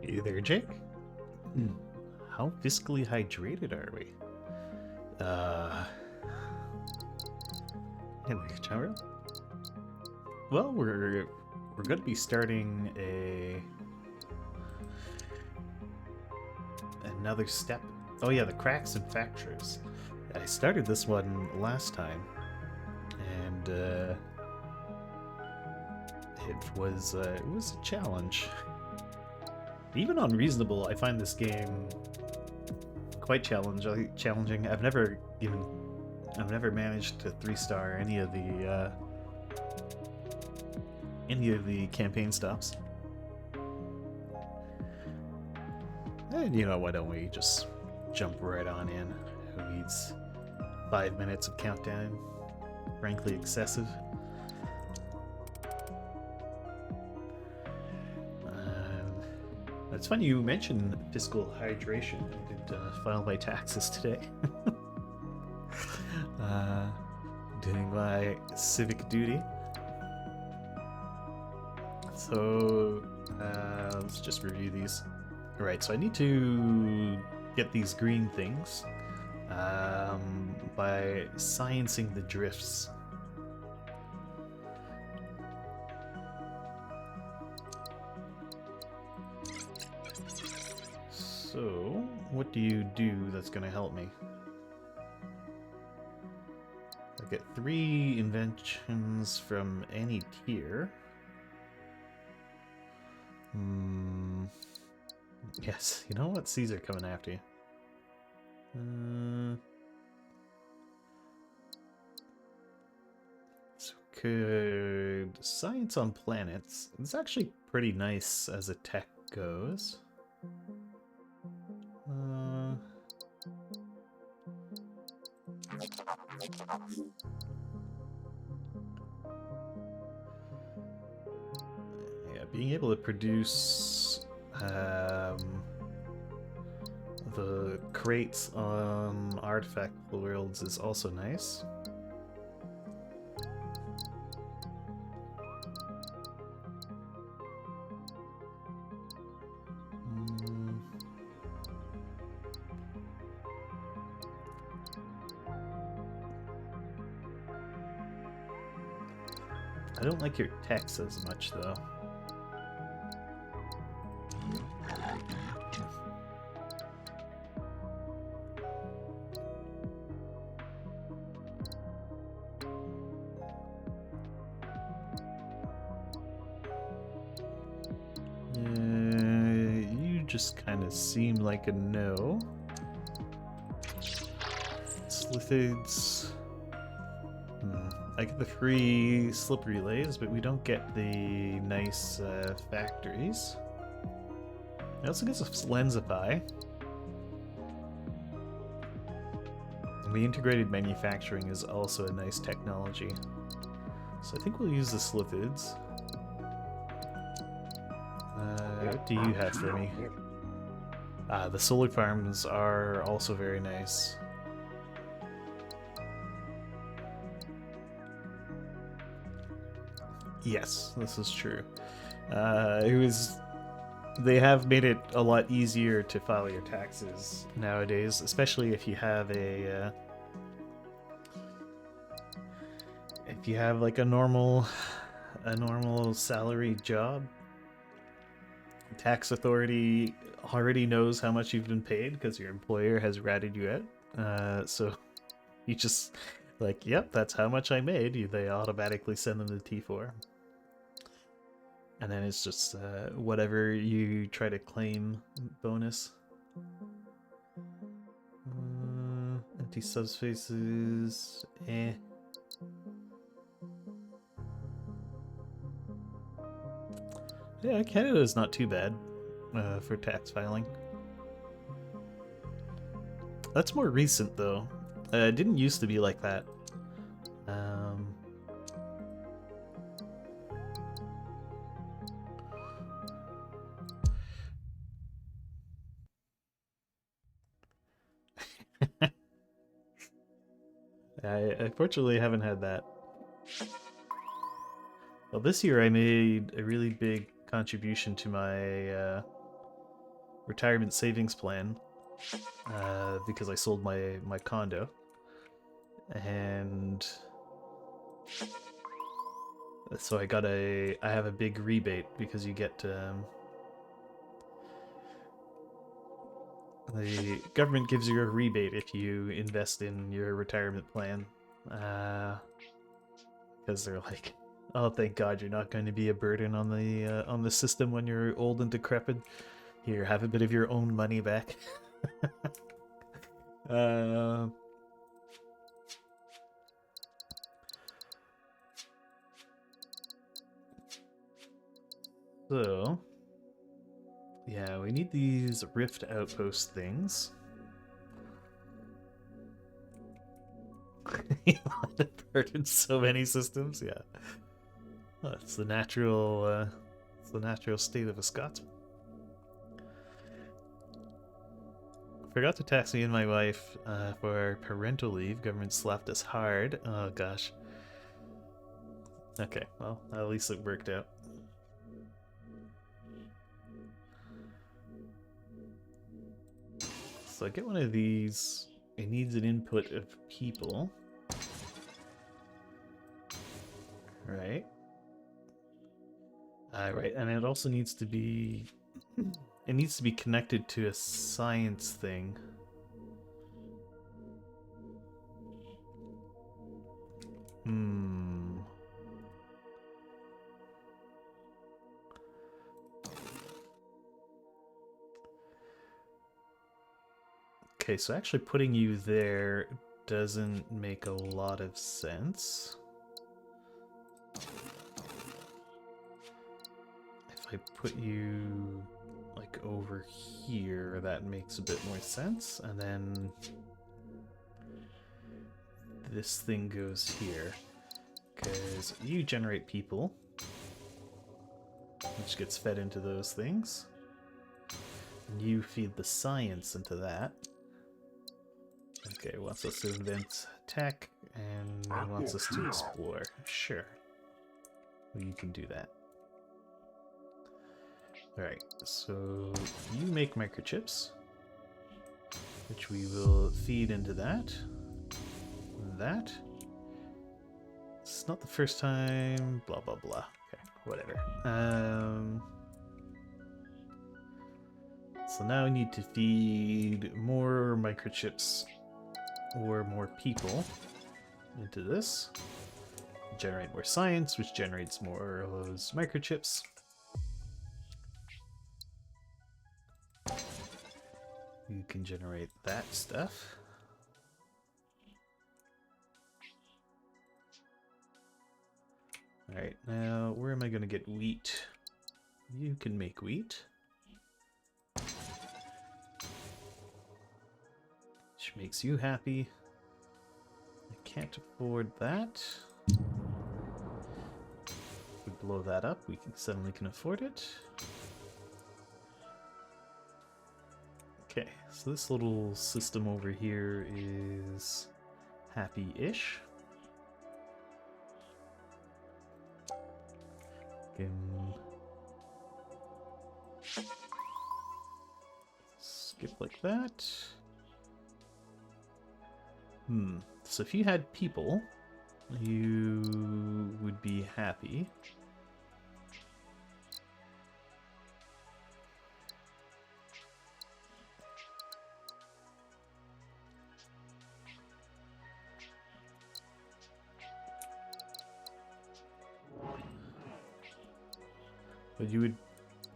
Hey there, Jake. How fiscally hydrated are we? Hey there, Chara. Well, we're going to be starting another step. Oh yeah, the cracks and fractures. I started this one last time, and it was a challenge. Even on reasonable, I find this game quite challenging. I've never managed to 3-star any of the campaign stops. And you know, why don't we just jump right on in? Who needs 5 minutes of countdown? Frankly, excessive. It's funny you mentioned fiscal hydration. I did file my taxes today. Doing my civic duty. So let's just review these. Alright, so I need to get these green things by sciencing the drifts. So, what do you do that's going to help me? I get 3 inventions from any tier. Yes, you know what? Caesar coming after you. So could science on planets. It's actually pretty nice as a tech goes. Yeah, being able to produce the crates on artifact worlds is also nice. I don't like your text as much, though. You just kind of seem like a no. Slithids. I get the free slip relays, but we don't get the nice factories. It also gives us Lensify. And the integrated manufacturing is also a nice technology. So I think we'll use the Slithids. What do you have for me? The solar farms are also very nice. Yes, this is true. They have made it a lot easier to file your taxes nowadays, especially if you have like a normal salary job. Tax authority already knows how much you've been paid because your employer has ratted you out. So you just like, yep, that's how much I made. They automatically send them the T4. And then it's just whatever you try to claim bonus. Empty subspaces, eh. Yeah, Canada's not too bad for tax filing. That's more recent, though. It didn't used to be like that. I unfortunately haven't had that. Well, this year I made a really big contribution to my retirement savings plan because I sold my condo, and so I have a big rebate because you get the government gives you a rebate if you invest in your retirement plan, because they're like, oh, thank God you're not going to be a burden on the system when you're old and decrepit. Here, have a bit of your own money back. So, yeah, we need these rift outpost things. It burdens so many systems, yeah. Oh, it's the natural state of a Scotsman. Forgot to tax me and my wife for our parental leave. Government slapped us hard. Oh gosh. Okay, well, at least it worked out. So I get one of these. It needs an input of people. Right. Right, and it also needs to be... It needs to be connected to a science thing. Okay, so actually putting you there doesn't make a lot of sense. If I put you like over here, that makes a bit more sense, and then this thing goes here, because you generate people, which gets fed into those things. And you feed the science into that. Okay, wants us to invent tech, and wants us to explore. Sure. You can do that. Alright, so you make microchips, which we will feed into that. That. It's not the first time, blah blah blah. Okay, whatever. So now we need to feed more microchips or more people into this. Generate more science, which generates more of those microchips. You can generate that stuff. Alright, now where am I going to get wheat? You can make wheat. Which makes you happy. I can't afford that. If we blow that up, we suddenly can afford it. Okay, so this little system over here is happy-ish. Skip like that. So if you had people, you would be happy. But you would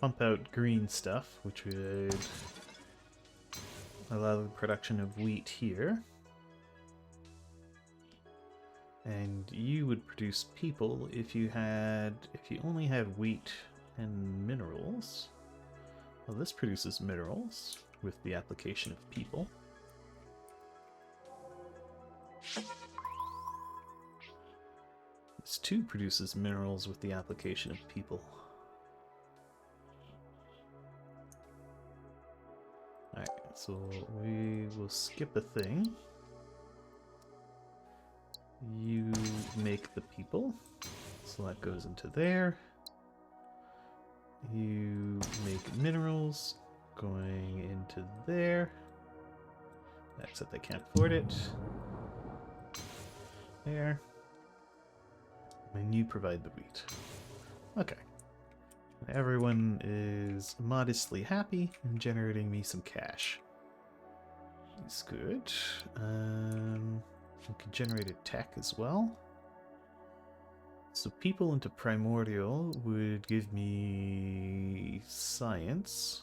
pump out green stuff, which would allow the production of wheat here. And you would produce people if you only had wheat and minerals. Well, this produces minerals with the application of people. This too produces minerals with the application of people. Alright, so we will skip a thing. You make the people, so that goes into there. You make minerals, going into there. Except they can't afford it. There. And you provide the wheat. Okay. Everyone is modestly happy and generating me some cash. It's good. We can generate a tech as well. So people into primordial would give me science.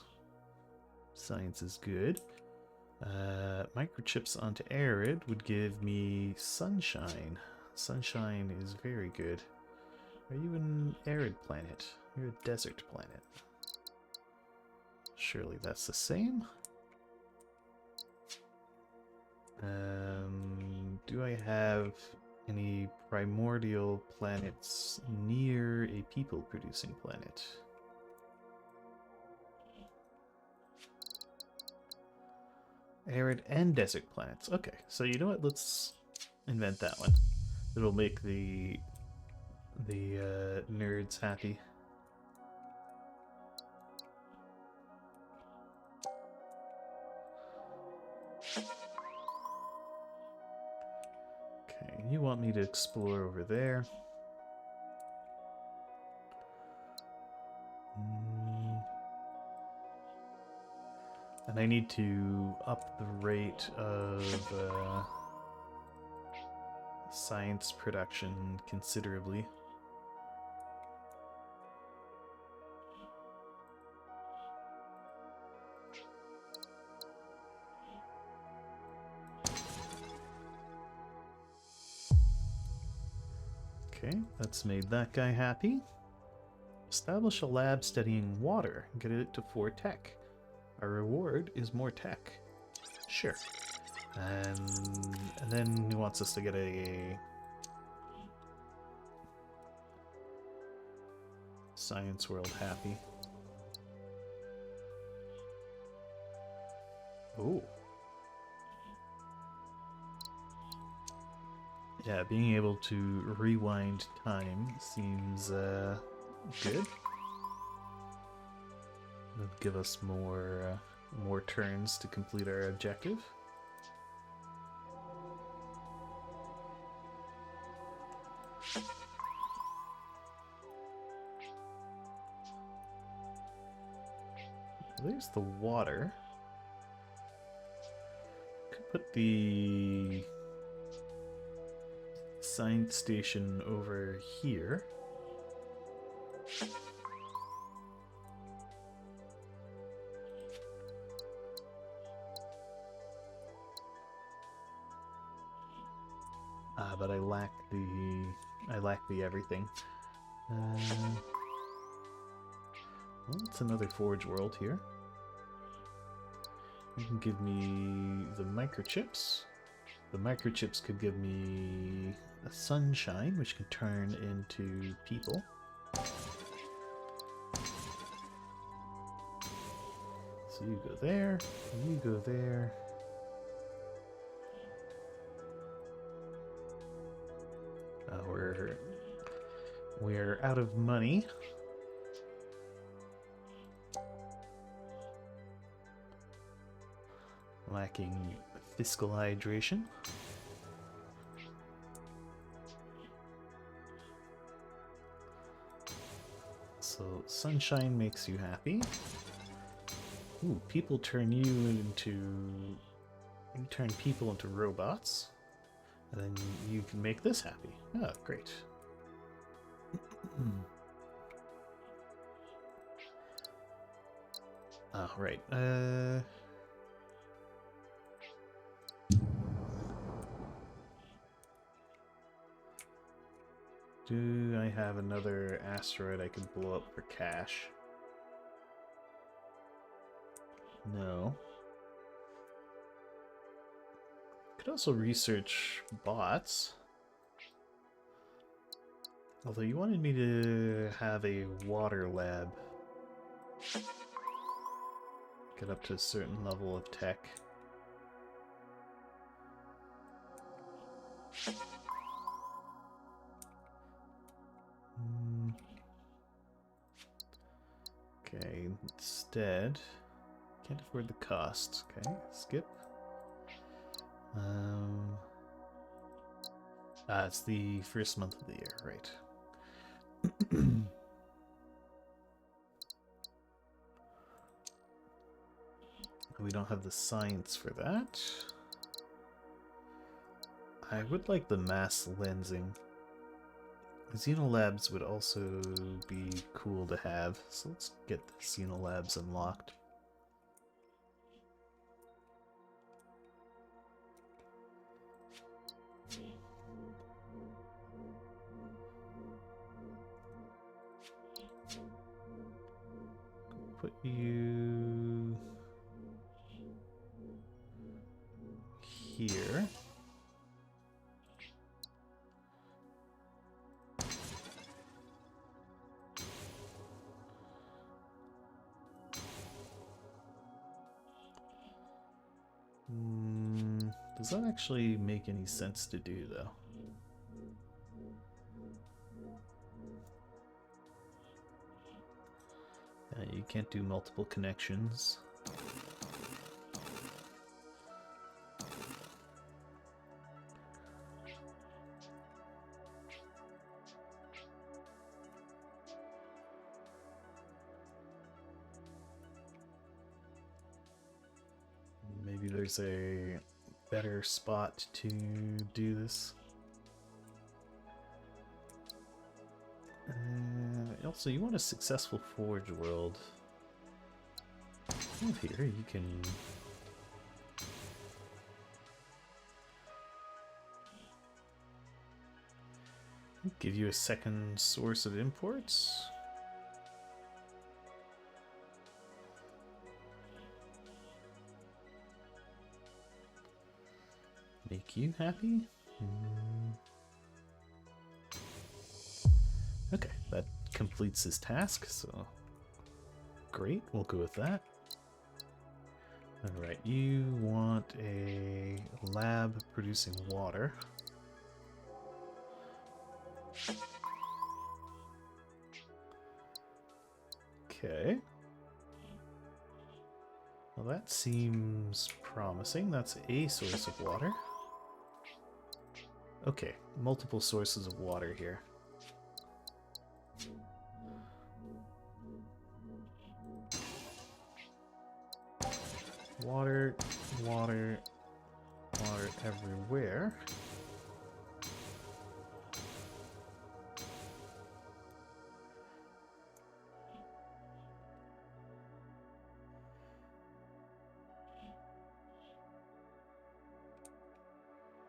Science is good. Microchips onto arid would give me sunshine. Sunshine is very good. Are you an arid planet? You're a desert planet. Surely that's the same. Do I have any primordial planets near a people-producing planet? Arid and desert planets. Okay, so you know what? Let's invent that one. It'll make the nerds happy. Okay, you want me to explore over there. And I need to up the rate of science production considerably. Okay, that's made that guy happy. Establish a lab studying water. Get it to 4 tech. Our reward is more tech. Sure. And then he wants us to get a science world happy. Oh. Yeah, being able to rewind time seems good. It'll give us more turns to complete our objective. There's the water. Could put the science station over here. But I lack the everything. Well, it's another forge world here. You can give me the microchips. The microchips could give me a sunshine, which can turn into people. So you go there, you go there. We're out of money. Lacking fiscal hydration. So sunshine makes you happy. Ooh, people turn you into... You turn people into robots. And then you can make this happy. Oh, great. Oh, right. Do I have another asteroid I can blow up for cash? No. Could also research bots. Although you wanted me to have a water lab. Get up to a certain level of tech. Okay, instead, Can't afford the cost. Okay, skip. It's the first month of the year, right? We don't have the science for that. I would like the mass lensing. Xenolabs would also be cool to have, so let's get the Xenolabs unlocked. Put you here. Does that actually make any sense to do, though? You can't do multiple connections. Maybe there's a better spot to do this. Also, you want a successful Forge world. Here, you can... give you a second source of imports. Make you happy? Okay, that completes his task, so great, we'll go with that. Alright, you want a lab producing water. Okay. Well, that seems promising. That's a source of water. Okay, multiple sources of water here. Water, water, water everywhere.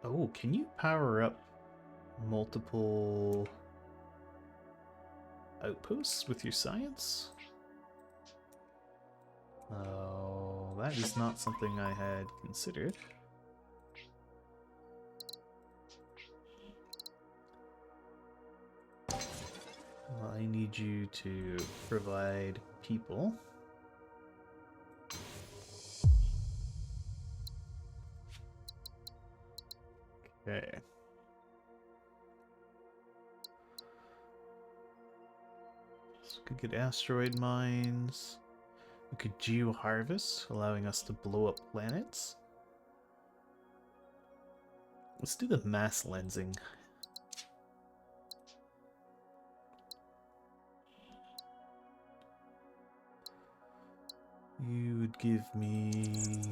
Oh, can you power up multiple outposts with your science? Oh, that is not something I had considered. Well, I need you to provide people. Okay. So we could get asteroid mines. We could geo-harvest, allowing us to blow up planets. Let's do the mass lensing. You would give me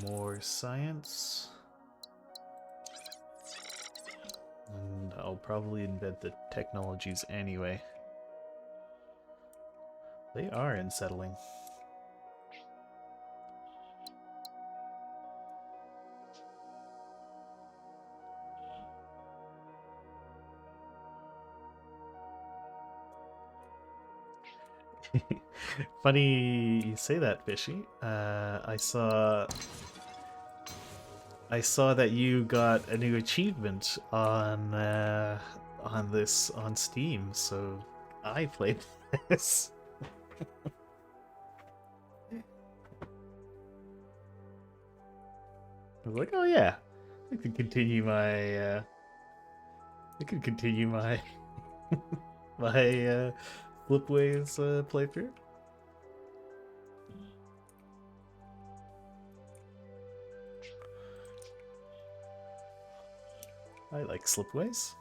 more science. And I'll probably embed the technologies anyway. They are unsettling. Funny you say that, Fishy. I saw that you got a new achievement on this on Steam, so I played this. I was like, oh yeah, I could continue my my slipways playthrough. I like slipways.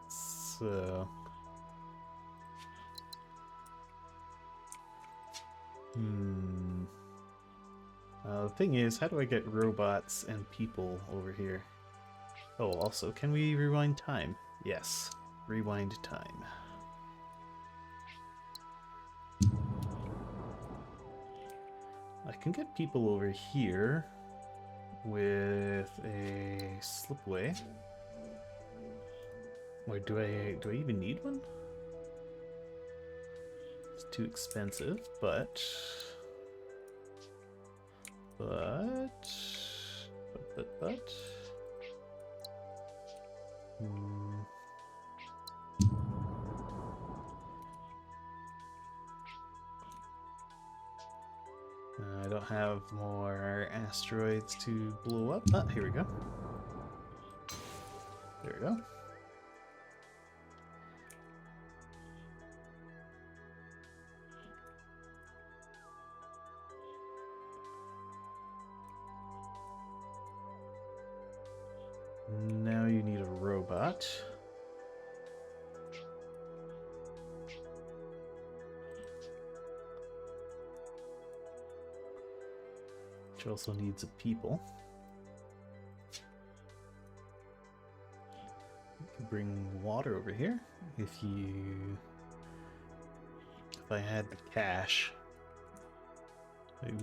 So... the thing is, how do I get robots and people over here? Oh, also, can we rewind time? Yes. Rewind time. I can get people over here with a slipway. Or do I even need one? It's too expensive, but I don't have more asteroids to blow up. Ah, here we go. There we go. Now you need a robot. Which also needs a people. You can bring water over here if I had the cash.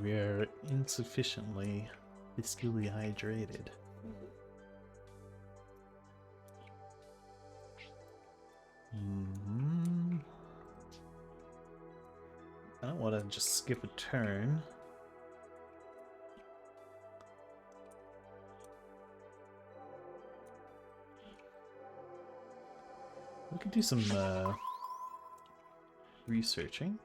We are insufficiently fiscally hydrated. I don't want to just skip a turn. We could do some researching.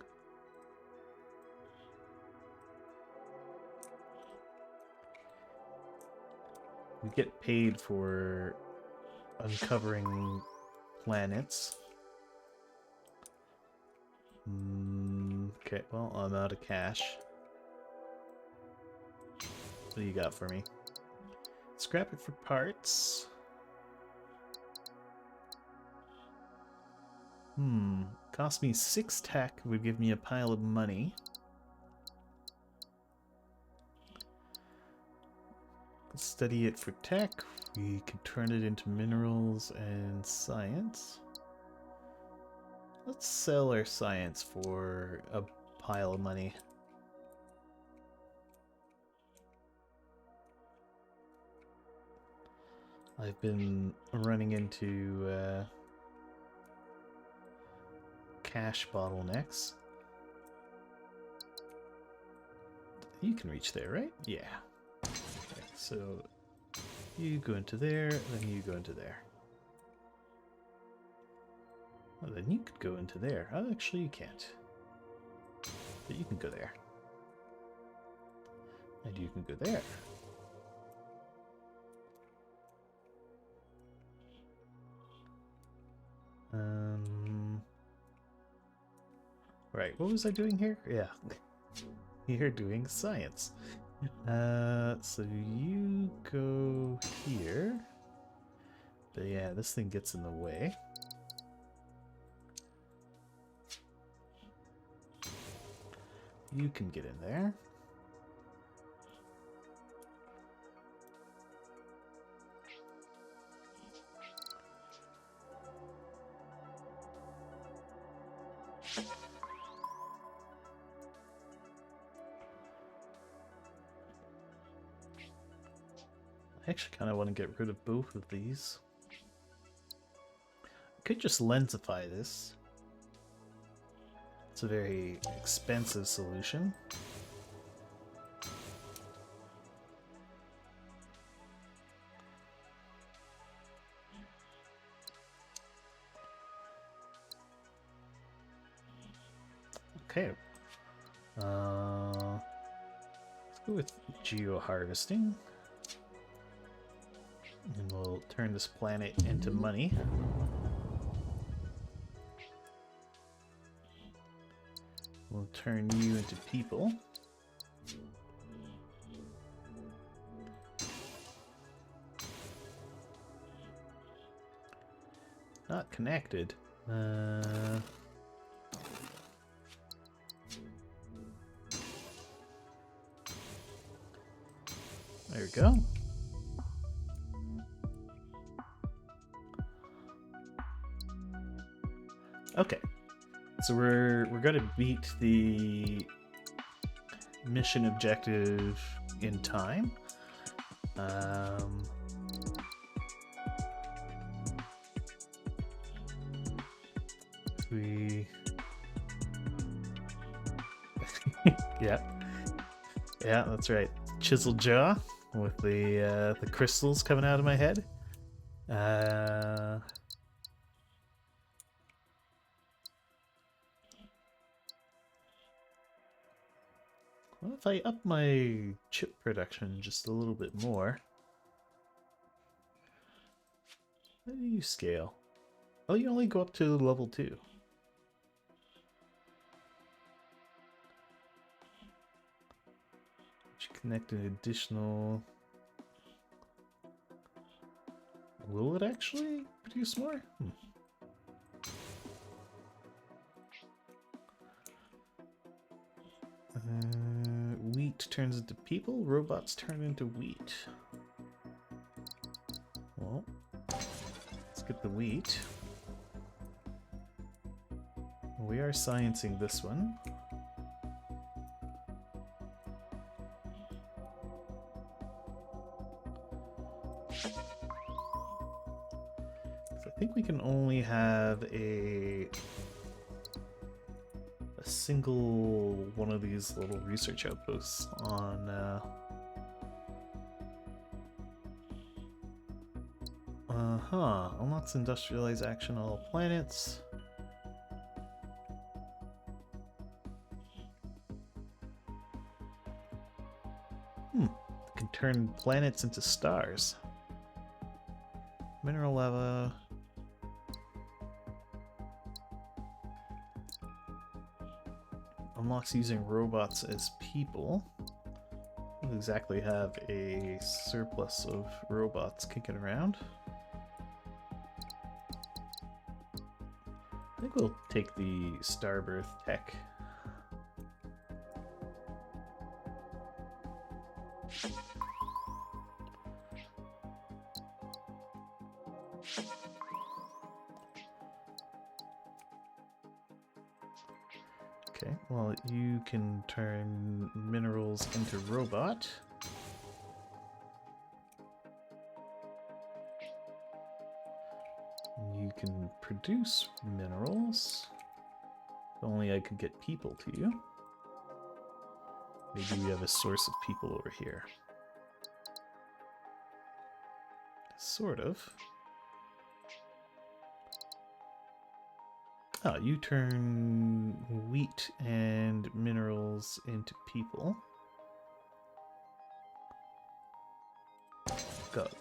We get paid for uncovering planets. Okay, well, I'm out of cash. What do you got for me? Scrap it for parts. Cost me 6 tech, would give me a pile of money. Study it for tech. We could turn it into minerals and science. Let's sell our science for a pile of money. I've been running into cash bottlenecks. You can reach there, right? Yeah. Okay, so you go into there, then you go into there. Well, then you could go into there. Oh, actually, you can't. But you can go there. And you can go there. Right, what was I doing here? Yeah. You're doing science. So you go here. But yeah, this thing gets in the way. You can get in there. I actually kind of want to get rid of both of these. I could just lensify this. It's a very expensive solution. Okay. Let's go with geo-harvesting. And we'll turn this planet into money. We'll turn you into people. Not connected. There we go. Okay, so we're gonna beat the mission objective in time. We yeah, that's right. Chisel jaw with the crystals coming out of my head. What if I up my chip production just a little bit more? How do you scale? Oh, you only go up to level 2. Connect an additional... Will it actually produce more? Wheat turns into people, robots turn into wheat. Well, let's get the wheat. We are sciencing this one. I think we can only have a single one of these little research outposts on unlocks industrialized action on all planets. Can turn planets into stars. Mineral lava. Unlocks using robots as people. We don't exactly have a surplus of robots kicking around. I think we'll take the Starbirth tech. Okay, well, you can turn minerals into robot. You can produce minerals. If only I could get people to you. Maybe we have a source of people over here. Sort of. Ah, you turn wheat and minerals into people. Got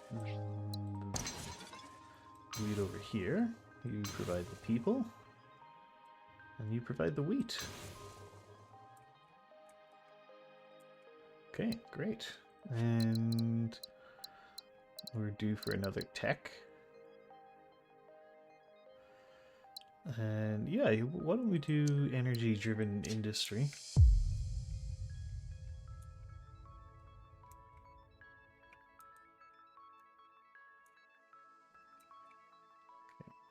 wheat over here. You provide the people. And you provide the wheat. Okay, great. And we're due for another tech. And yeah, why don't we do energy-driven industry?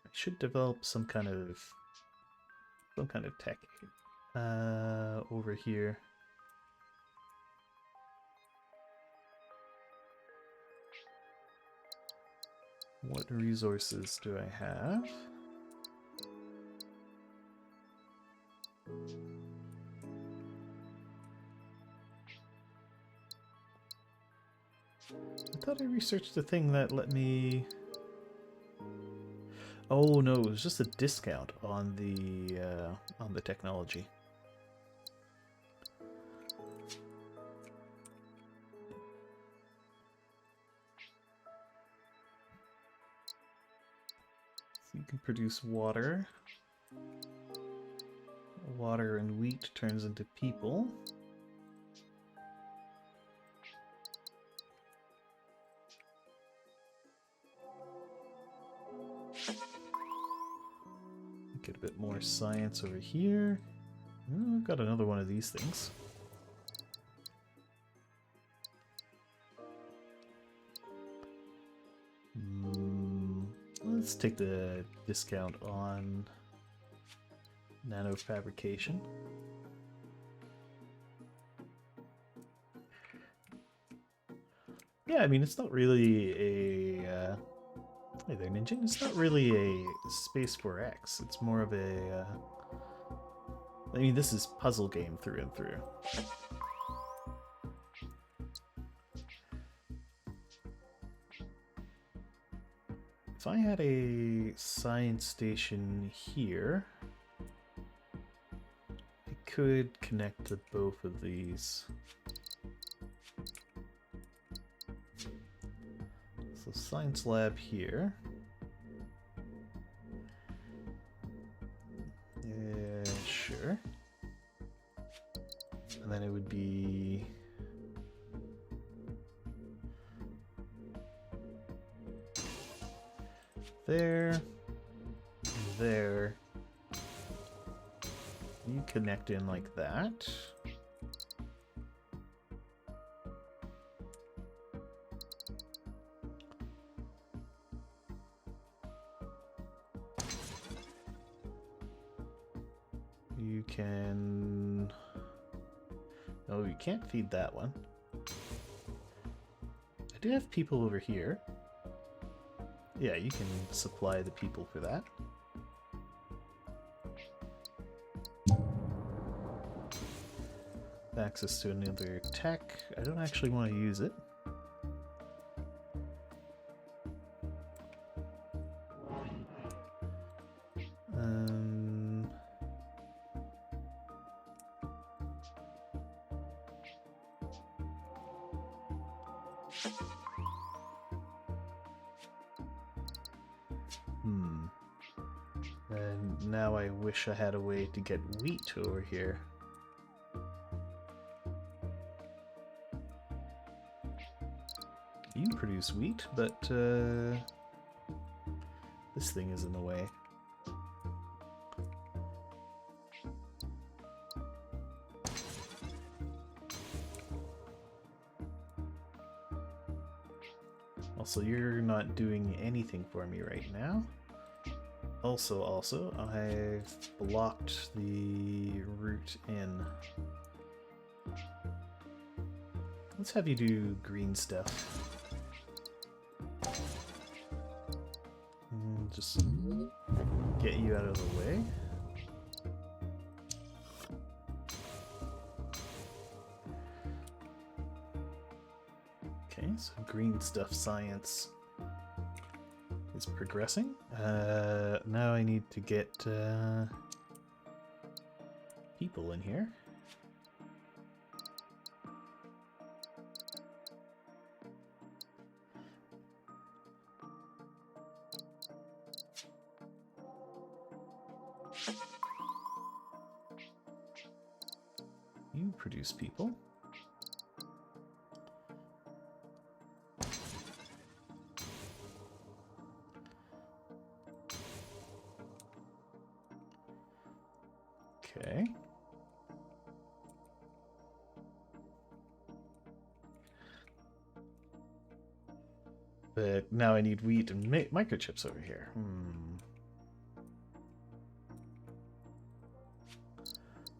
I should develop some kind of tech over here. What resources do I have? I thought I researched the thing that let me... Oh no, it was just a discount on the technology. So you can produce water. Water and wheat turns into people. Get a bit more science over here. Oh, we've got another one of these things. Let's take the discount on nanofabrication. Yeah, I mean, it's not really a... hey there, Ninja. It's not really a Space 4X. It's more of a... I mean, this is puzzle game through and through. If I had a science station here, I could connect to both of these. So science lab here. Yeah, sure. And then it would be... there, there. You connect in like that. You can... oh, you can't feed that one. I do have people over here. Yeah, you can supply the people for that. Access to another tech. I don't actually want to use it. And now I wish I had a way to get wheat over here. You produce wheat, but this thing is in the way. Also, you're not doing anything for me right now. Also, I've blocked the route in. Let's have you do green stuff. Just get you out of the way. Okay, so green stuff science is progressing. Now I need to get people in here. You produce people. Okay. But now I need wheat and microchips over here.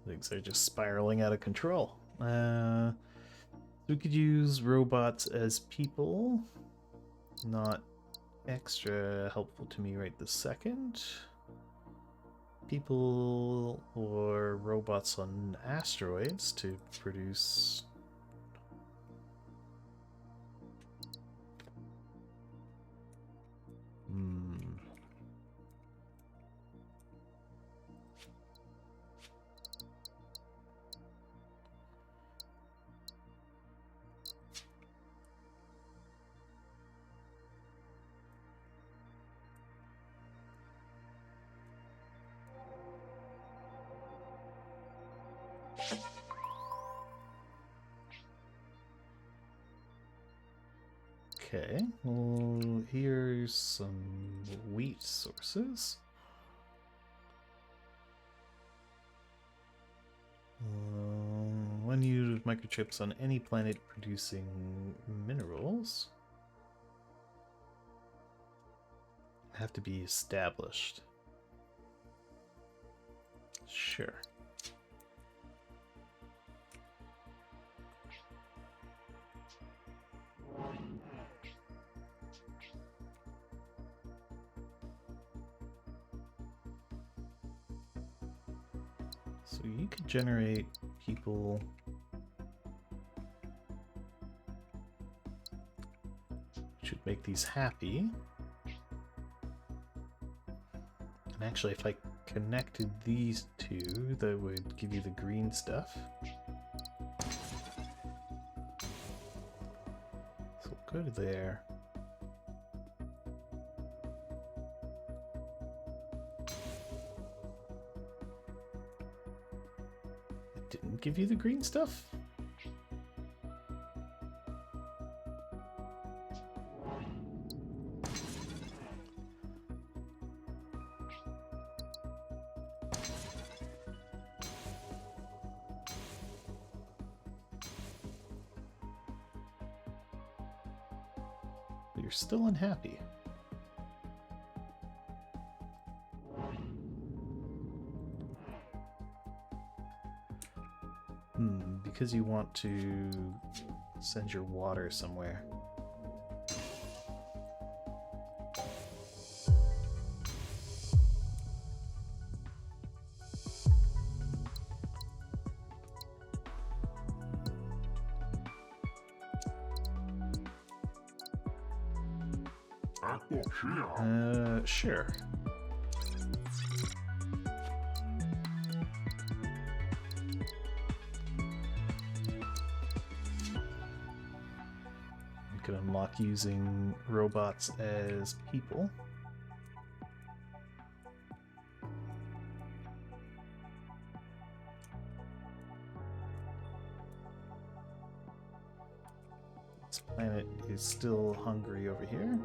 Things are just spiraling out of control. We could use robots as people. Not extra helpful to me right this second. People or robots on asteroids to produce... Okay, well, here's some wheat sources. When used with microchips on any planet producing minerals, have to be established. Sure. So you could generate people. Should make these happy. And actually, if I connected these two, that would give you the green stuff. So go to there. It didn't give you the green stuff? You're still unhappy. Because you want to send your water somewhere. Sure. You can unlock using robots as people. This planet is still hungry over here.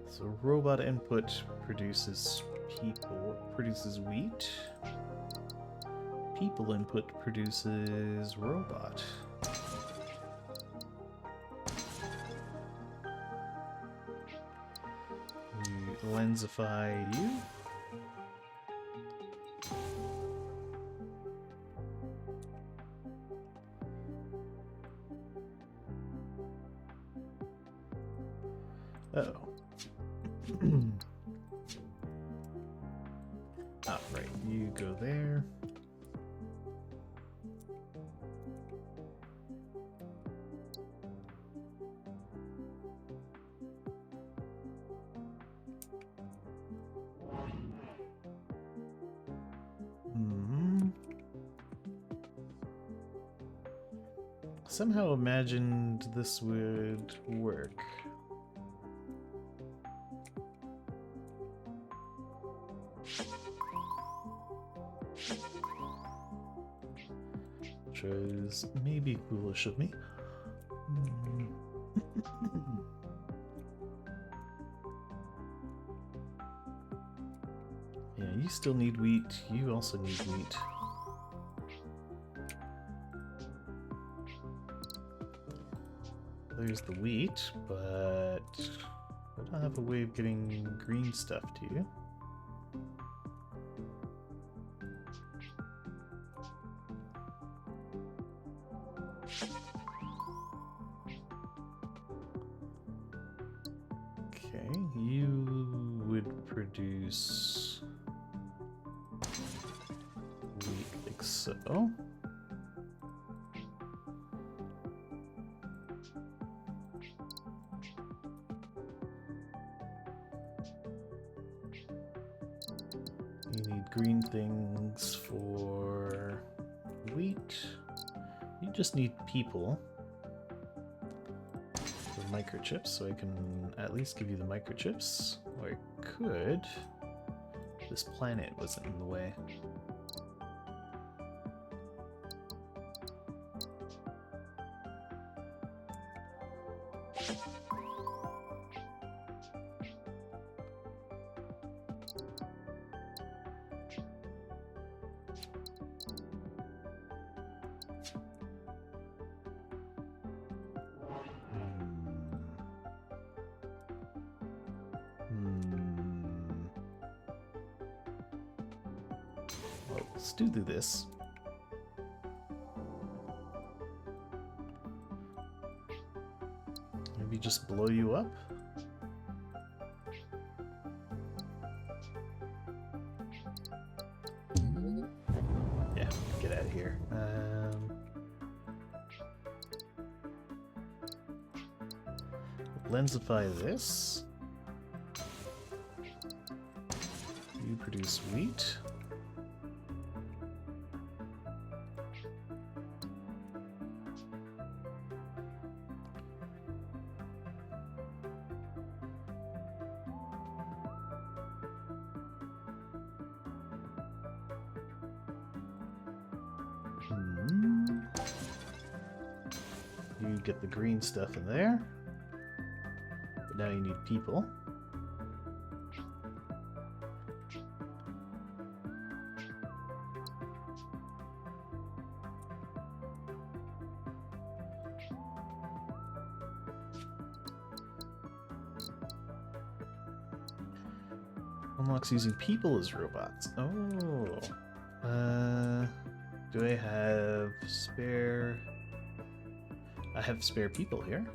So robot input produces people, produces wheat. People input produces robot. We lensify you. Uh-oh. Ah, right, you go there. Somehow imagined this would work. Which was maybe foolish of me. Yeah, you still need wheat. You also need wheat. There's the wheat, but I don't have a way of getting green stuff to you. Okay, you would produce wheat like so. You need green things for wheat. You just need people for microchips, so I can at least give you the microchips. Or I could. This planet wasn't in the way. Let's do this. Maybe just blow you up? Yeah, get out of here. Lensify this. You produce wheat. You get the green stuff in there. But now you need people. Unlocks using people as robots. Oh. Do I have spare... I have spare people here.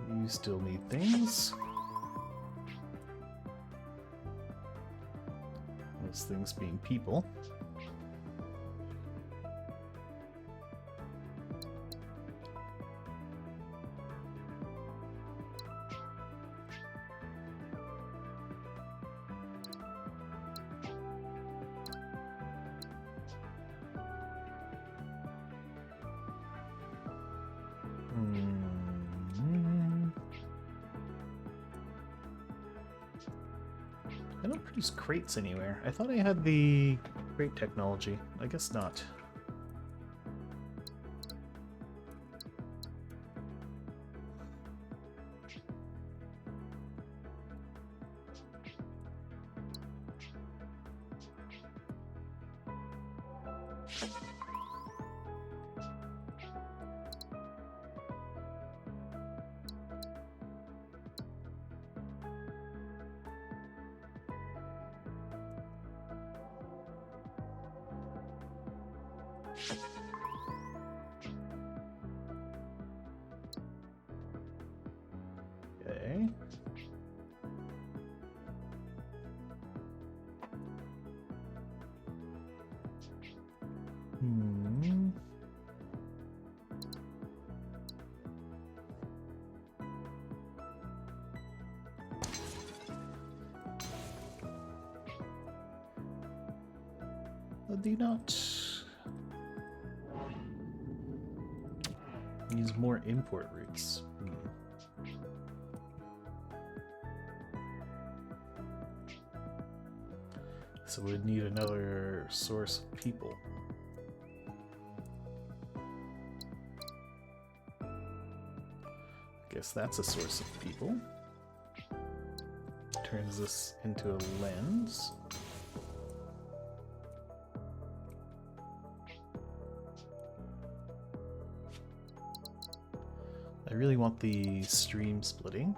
You still need things. Those things being people. I don't produce crates anywhere. I thought I had the crate technology. I guess not. Okay. Do not use more import routes. So we'd need another source of people. I guess that's a source of people. Turns this into a lens. I really want the stream splitting.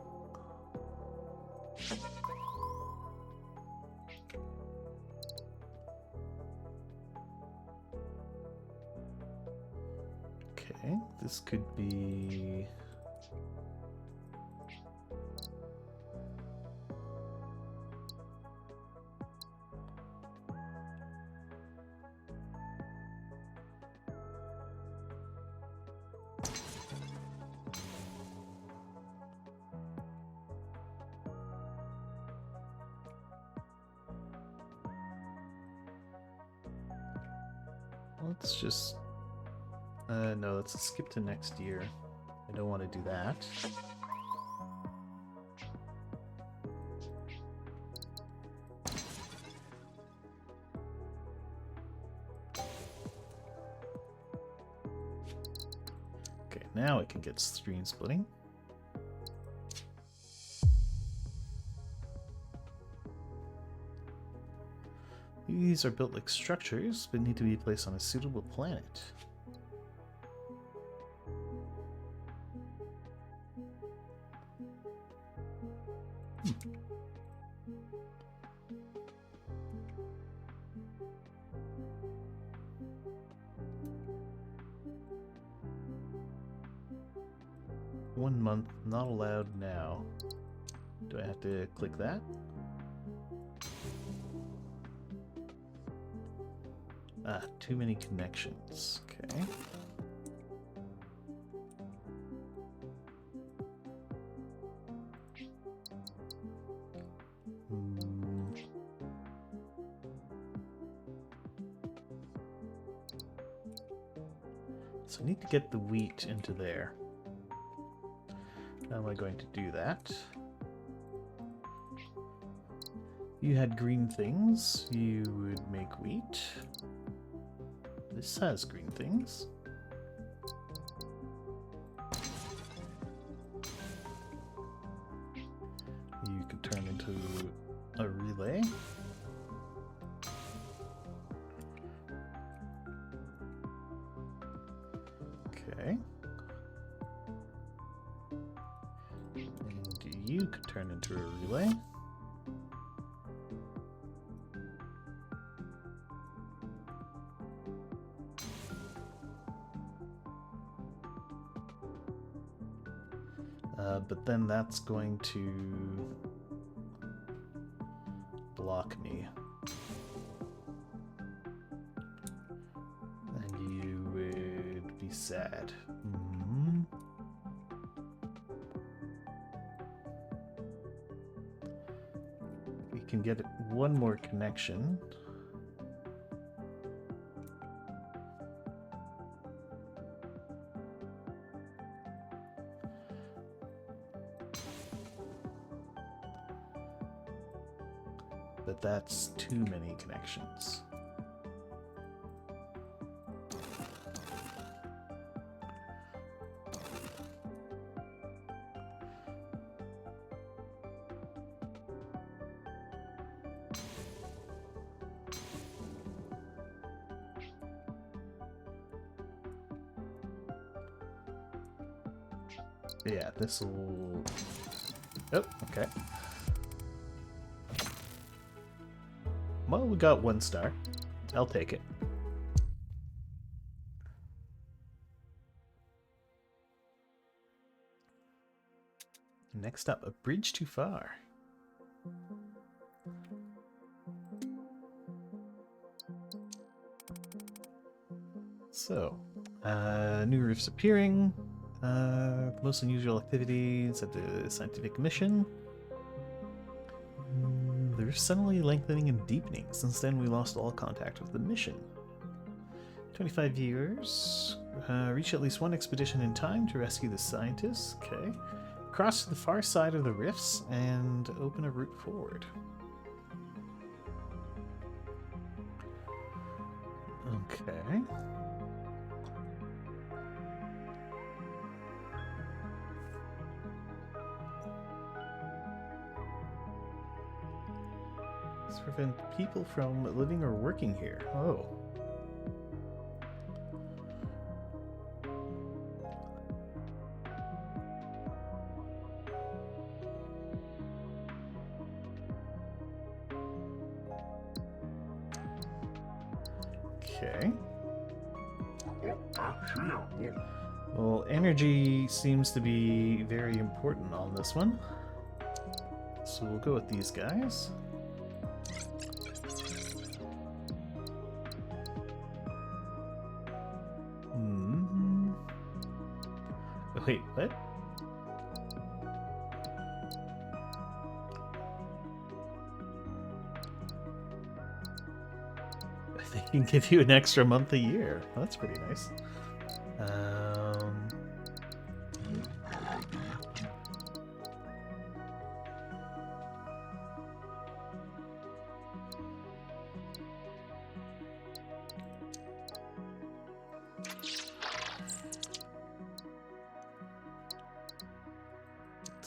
Okay, this could be... Let's just... no, let's skip to next year. I don't want to do that. Okay, now it can get stream splitting. These are built like structures, but need to be placed on a suitable planet. Hmm. 1 month, not allowed now. Do I have to click that? Ah, too many connections. Okay. So I need to get the wheat into there. How am I going to do that? You had green things, you would make wheat. This has green things. You could turn into a relay. Okay. And you could turn into a relay. But then that's going to block me. And you would be sad. Mm-hmm. We can get one more connection. But that's too many connections. Yeah, this will... Oh, okay. Well, we got 1 star. I'll take it. Next up, a bridge too far. So, new roofs appearing. The most unusual activities at the scientific mission. The rift suddenly lengthening and deepening. Since then, we lost all contact with the mission. 25 years. Reach at least 1 expedition in time to rescue the scientists. Okay. Cross to the far side of the rifts and open a route forward. Okay. Let's prevent people from living or working here. Oh. Okay. Well, energy seems to be very important on this one. So we'll go with these guys. Wait, what? They can give you an extra month a year. That's pretty nice.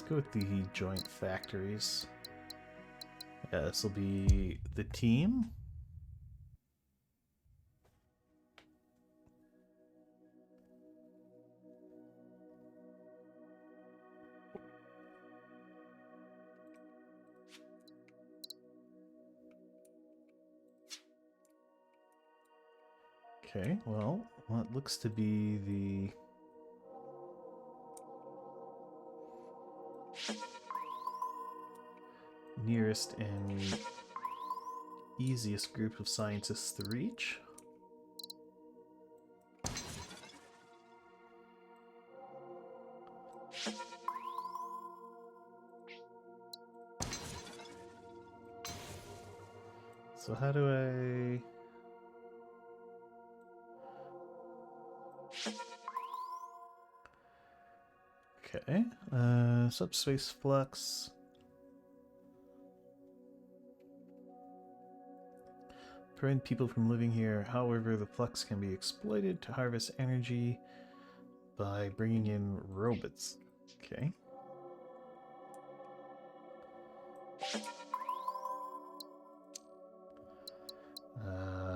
go with the joint factories. Yeah, this will be the team. Okay, well, what looks to be the nearest and easiest group of scientists to reach. So how do I... Okay, subspace flux. Prevent people from living here. However, the flux can be exploited to harvest energy by bringing in robots. Okay.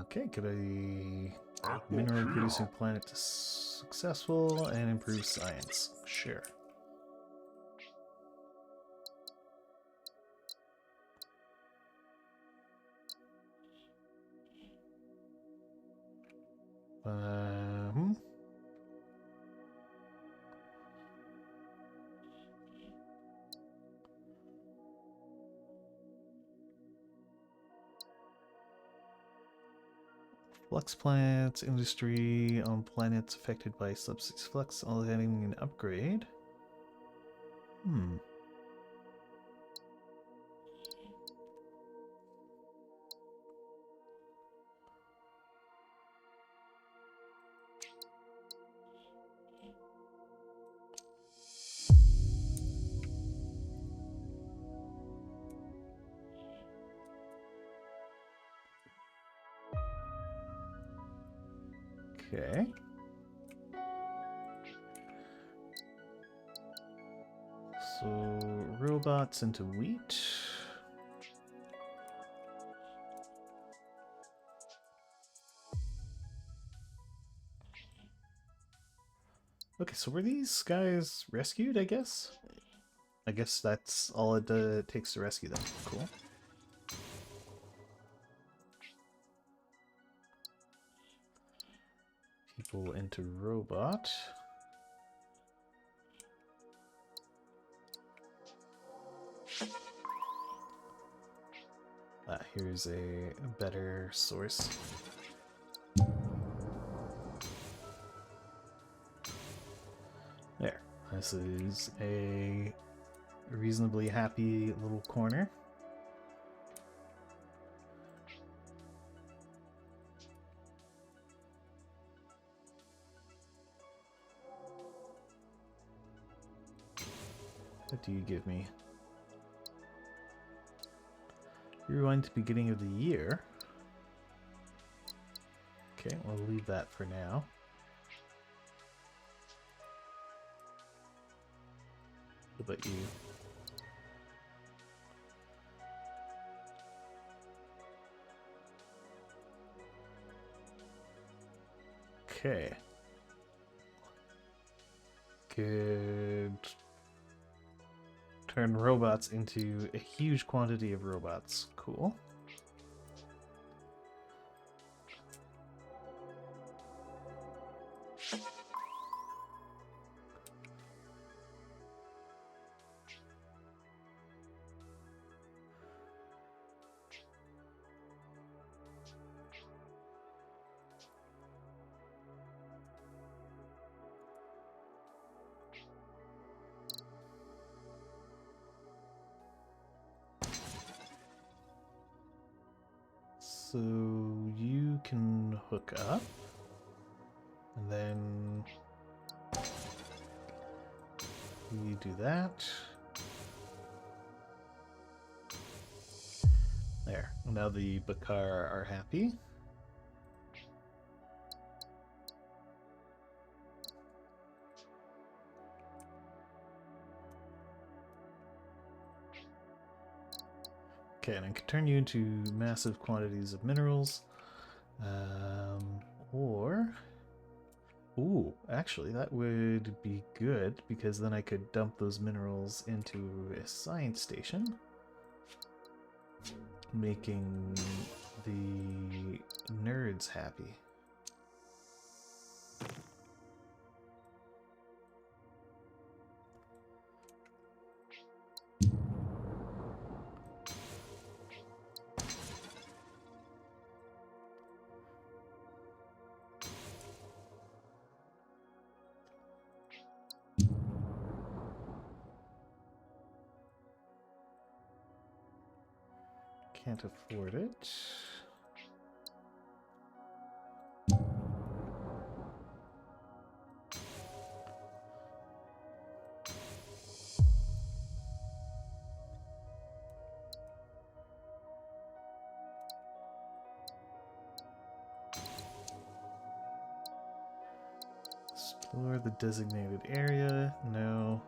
Okay, could a mineral producing planet successful and improve science? Sure. Hmm. Flux planets, industry on planets affected by subspace flux, all having an upgrade. Hmm. Okay. So, robots into wheat. Okay, so were these guys rescued, I guess? I guess that's all it takes to rescue them. Cool. People into robot. Here's a better source. There. This is a reasonably happy little corner. What do you give me? Rewind to beginning of the year. Okay, we'll leave that for now. What about you? Okay. Could turn robots into a huge quantity of robots. Cool. So you can hook up, and then we do that. There. Now the Bakar are happy. Okay, and I can turn you into massive quantities of minerals. Or... Ooh, actually, that would be good, because then I could dump those minerals into a science station, making the nerds happy. Can't afford it. Explore the designated area. No.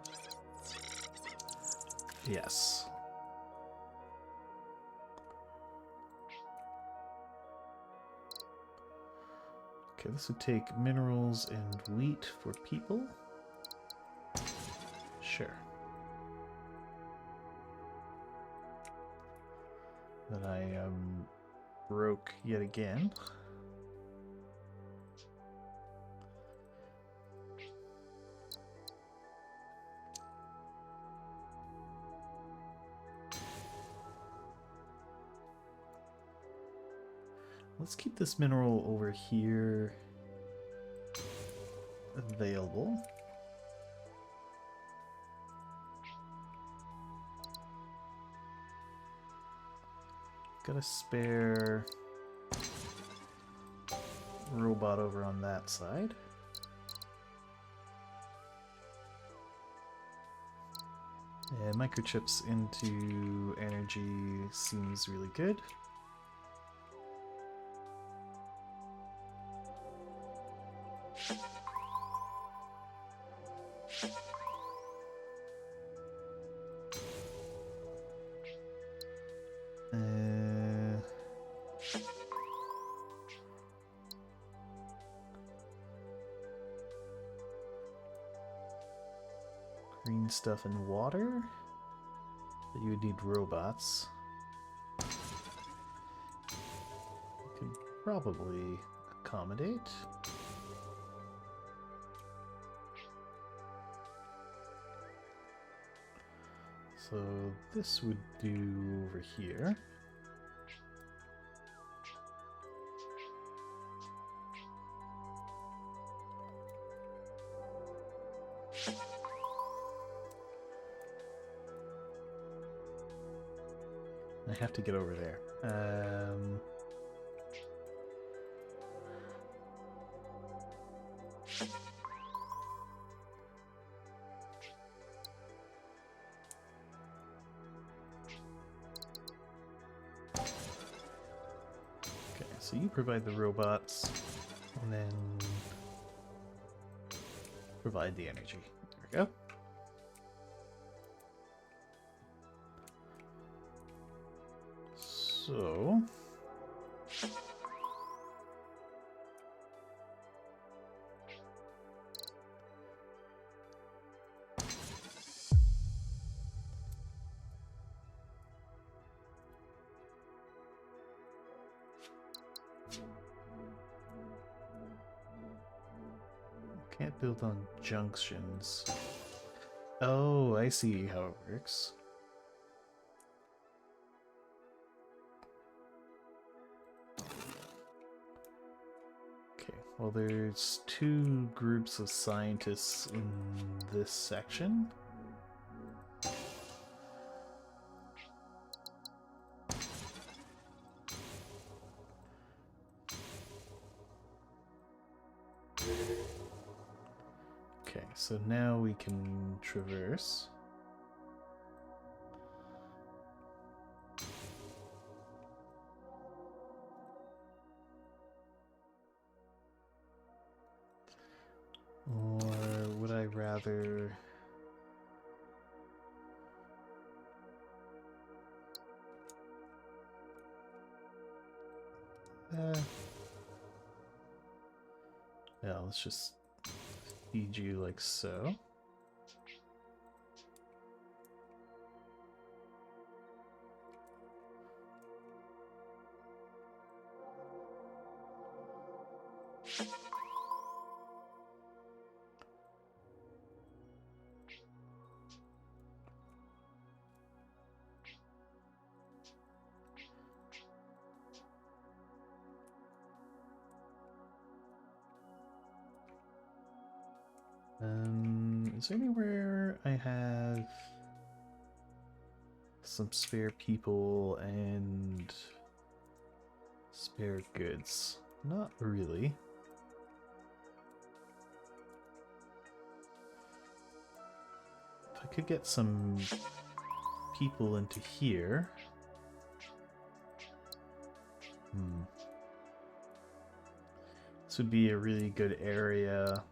Yes. Okay, this would take minerals and wheat for people. Sure. Then I am broke yet again. Let's keep this mineral over here available. Got a spare robot over on that side. And microchips into energy seems really good. Green stuff and water. But you would need robots. You could probably accommodate. So this would do over here. I have to get over there. Okay, so you provide the robots, and then provide the energy. There we go. So... Can't build on junctions. Oh, I see how it works. Okay, well there's two groups of scientists in this section. Okay, so now we can traverse. Or would I rather... Yeah, let's just feed you like so. Is there anywhere I have some spare people and spare goods? Not really. If I could get some people into here. This would be a really good area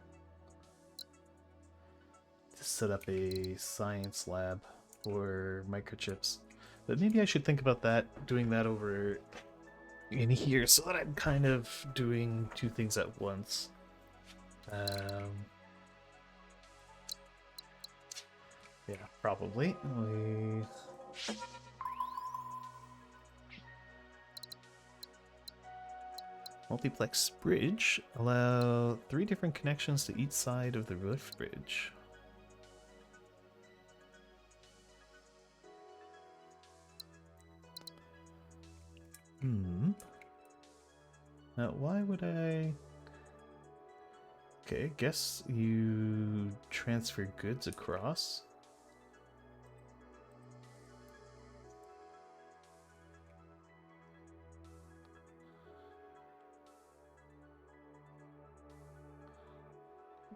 to set up a science lab for microchips. But maybe I should think about that, doing that over in here, so that I'm kind of doing two things at once. Yeah, probably. Multiplex bridge. Allow 3 different connections to each side of the lift bridge. Now, why would I... Okay, guess you transfer goods across.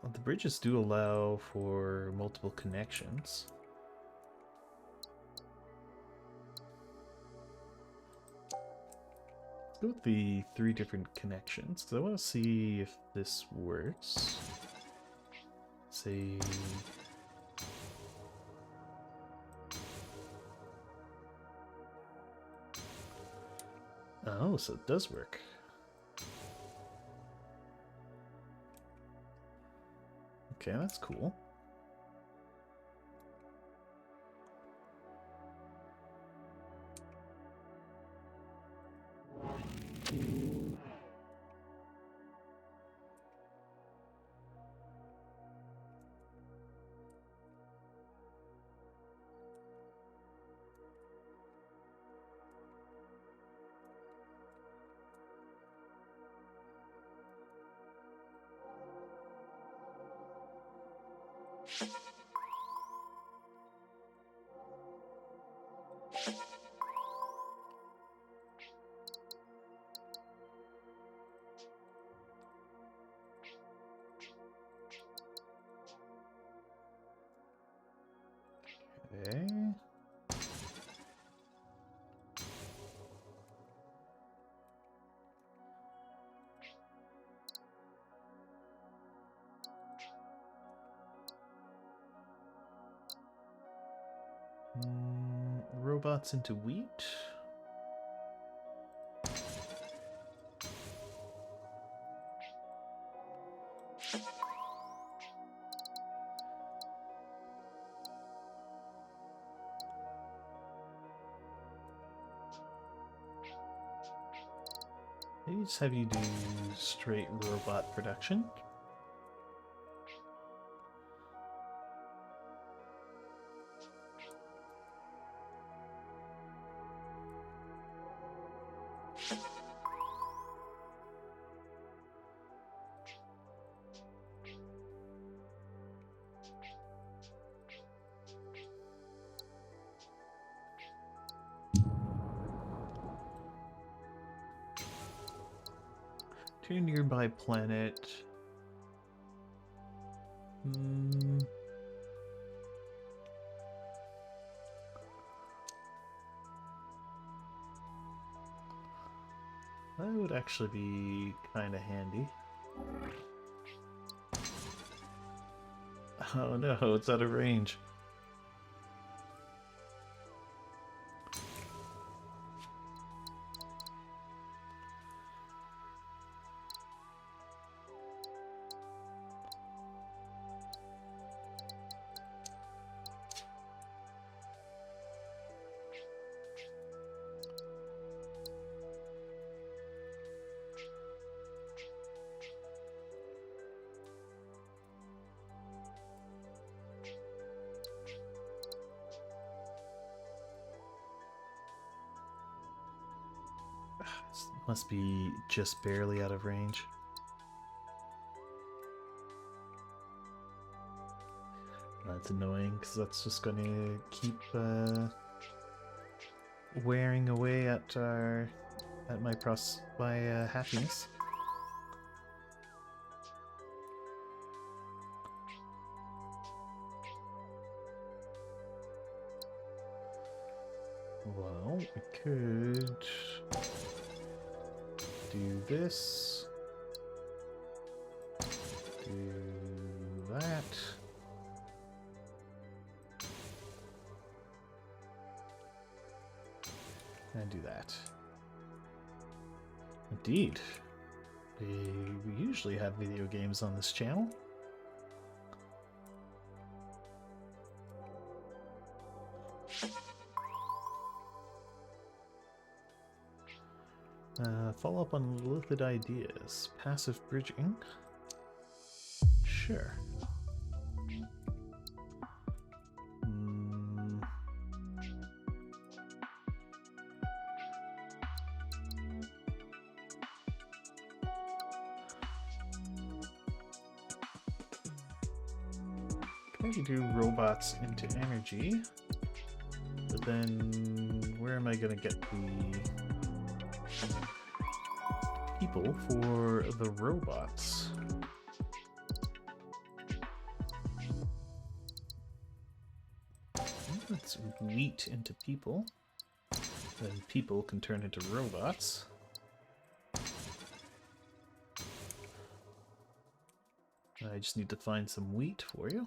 Well, the bridges do allow for multiple connections. Let's go with the 3 different connections, because I want to see if this works. Say... Oh, so it does work. Okay, that's cool. Okay. Robots into wheat. Maybe just have you do straight robot production. To a nearby planet. That would actually be kind of handy. Oh no, it's out of range. Must be just barely out of range. That's annoying, because that's just going to keep wearing away at my happiness. Well, we could do this, do that. And do that. Indeed. We usually have video games on this channel. Follow up on Lilith ideas. Passive bridging. Sure. You do robots into energy, but then where am I going to get the people for the robots? Let's wheat into people, then people can turn into robots. I just need to find some wheat for you.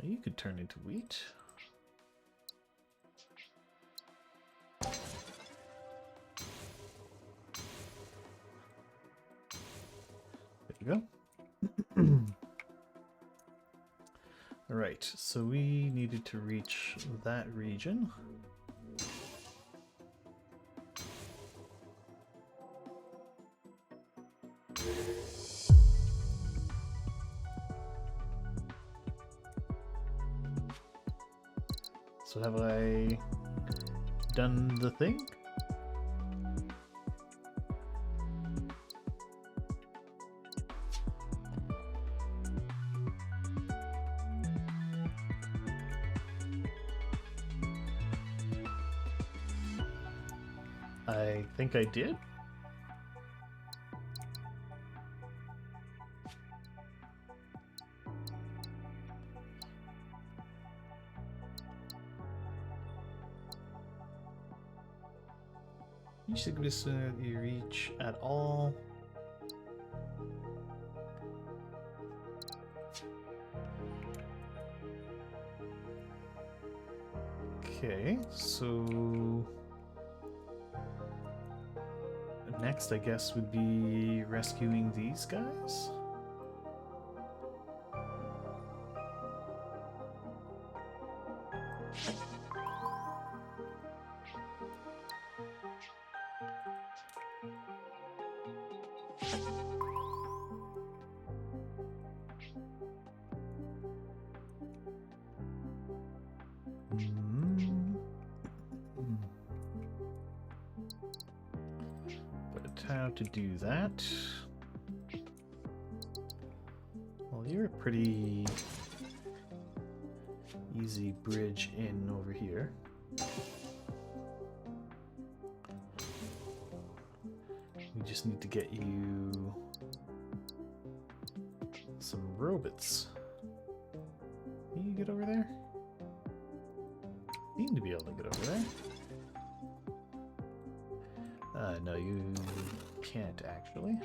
You could turn into wheat. There you go. Alright, so we needed to reach that region. So have I done the thing? I think I did. You should you reach at all. Okay, so next I guess would be rescuing these guys. How to do that? Well, you're a pretty easy bridge in over here. We just need to get you some robots. Can you get over there? You seem to be able to get over there. No, you can't actually.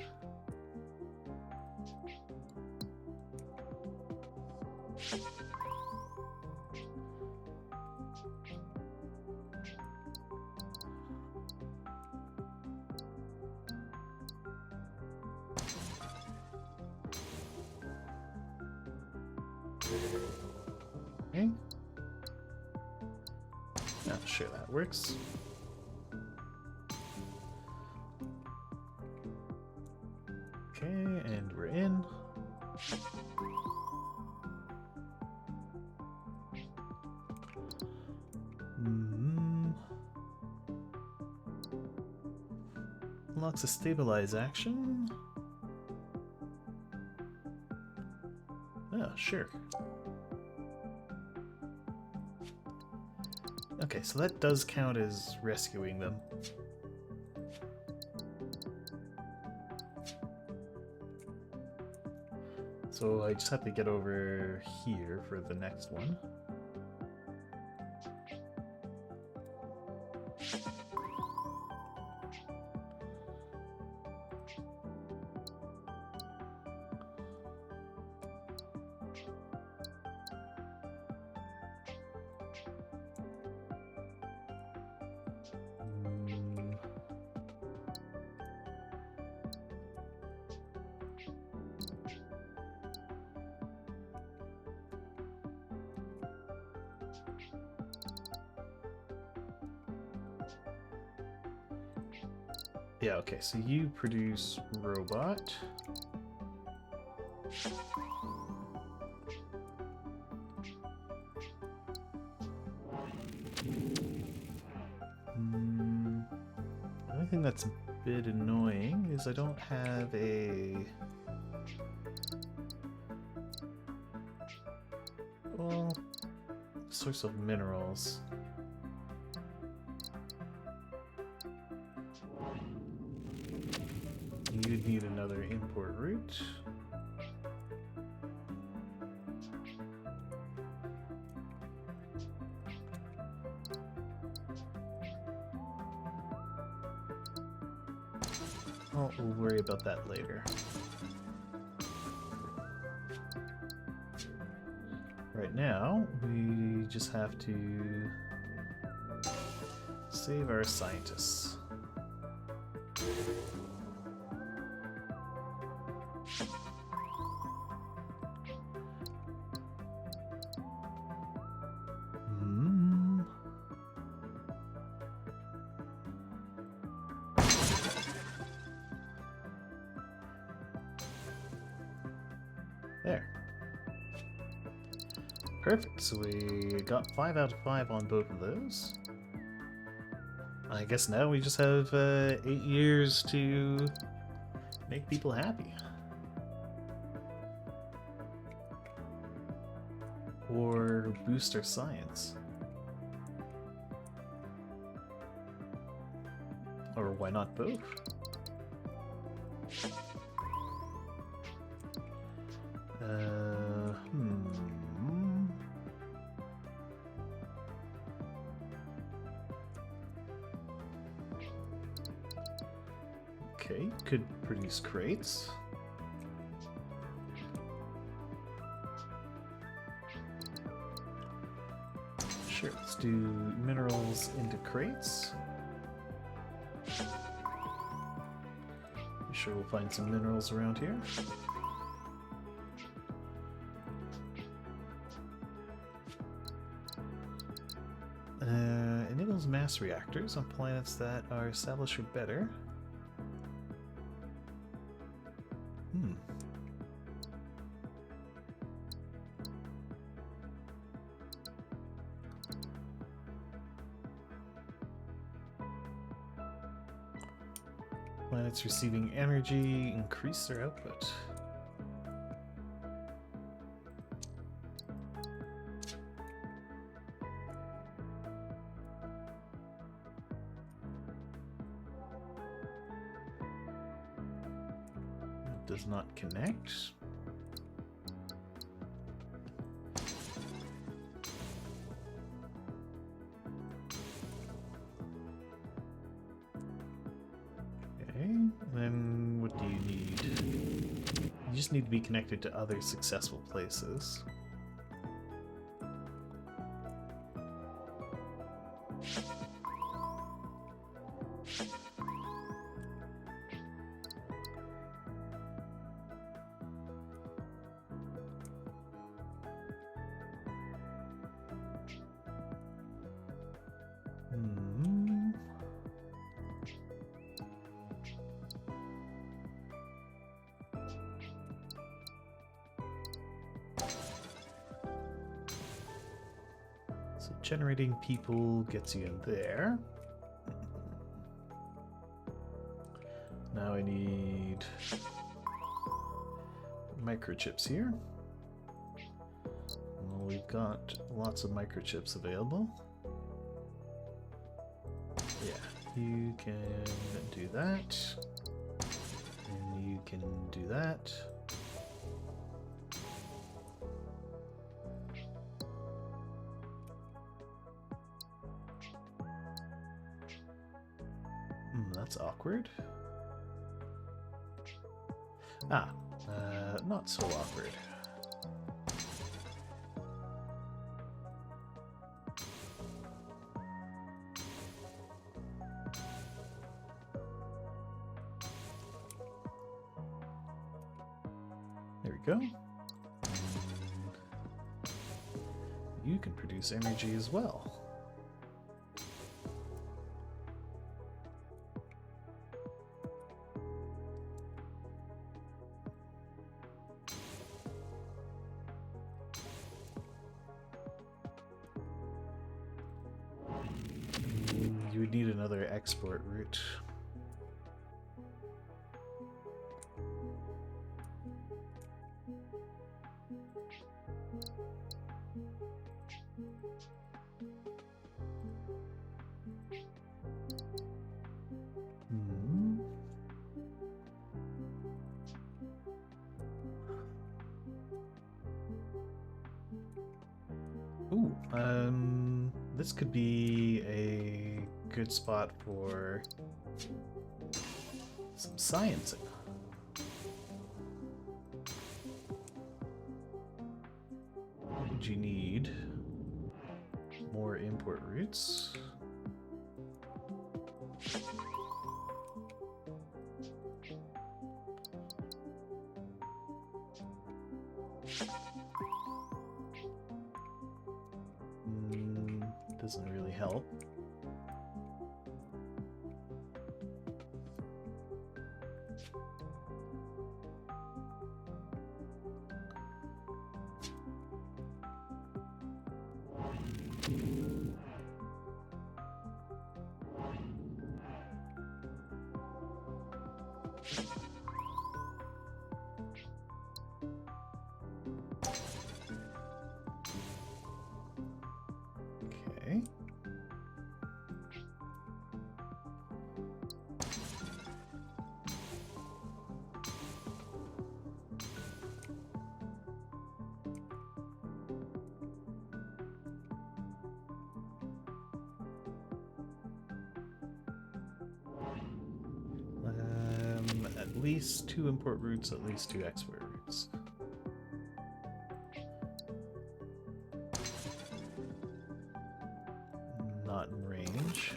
Okay. Not sure that works. Okay, and we're in. unlocks a stabilize action. Oh, sure. Okay, so that does count as rescuing them. So I just have to get over here for the next one. Yeah, okay, so you produce robot. The only thing that's a bit annoying is I don't have a... well, source of minerals. You'd need another import route. Well, we'll worry about that later. Right now, we just have to save our scientists. There. Perfect, so we got 5 out of 5 on both of those. I guess now we just have 8 years to make people happy. Or boost our science. Or why not both? Okay, could produce crates. Sure, let's do minerals into crates. I'm sure we'll find some minerals around here. Enables mass reactors on planets that are established or better. Planets receiving energy increase their output. It does not connect. Then what do you need? You just need to be connected to other successful places. So generating people gets you in there. Now I need microchips here. Well, we've got lots of microchips available. Yeah, you can do that. And you can do that. That's awkward. Not so awkward. There we go. You can produce energy as well. You would need another export route. Ooh, this could be a good spot for some sciencing. Would you need more import routes? Doesn't really help. Okay. At least 2 import routes, at least 2 export routes. Not in range.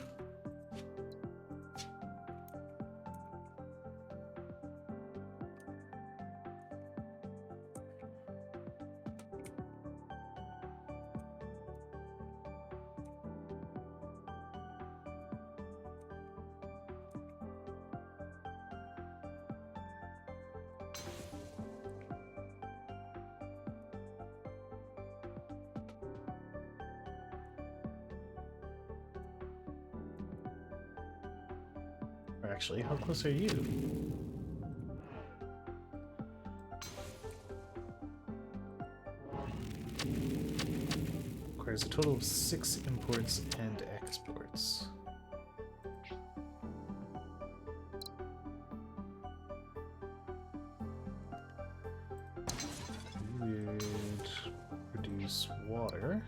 Or actually, how close are you? Requires a total of 6 imports and exports. You would produce water.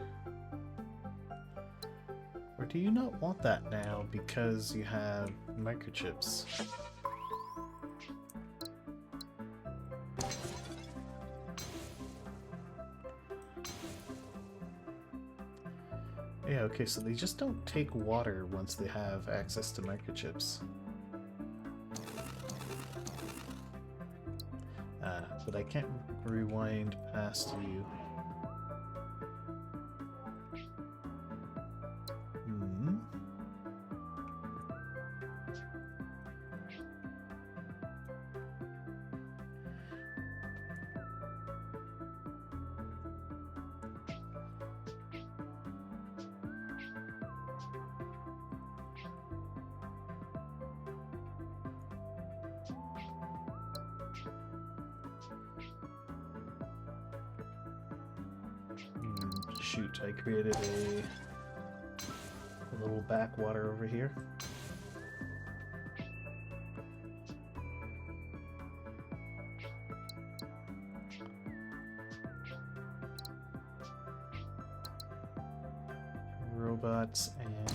Or do you not want that now because you have microchips? Yeah, okay, so they just don't take water once they have access to microchips. But I can't rewind past you. shoot, I created a little backwater over here. Robots and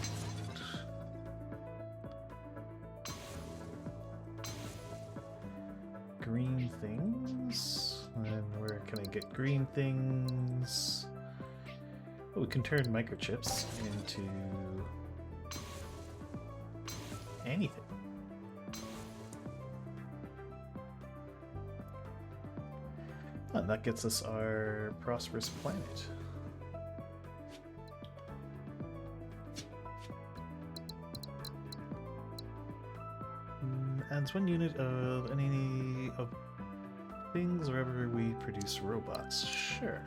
green things. And where can I get green things? Oh, we can turn microchips into anything. Oh, and that gets us our prosperous planet. Adds 1 unit of any of things wherever we produce robots. Sure.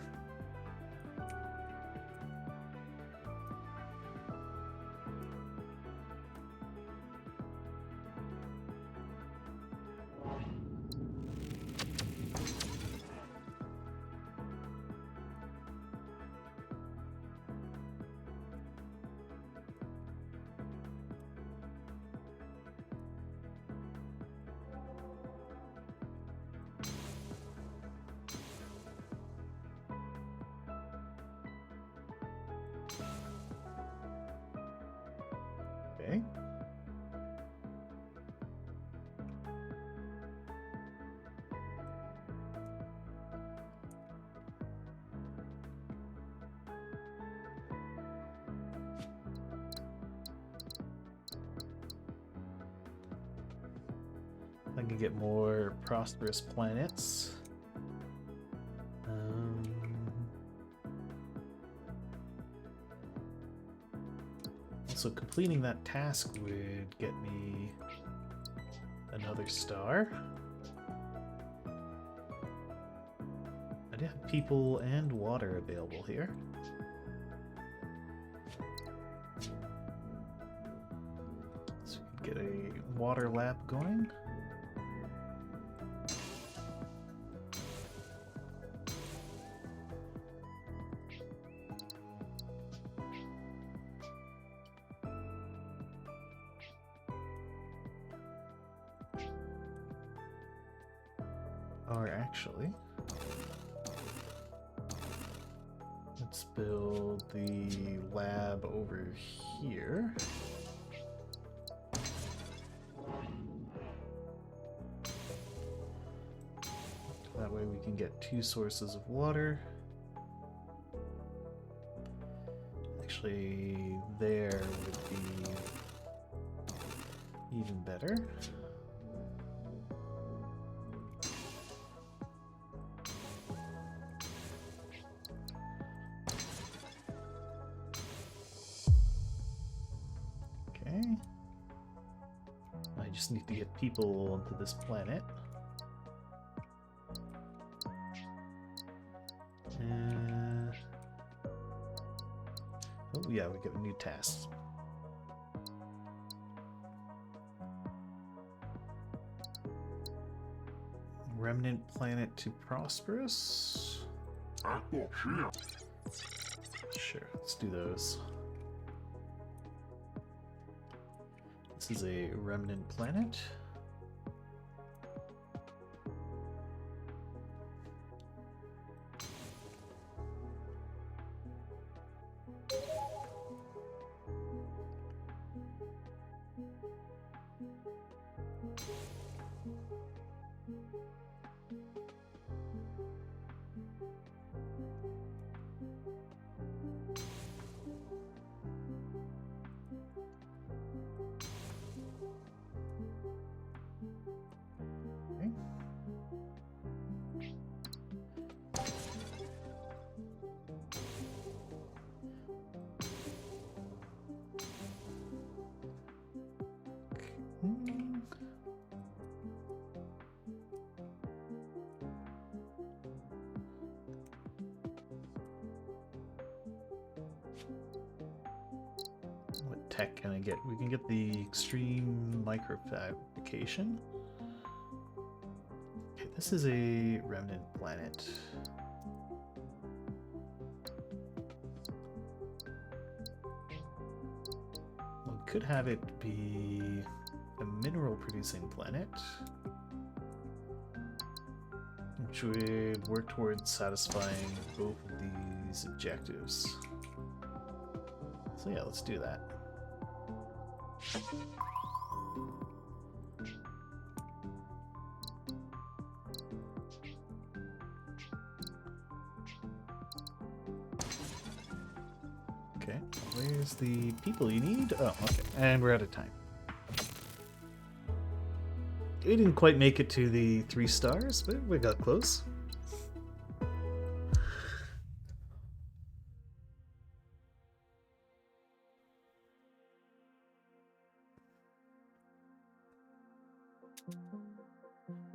Okay. I can get more prosperous planets. Also, completing that task would get me another star. I do have people and water available here. So we can get a water lab going. Or actually, let's build the lab over here. That way we can get 2 sources of water. Actually, there would be even better. I just need to get people onto this planet. Oh yeah, we get a new task. Remnant planet to prosperous. Sure, let's do those. This is a remnant planet. What tech can I get? We can get the extreme microfabrication. Okay, this is a remnant planet. could have it be a mineral producing planet, which would work towards satisfying both of these objectives. So yeah, let's do that. Okay, where's the people you need? Oh, okay, and we're out of time. We didn't quite make it to the 3 stars, but we got close.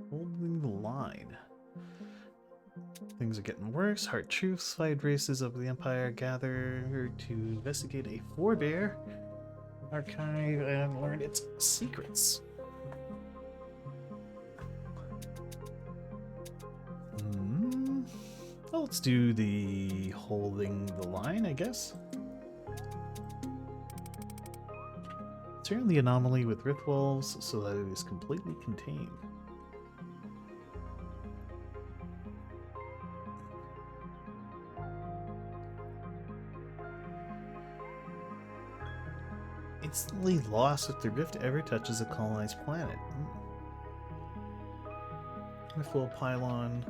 Holding the line. Things are getting worse. Hard truths. Side races of the Empire gather to investigate a forebear archive and learn its secrets. Well, let's do the holding the line, I guess. Turn the anomaly with Rithwolves so that it is completely contained. Instantly lost if the rift ever touches a colonized planet. Riftwolf pylon.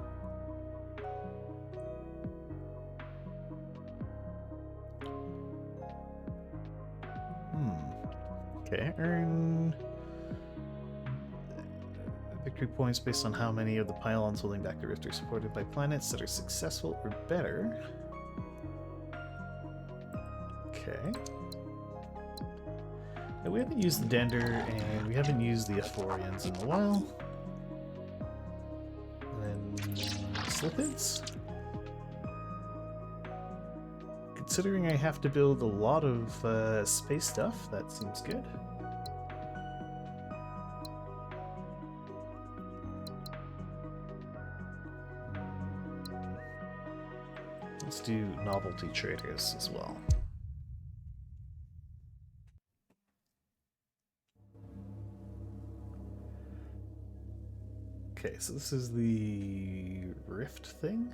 Okay, earn victory points based on how many of the pylons holding back the rift are supported by planets that are successful or better. Okay. Now, we haven't used the Dender and we haven't used the Ethorians in a while. And then Slipways. Considering I have to build a lot of space stuff, that seems good. Let's do novelty traders as well. Okay, so this is the rift thing.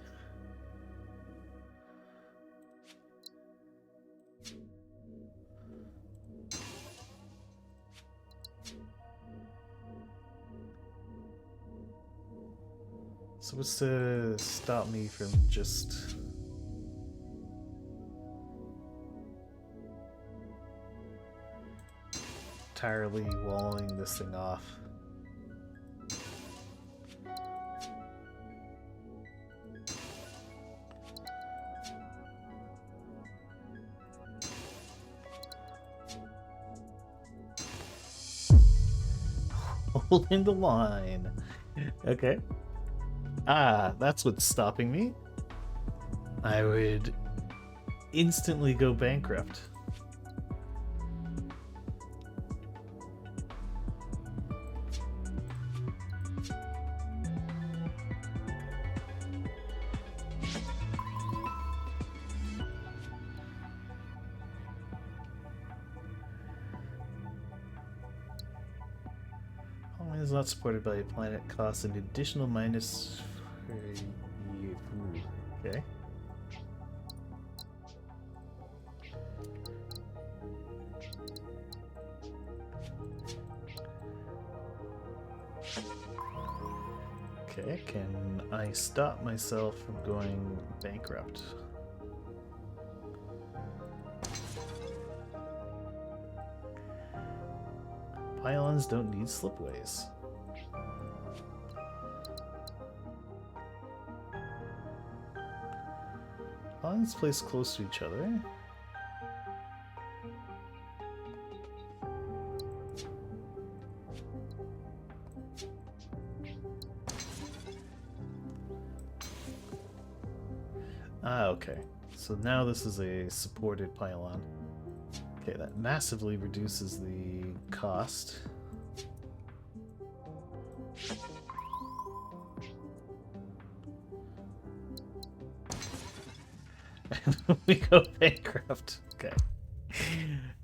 So what's to stop me from just entirely walling this thing off? Holding the line. Okay. Ah, that's what's stopping me. I would instantly go bankrupt. Is not supported by a planet costs an additional minus for a year. Okay. Okay, can I stop myself from going bankrupt? Pylons don't need slipways. Pylons placed close to each other. Ah, okay. So now this is a supported pylon. Okay, that massively reduces the cost. And we go bankrupt. Okay.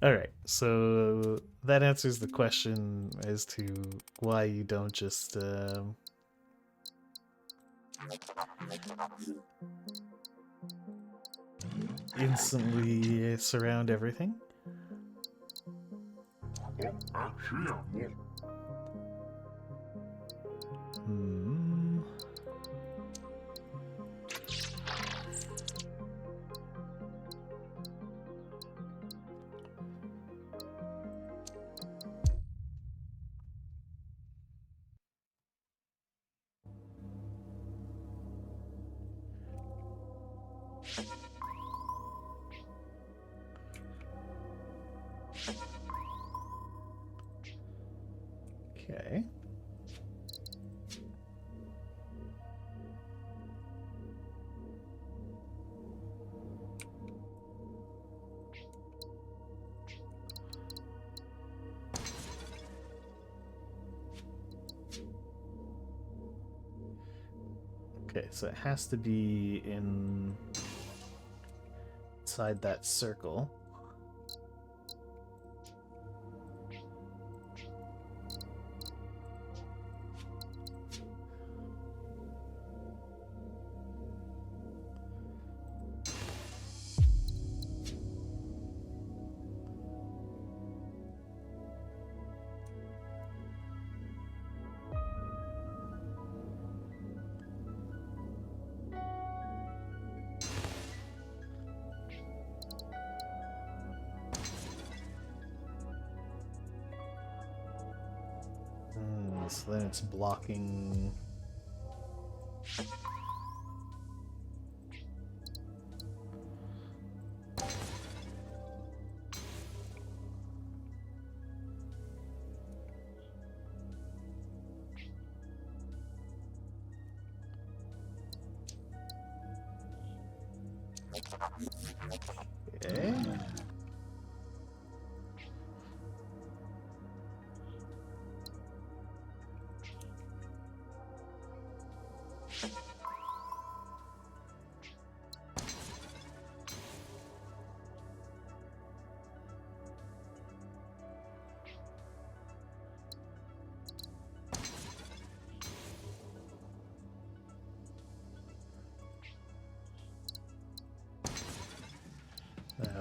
All right, so that answers the question as to why you don't just instantly surround everything. Hmm. Okay. Okay, so it has to be inside that circle. So then it's blocking. Okay.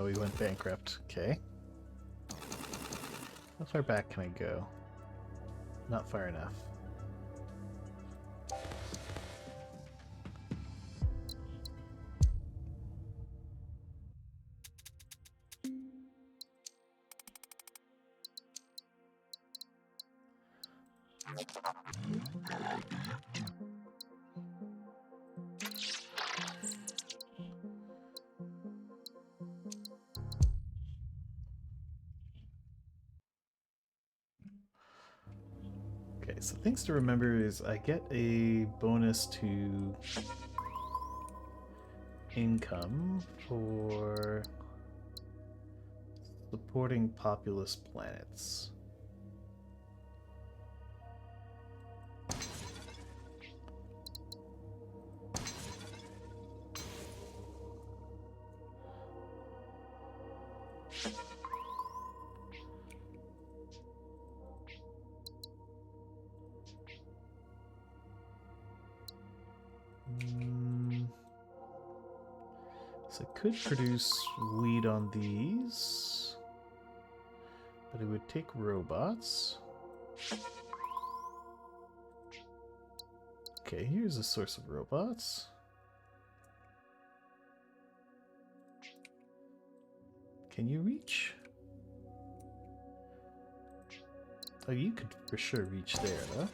We went bankrupt. Okay. How far back can I go? Not far enough. Okay, so things to remember is I get a bonus to income for supporting populous planets. So I could produce wheat on these, but it would take robots. Okay, here's a source of robots. Can you reach? Oh, you could for sure reach there, though.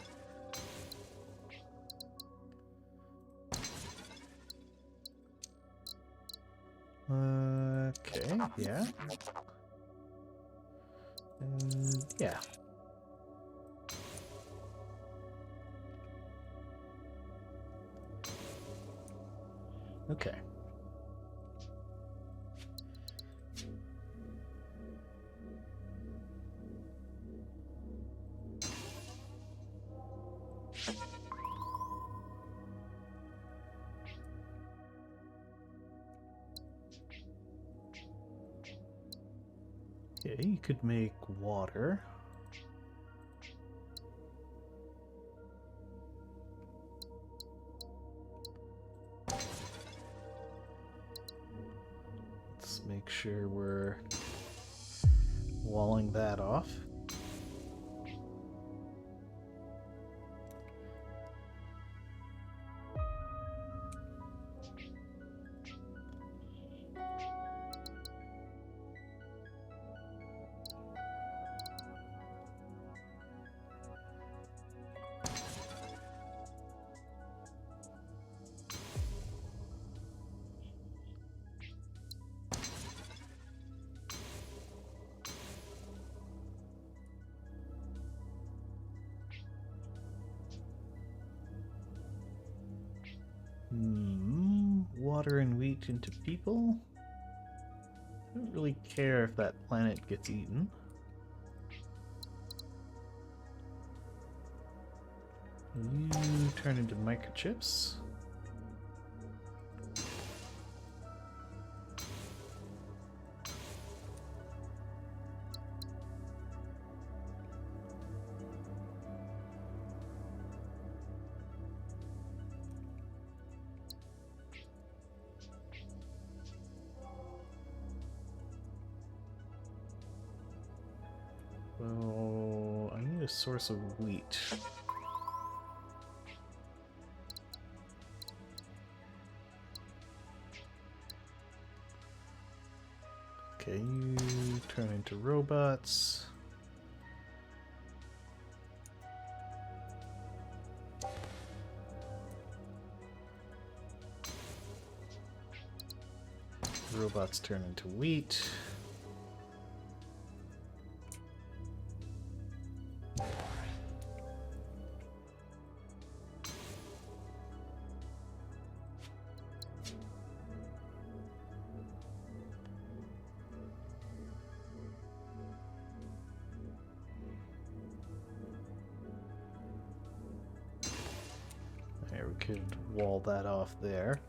Okay, yeah. Yeah. Okay. Okay, you could make water. Let's make sure we're walling that off. Water and wheat into people. I don't really care if that planet gets eaten. You turn into microchips. Well, I need a source of wheat. Okay, you turn into robots. Robots turn into wheat. There, we could wall that off there.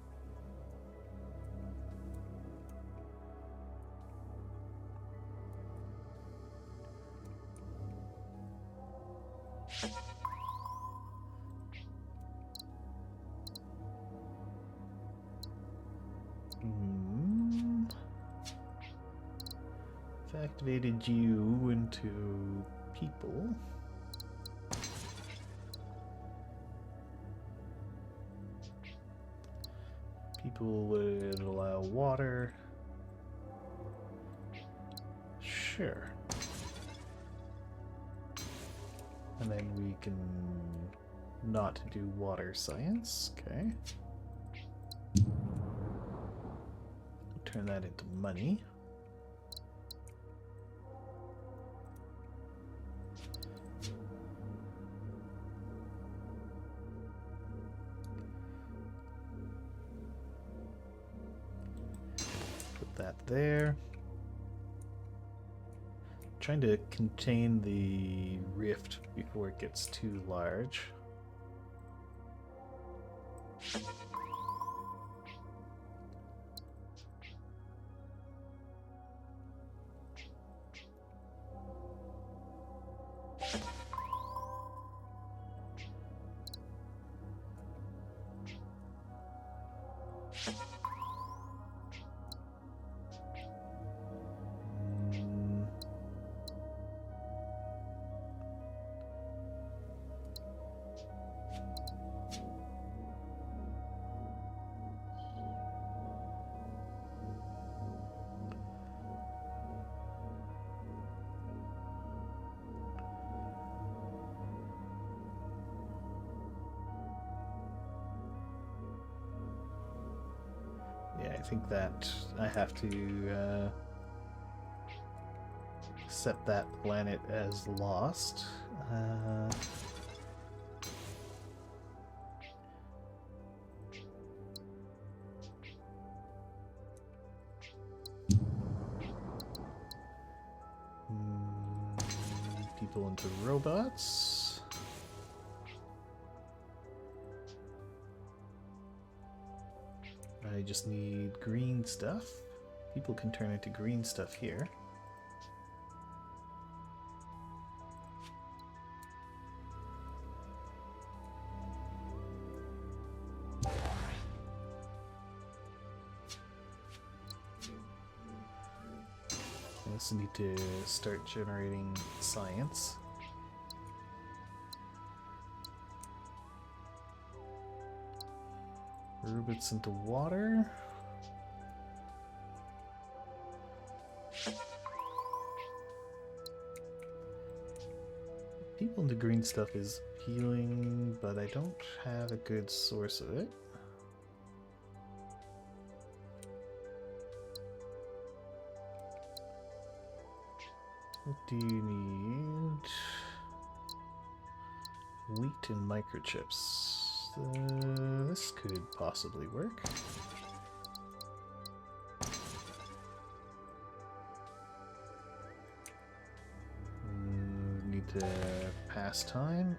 I've activated you into people. People would allow water. Sure. And then we can not do water science. Okay. Turn that into money. Put that there. Trying to contain the rift before it gets too large. Yeah, I think that I have to set that planet as lost. People into robots. I just need green stuff. People can turn into green stuff here. also need to start generating science. Robots into water. People into green stuff is appealing, but I don't have a good source of it. What do you need? Wheat and microchips. This could possibly work. Need to pass time.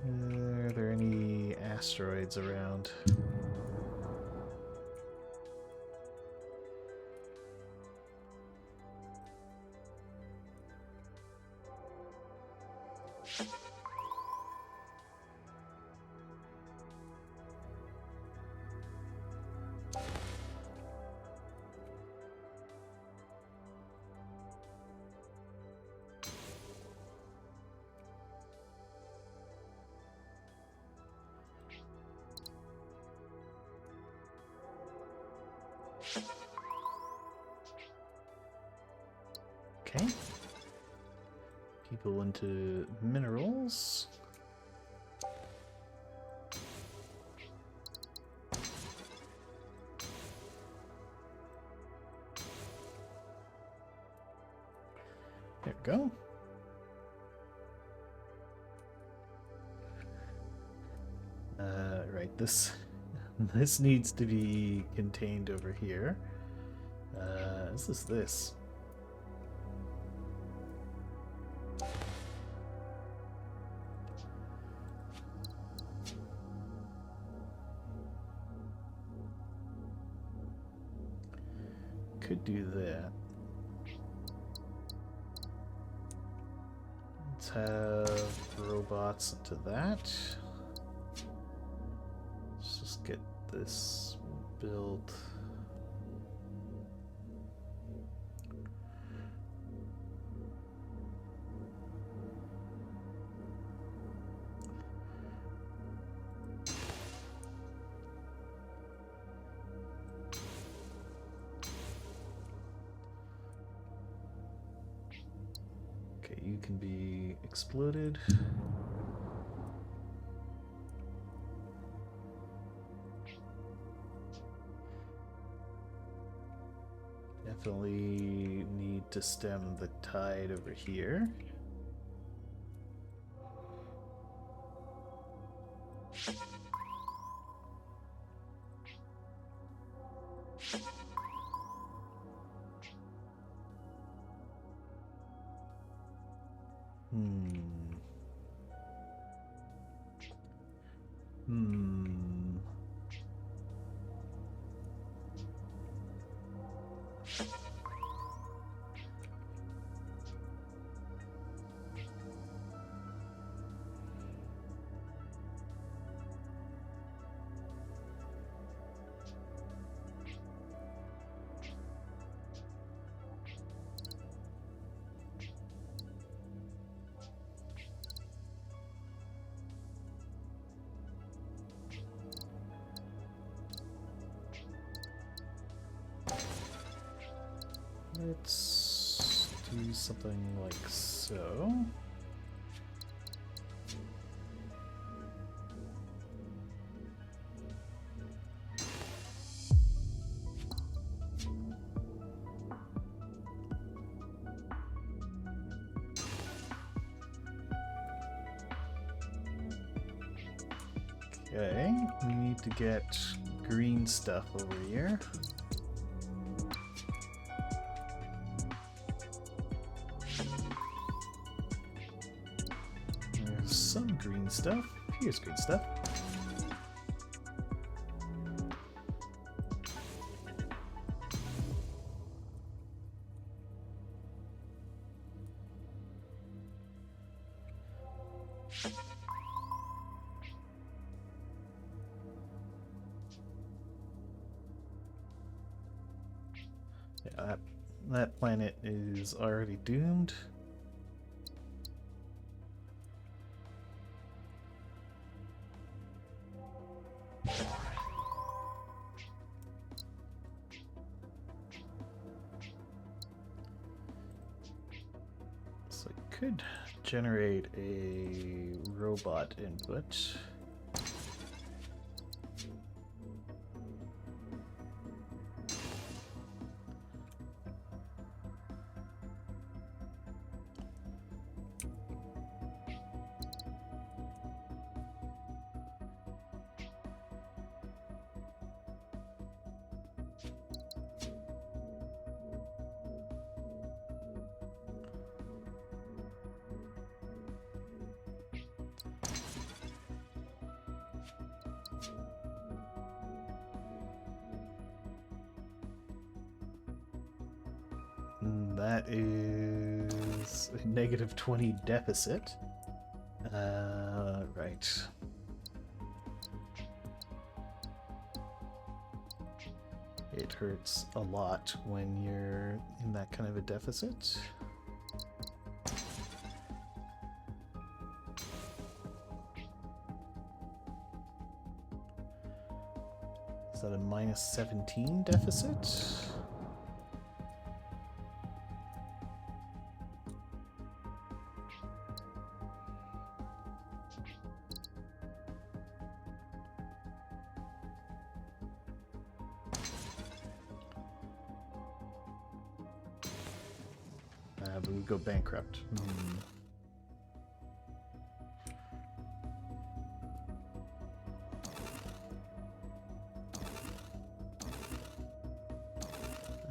Are there any asteroids around? Okay. People into minerals. There we go. Right, this needs to be contained over here. This is this. Could do that. Let's have robots into that. Let's just get this built. You can be exploded. Definitely need to stem the tide over here. Let's do something like so. Okay, we need to get green stuff over here. There's some green stuff. Here's green stuff. Yeah, that planet is already doomed. So I could generate a robot input. That is a negative 20 deficit. Right. It hurts a lot when you're in that kind of a deficit. Is that a minus 17 deficit? But we go bankrupt.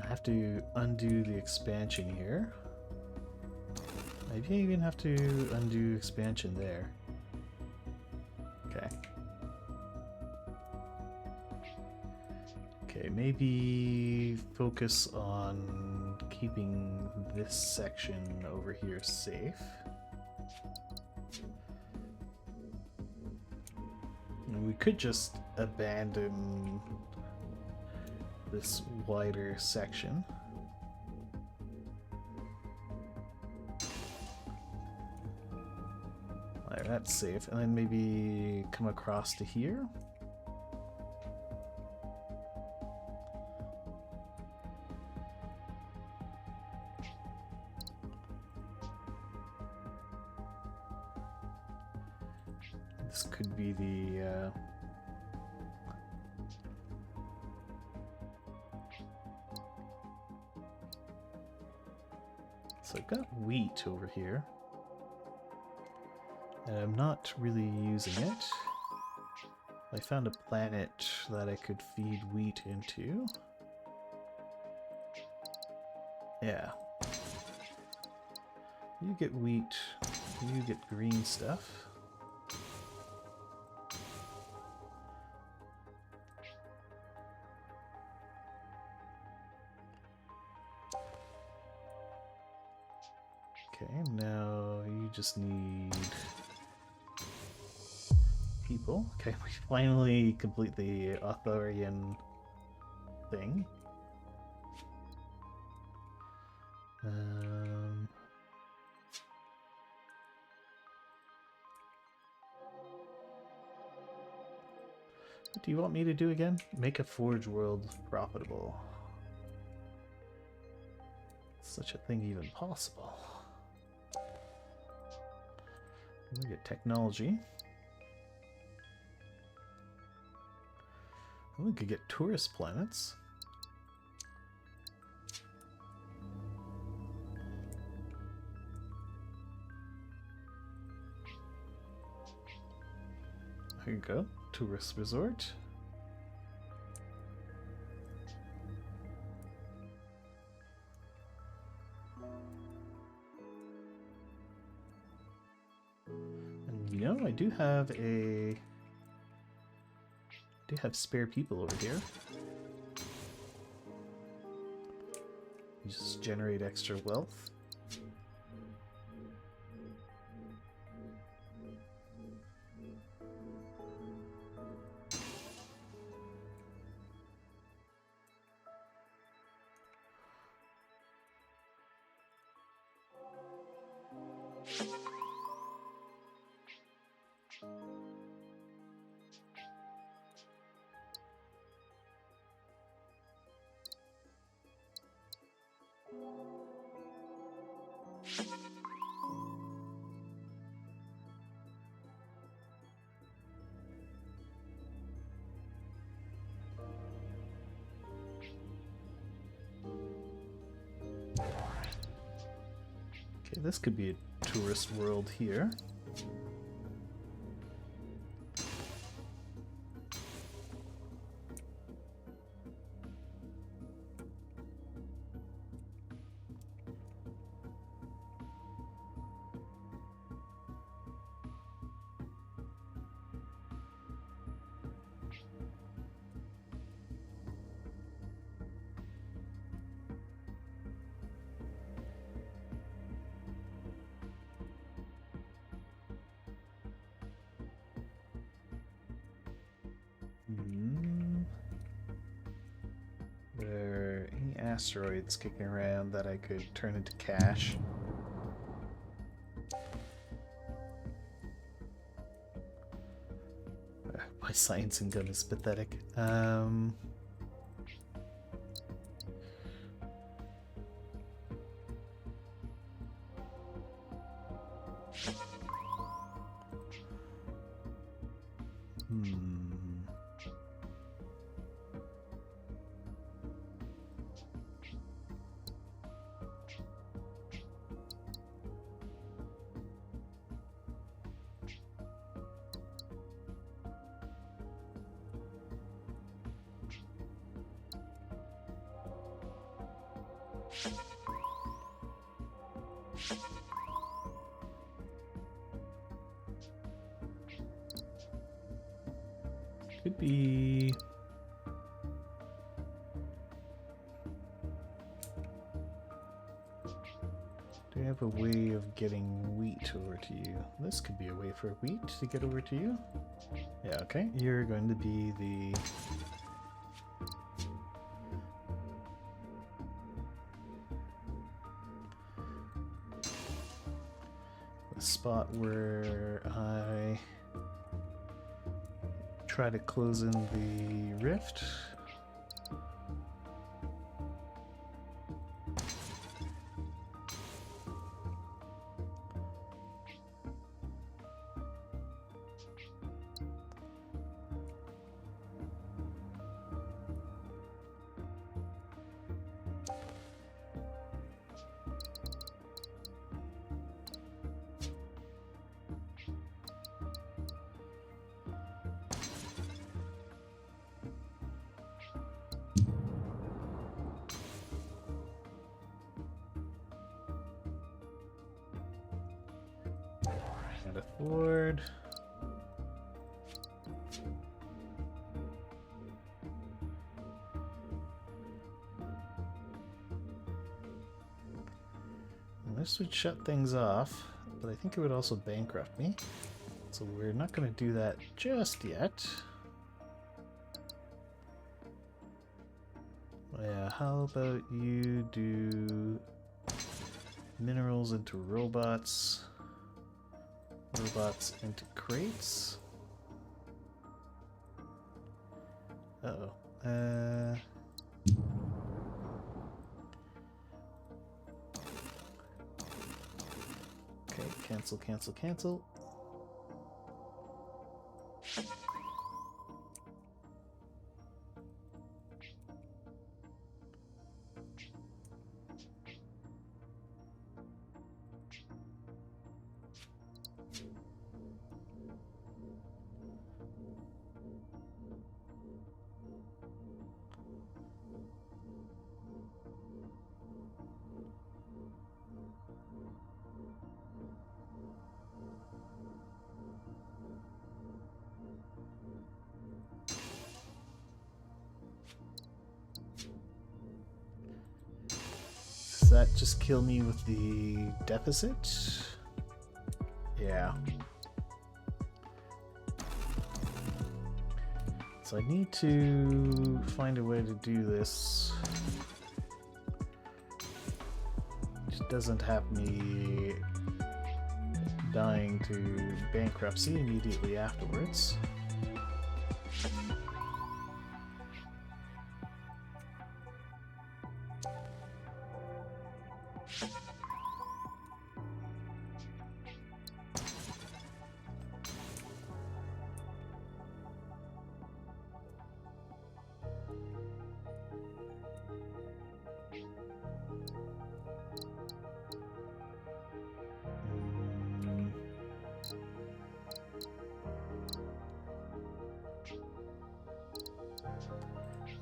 I have to undo the expansion here. Maybe I even have to undo expansion there. Okay. Okay, maybe focus on keeping this section over here safe. And we could just abandon this wider section. Alright, that's safe. And then maybe come across to here. This could be the so I've got wheat over here, and I'm not really using it. I found a planet that I could feed wheat into. Yeah. You get wheat, you get green stuff. Okay, now you just need people. Okay, we finally complete the Arthurian thing. What do you want me to do again? Make a forge world profitable. Is such a thing even possible? We get technology. We could get tourist planets. There you go. Tourist resort. And you know, I do have spare people over here. You just generate extra wealth. Okay, this could be a tourist world here. There any asteroids kicking around that I could turn into cash? My science income is pathetic. Could be... Do I have a way of getting wheat over to you? This could be a way for wheat to get over to you. Yeah, okay. You're going to be the... spot where I try to close in the rift. Afford. And this would shut things off, but I think it would also bankrupt me. So we're not going to do that just yet. Yeah, how about you do minerals into robots? Robots into crates. Uh-oh. Okay, cancel, cancel, cancel. Does that just kill me with the deficit? Yeah. So I need to find a way to do this. It doesn't have me dying to bankruptcy immediately afterwards.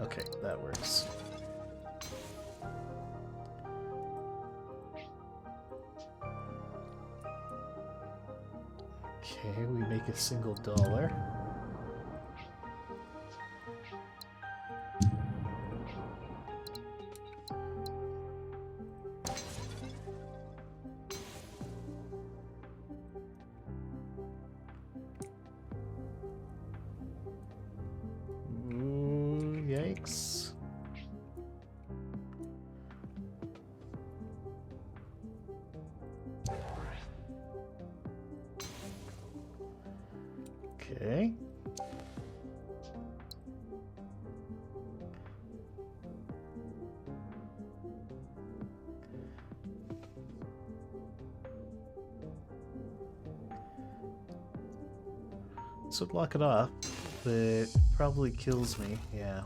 Okay, that works. Okay, we make a single dollar. Ooh, yikes. Okay. This would block it off, but it probably kills me. Yeah.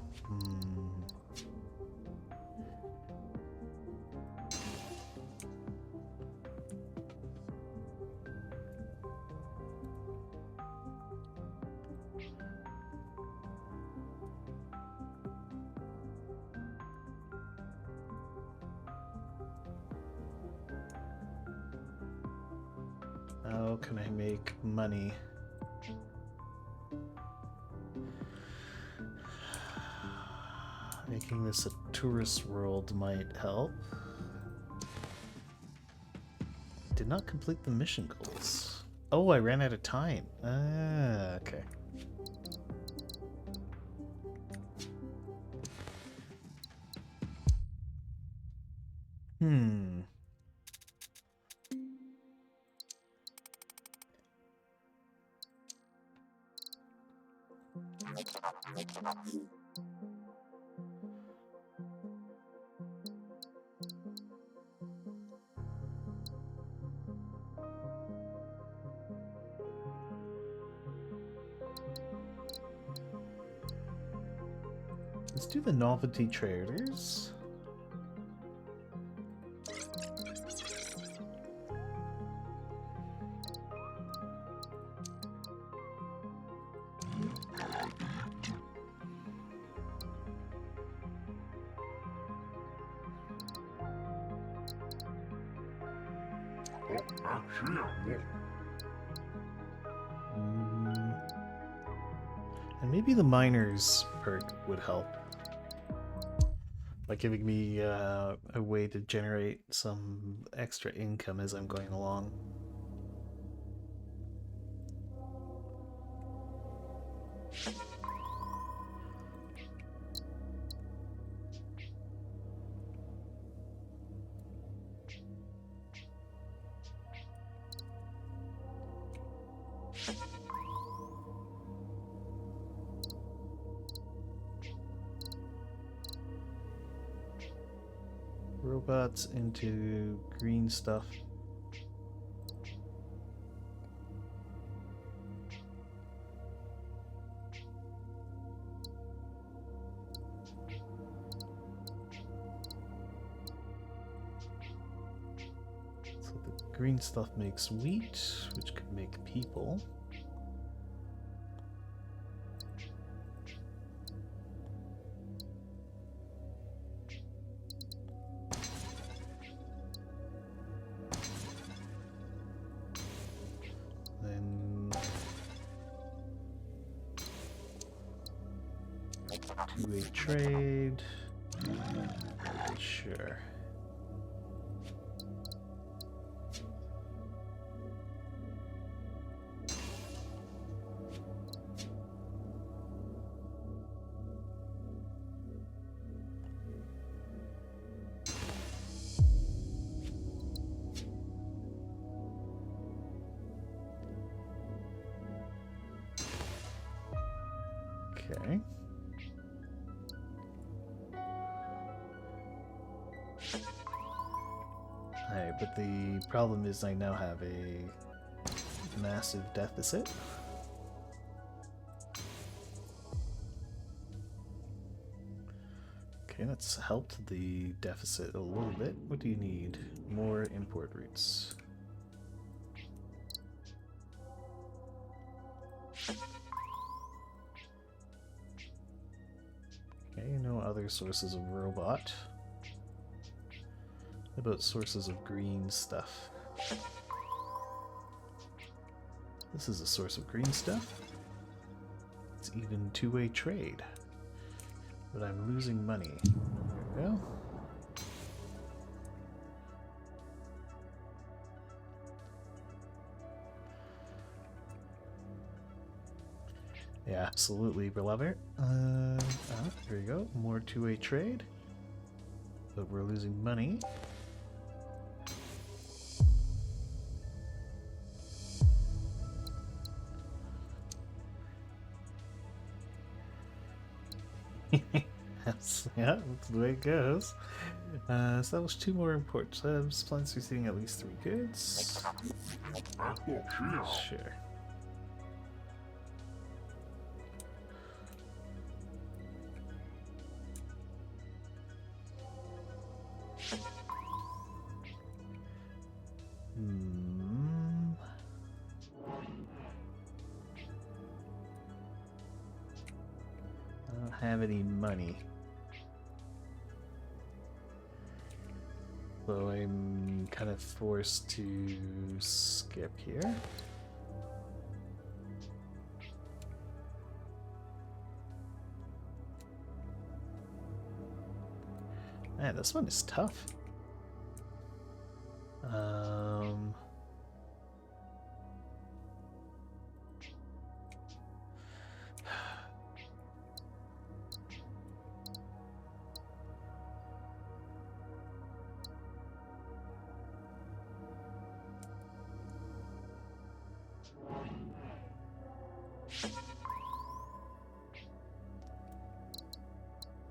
How can I make money? Making this a tourist world might help. Did not complete the mission goals. Oh, I ran out of time. Ah, okay. Let's do the novelty traders. And maybe the miners perk would help. By giving me a way to generate some extra income as I'm going along. Robots into green stuff. So the green stuff makes wheat, which could make people. Two-way trade. Sure. Okay. Alright, but the problem is I now have a massive deficit. Okay, that's helped the deficit a little bit. What do you need? More import routes. Okay, no other sources of robot. What about sources of green stuff? This is a source of green stuff. It's even two-way trade. But I'm losing money. There we go. Yeah, absolutely, beloved. Here we go. More two-way trade. But we're losing money. Yeah, that's the way it goes. So that was 2 more import subs. Plans receiving at least 3 goods. Sure. I don't have any money. So I'm kind of forced to skip here. Man, this one is tough.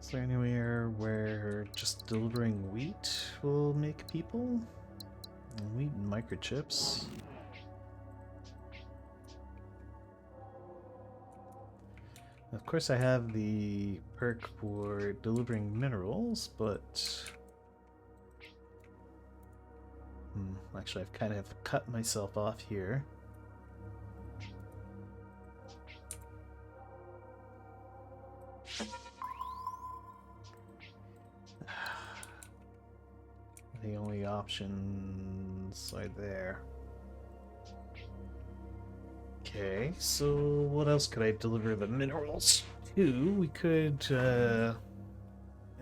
Is there anywhere where just delivering wheat will make people? Wheat and microchips. Of course I have the perk for delivering minerals, but... actually I've kind of cut myself off here. The only options are there. Okay, so what else could I deliver the minerals to? We could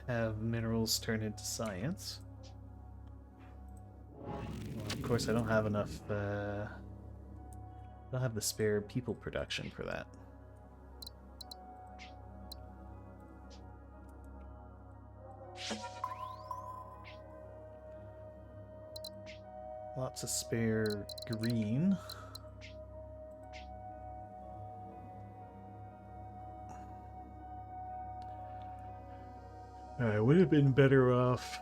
have minerals turn into science. Well, of course, I don't have enough. I don't have the spare people production for that. Lots of spare green. I would have been better off.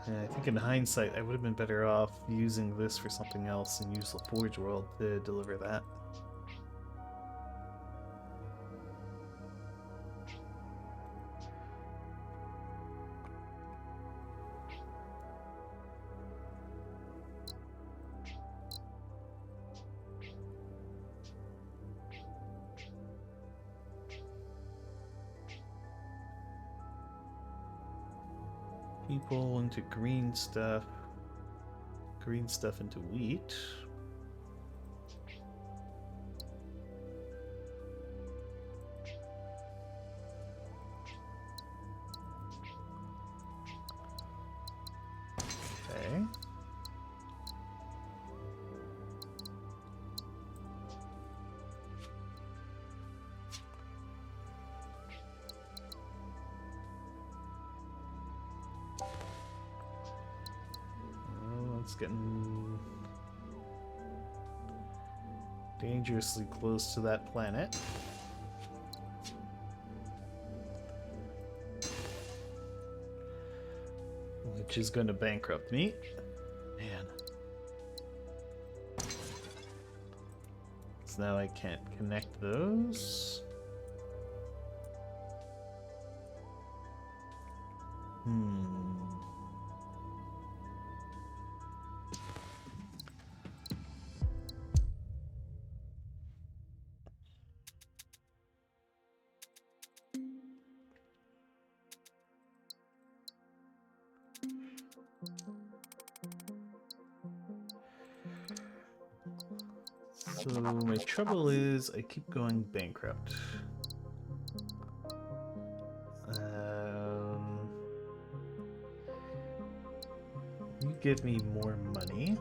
I think in hindsight, I would have been better off using this for something else and use the Forge World to deliver that. People into green stuff into wheat. Okay. It's getting Dangerously close to that planet. Which is going to bankrupt me. Man. So now I can't connect those. So my trouble is I keep going bankrupt. You give me more money.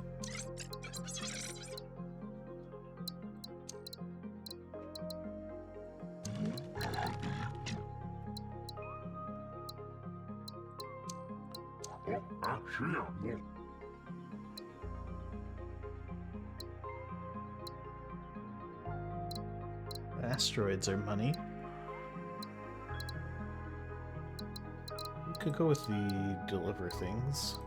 Asteroids are money. We could go with the deliver things.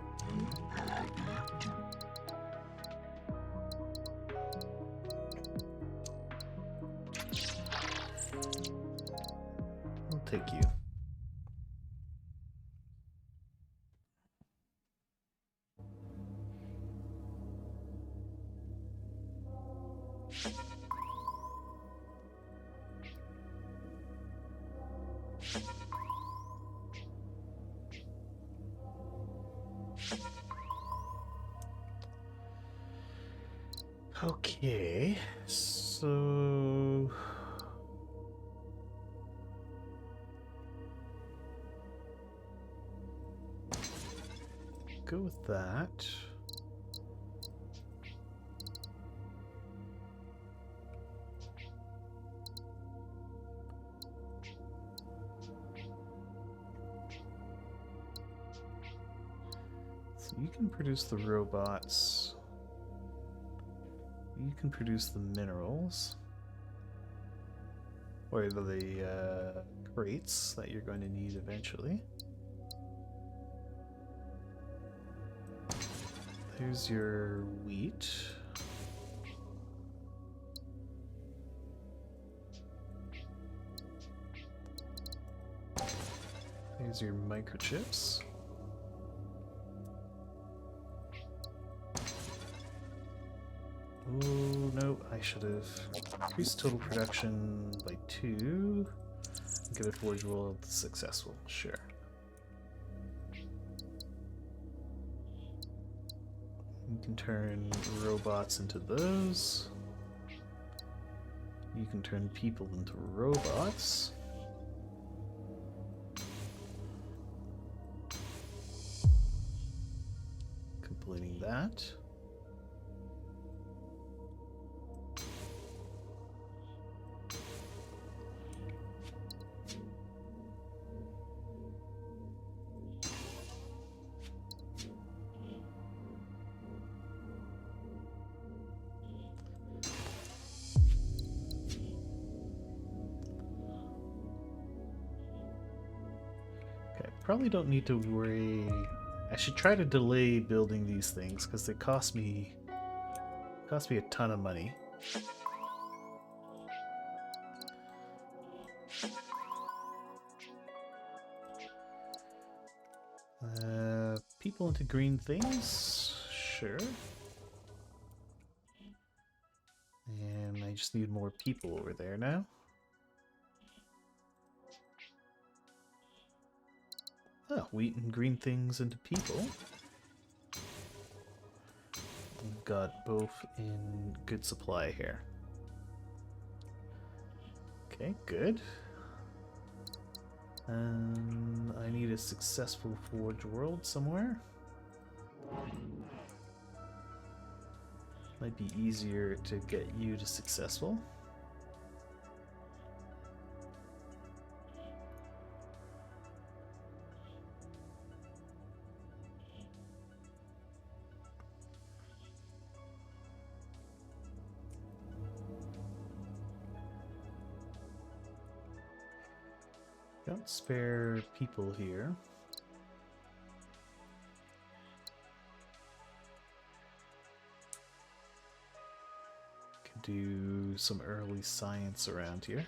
I'll take you. Okay, so go with that. So you can produce the robots. You can produce the minerals. Or the crates that you're going to need eventually. There's your wheat. There's your microchips. Oh, no, I should have increased total production by 2. Get a forge world successful, sure. You can turn robots into those. You can turn people into robots. Completing that. Probably don't need to worry. I should try to delay building these things because they cost me a ton of money. People into green things, sure. And I just need more people over there now. Oh, wheat and green things into people. We've got both in good supply here. Okay, good. I need a successful forge world somewhere. Might be easier to get you to successful. Got spare people here. Could do some early science around here.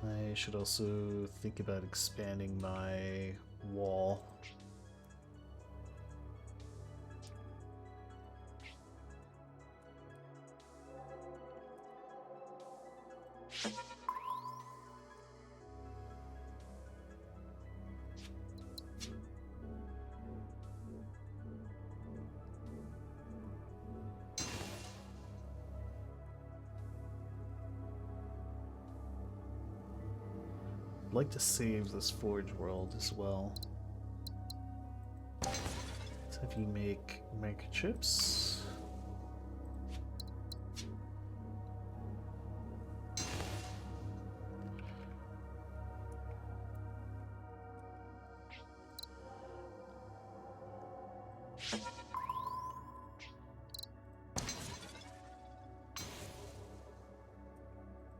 I should also think about expanding my wall. I'd like to save this forge world as well. Let's have you make microchips.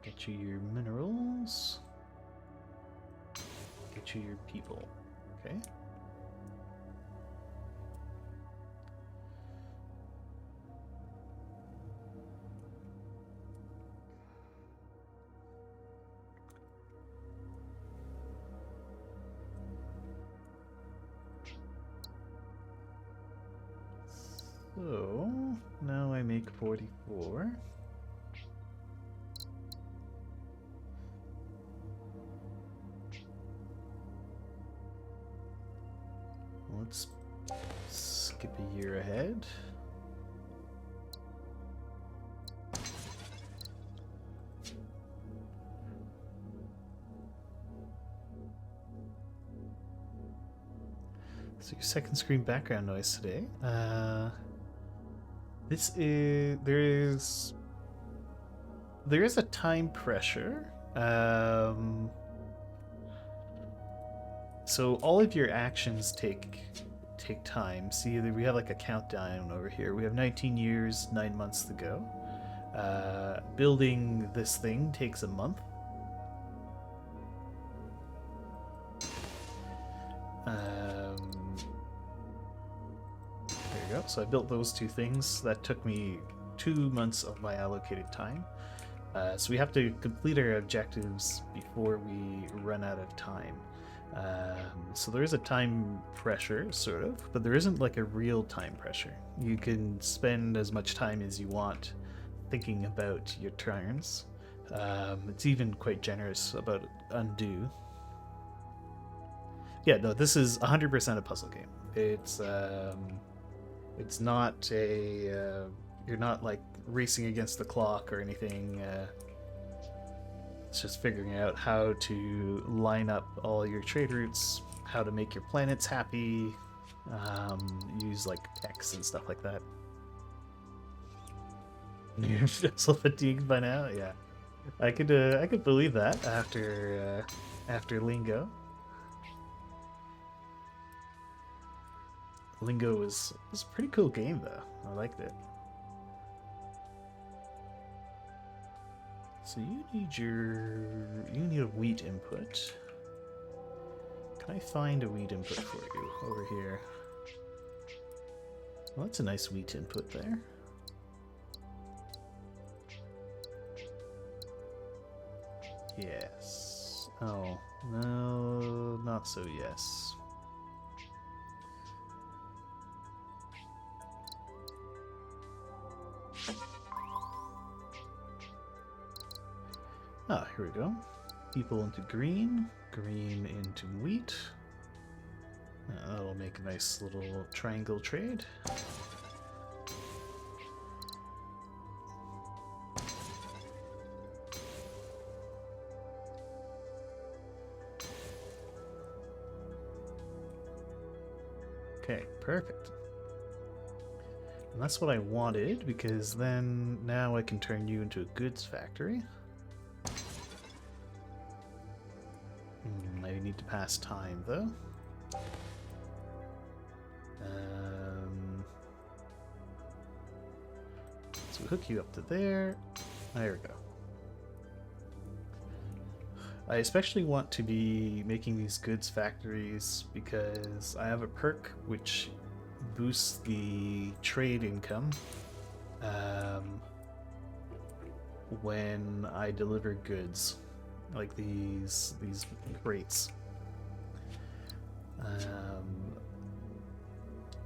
Get you your minerals. Get you your people. Okay. So now I make 44. Let's skip a year ahead. So your second screen background noise today. There is a time pressure. So all of your actions take time. See, we have like a countdown over here. We have 19 years, 9 months to go. Building this thing takes a month. There you go. So I built those two things. That took me 2 months of my allocated time. So we have to complete our objectives before we run out of time. So there is a time pressure, sort of, but there isn't like a real time pressure. You can spend as much time as you want thinking about your turns. It's even quite generous about undo. Yeah, no, this is 100% a puzzle game. It's not a you're not like racing against the clock or anything. It's just figuring out how to line up all your trade routes, how to make your planets happy, use like techs and stuff like that. You're so fatigued by now? Yeah, I could believe that after Lingo. Lingo was a pretty cool game though. I liked it. So you need a wheat input. Can I find a wheat input for you over here? Well, that's a nice wheat input there. Yes. Oh, no, not so yes. Ah, here we go. People into green, green into wheat. That'll make a nice little triangle trade. Okay, perfect. And that's what I wanted, because then now I can turn you into a goods factory. I need to pass time, though. So hook you up to there. There we go. I especially want to be making these goods factories because I have a perk which boosts the trade income when I deliver goods, like these crates.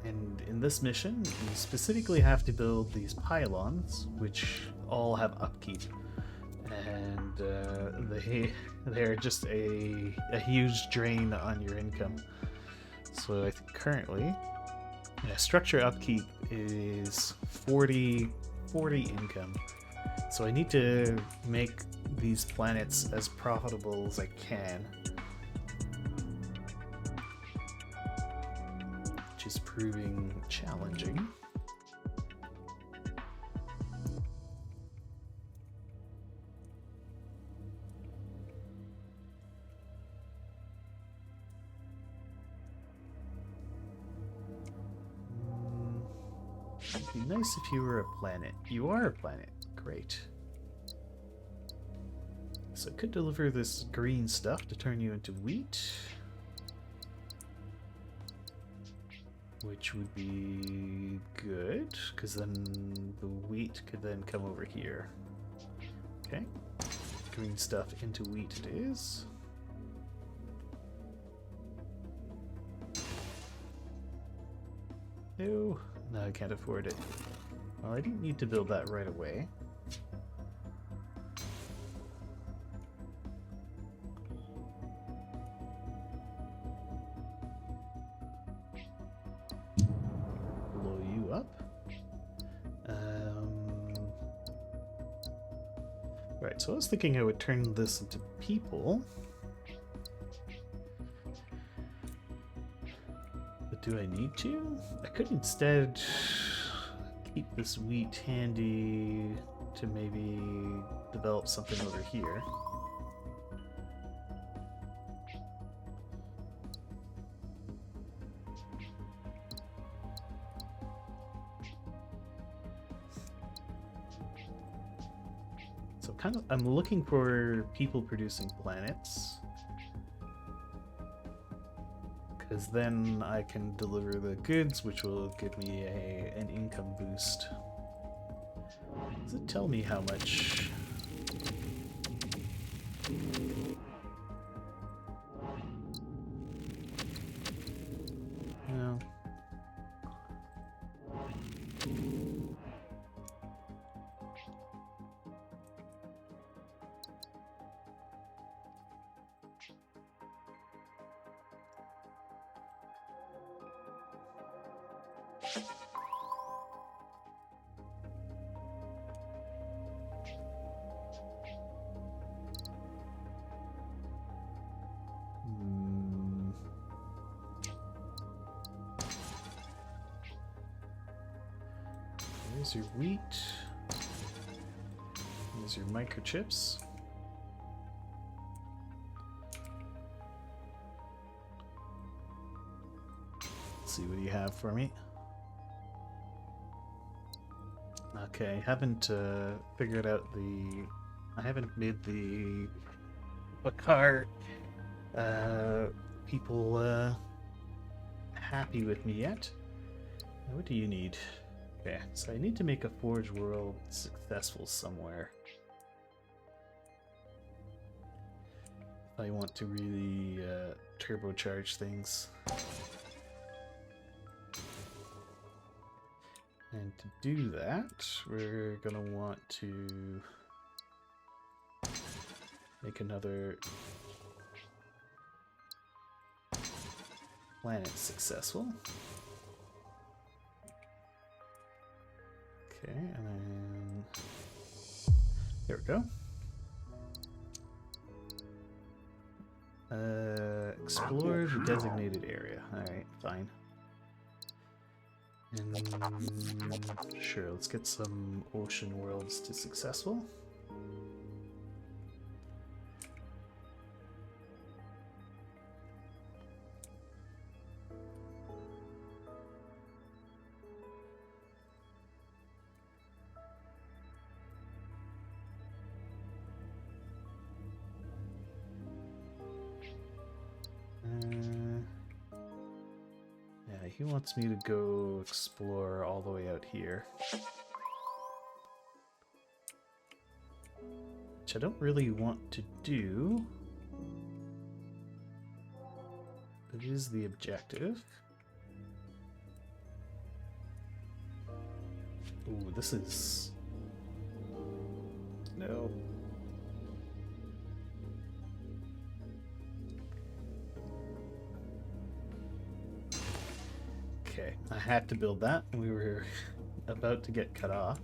And in this mission, you specifically have to build these pylons, which all have upkeep, and they're just a huge drain on your income. So I think currently, structure upkeep is 40 income. So I need to make these planets as profitable as I can, which is proving challenging. It'd be nice if you were a planet. You are a planet. Great. So I could deliver this green stuff to turn you into wheat, which would be good, because then the wheat could then come over here. Okay. Green stuff into wheat it is. Ew. No, I can't afford it. Well, I didn't need to build that right away. Blow you up. Right, so I was thinking I would turn this into people. But do I need to? I could instead keep this wheat handy to maybe develop something over here. So I'm looking for people producing planets, because then I can deliver the goods, which will give me an income boost. Does it tell me how much? No. There's your wheat. There's your microchips. Let's see, what do you have for me? Okay, haven't figured out the... I haven't made the Bakar people happy with me yet. What do you need? Okay, so I need to make a Forge World successful somewhere. If I want to really turbocharge things. And to do that, we're gonna want to make another planet successful. Okay, and then there we go. Explore the designated area. Alright, fine. And sure, let's get some ocean worlds to successful. he wants me to go explore all the way out here. Which I don't really want to do. It is the objective. Ooh, this is... No. Okay, I had to build that. We were about to get cut off.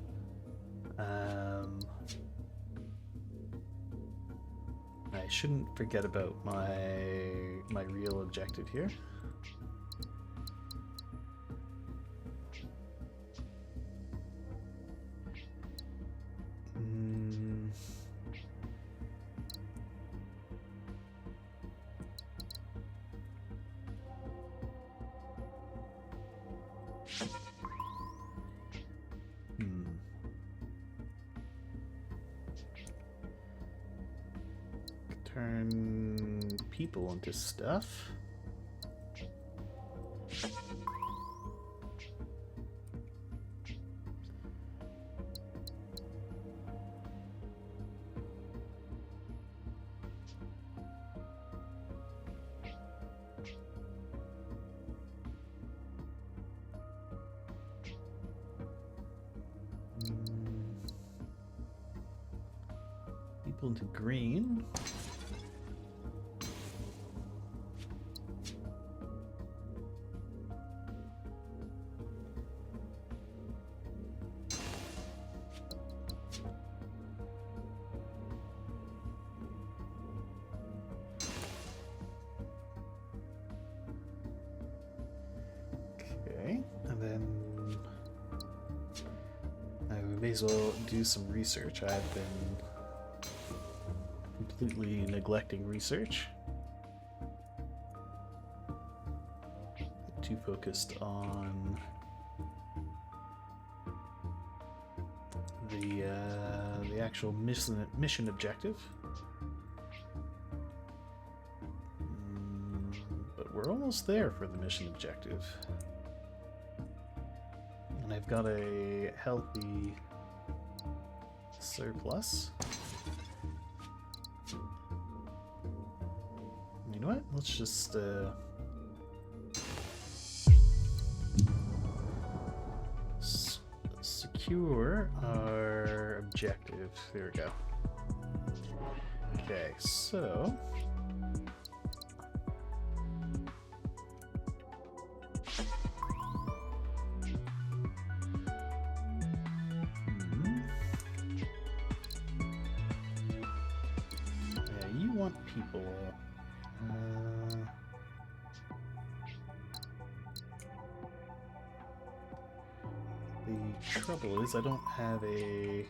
I shouldn't forget about my real objective here. Turn people into stuff. People into green. May as well do some research. I've been completely neglecting research. Too focused on the actual mission objective. But we're almost there for the mission objective. And I've got a healthy surplus. You know what? Let's just secure our objective. There we go. Okay, so people. The trouble is I don't have a...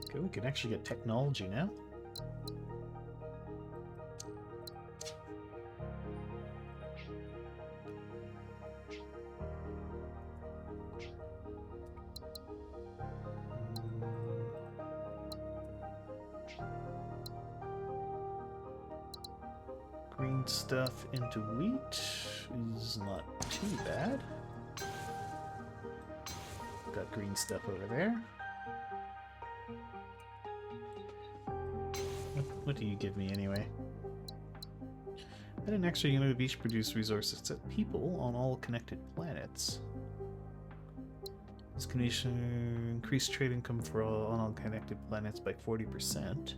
Okay, we can actually get technology now. Green stuff into wheat is not too bad. Got green stuff over there. What do you give me anyway? Add an extra unit of each produced resources to people on all connected planets. This can increase trade income for all on all connected planets by 40%.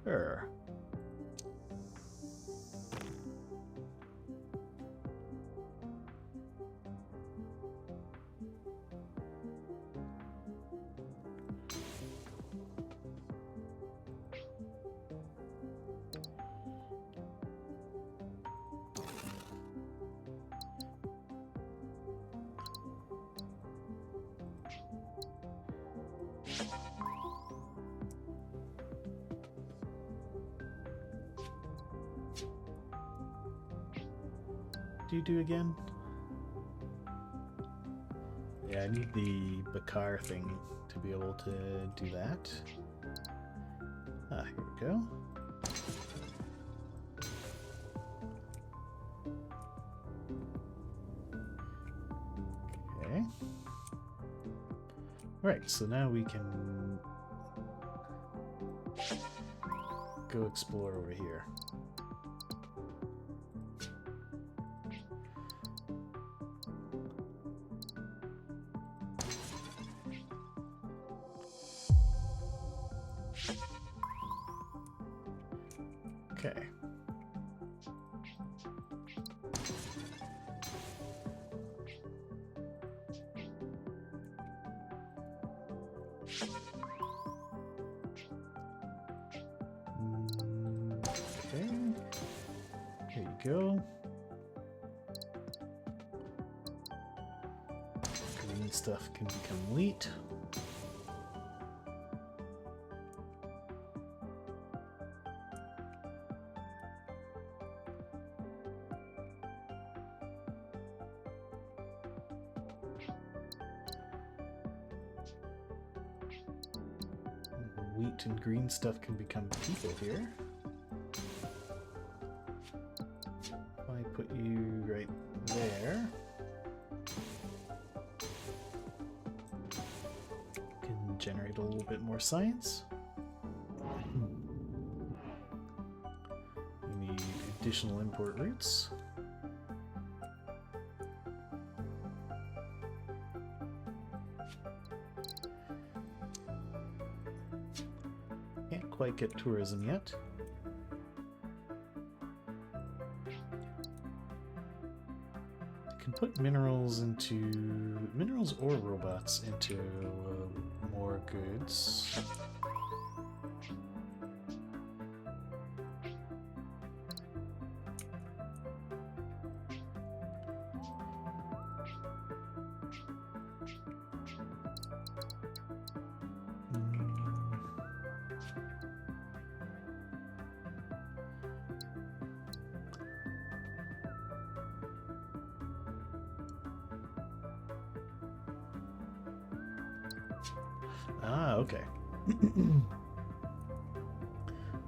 Sure. Do you do again? Yeah, I need the Bakar thing to to be able to do that. Ah, here we go. Okay. Alright, so now we can go explore over here. Okay. Okay. Here you go. Green stuff can become wheat. Wheat and green stuff can become people here. If I put you right there, can generate a little bit more science. You need additional import routes. Can't quite get tourism yet. I can put minerals or robots into more goods. Ah, okay.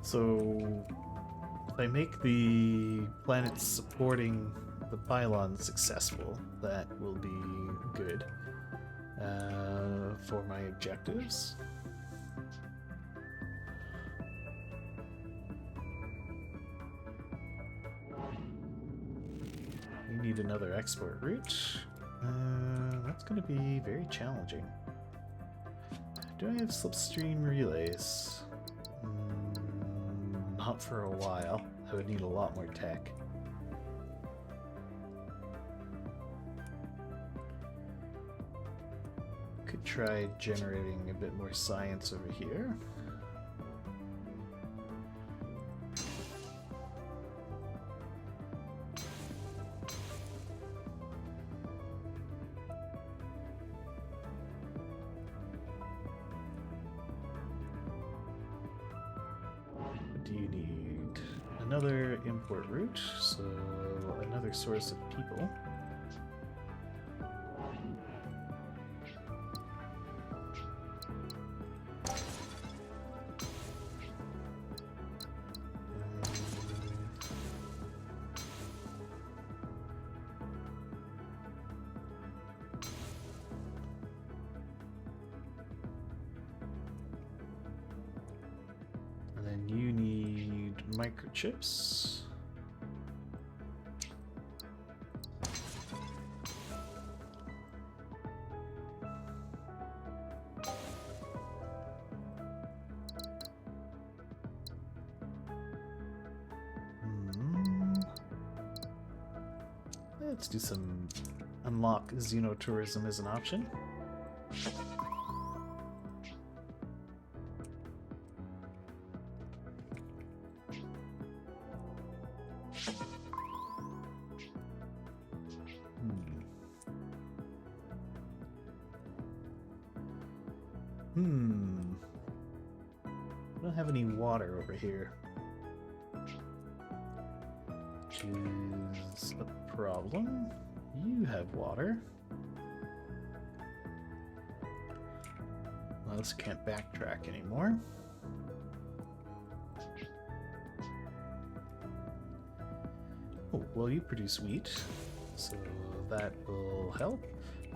So, if I make the planets supporting the pylon successful, that will be good for my objectives. We need another export route. That's going to be very challenging. Do I have slipstream relays? Not for a while. I would need a lot more tech. Could try generating a bit more science over here. Do you need another import route? So another source of people. And then you need microchips. Let's do some unlock xenotourism as an option. I don't have any water over here, which is a problem. You have water. Unless you can't backtrack anymore. Oh, well, you produce wheat, so that will help.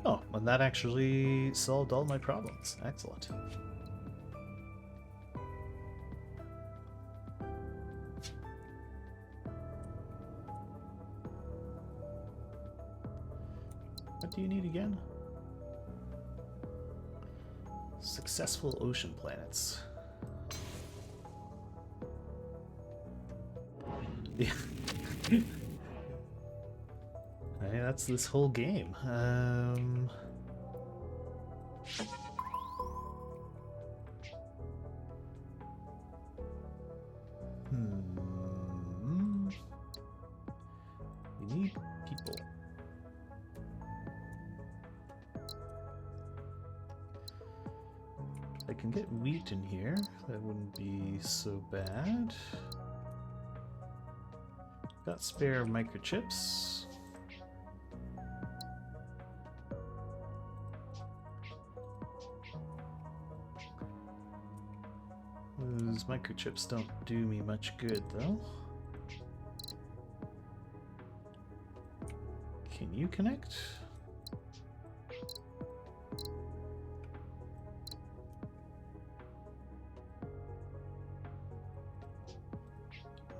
Oh, and that actually solved all my problems. Excellent. What do you need again? Successful ocean planets. Yeah. Hey, that's this whole game. We need people. I can get wheat in here. That wouldn't be so bad. Got spare microchips. Those microchips don't do me much good, though. Can you connect?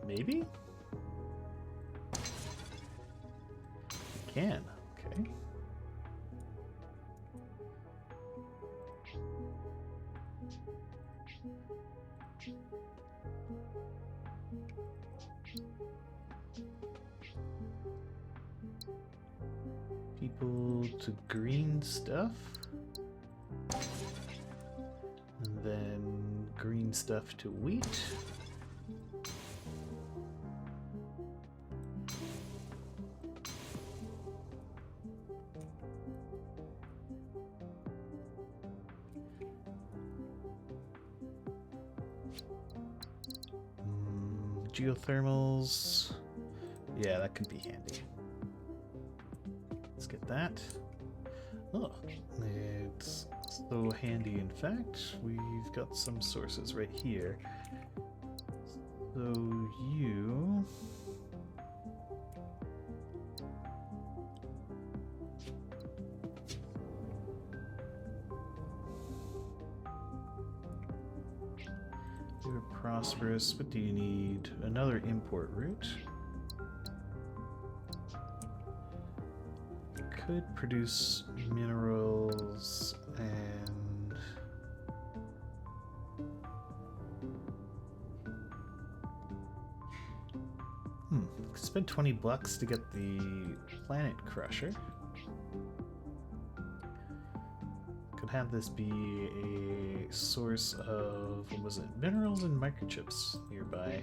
Maybe? You can, okay. People to green stuff. And then green stuff to wheat. Geothermals. Yeah, that could be handy. Let's get that. Oh, it's so handy, in fact. We've got some sources right here. So you... You're prosperous. What do you need? Another import route. Could produce minerals and... Spend 20 bucks to get the planet crusher. Could have this be a source of, what was it, minerals and microchips nearby.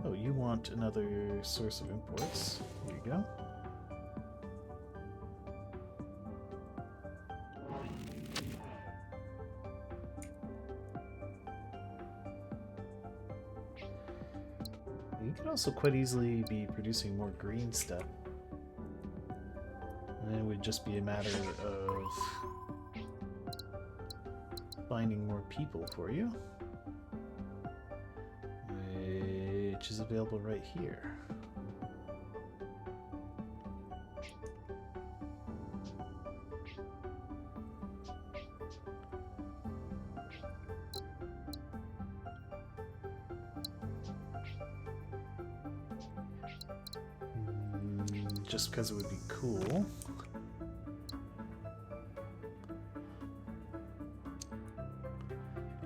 Oh, you want another source of imports. Here you go. You could also quite easily be producing more green stuff. And it would just be a matter of finding more people for you. Which is available right here. Just because it would be cool.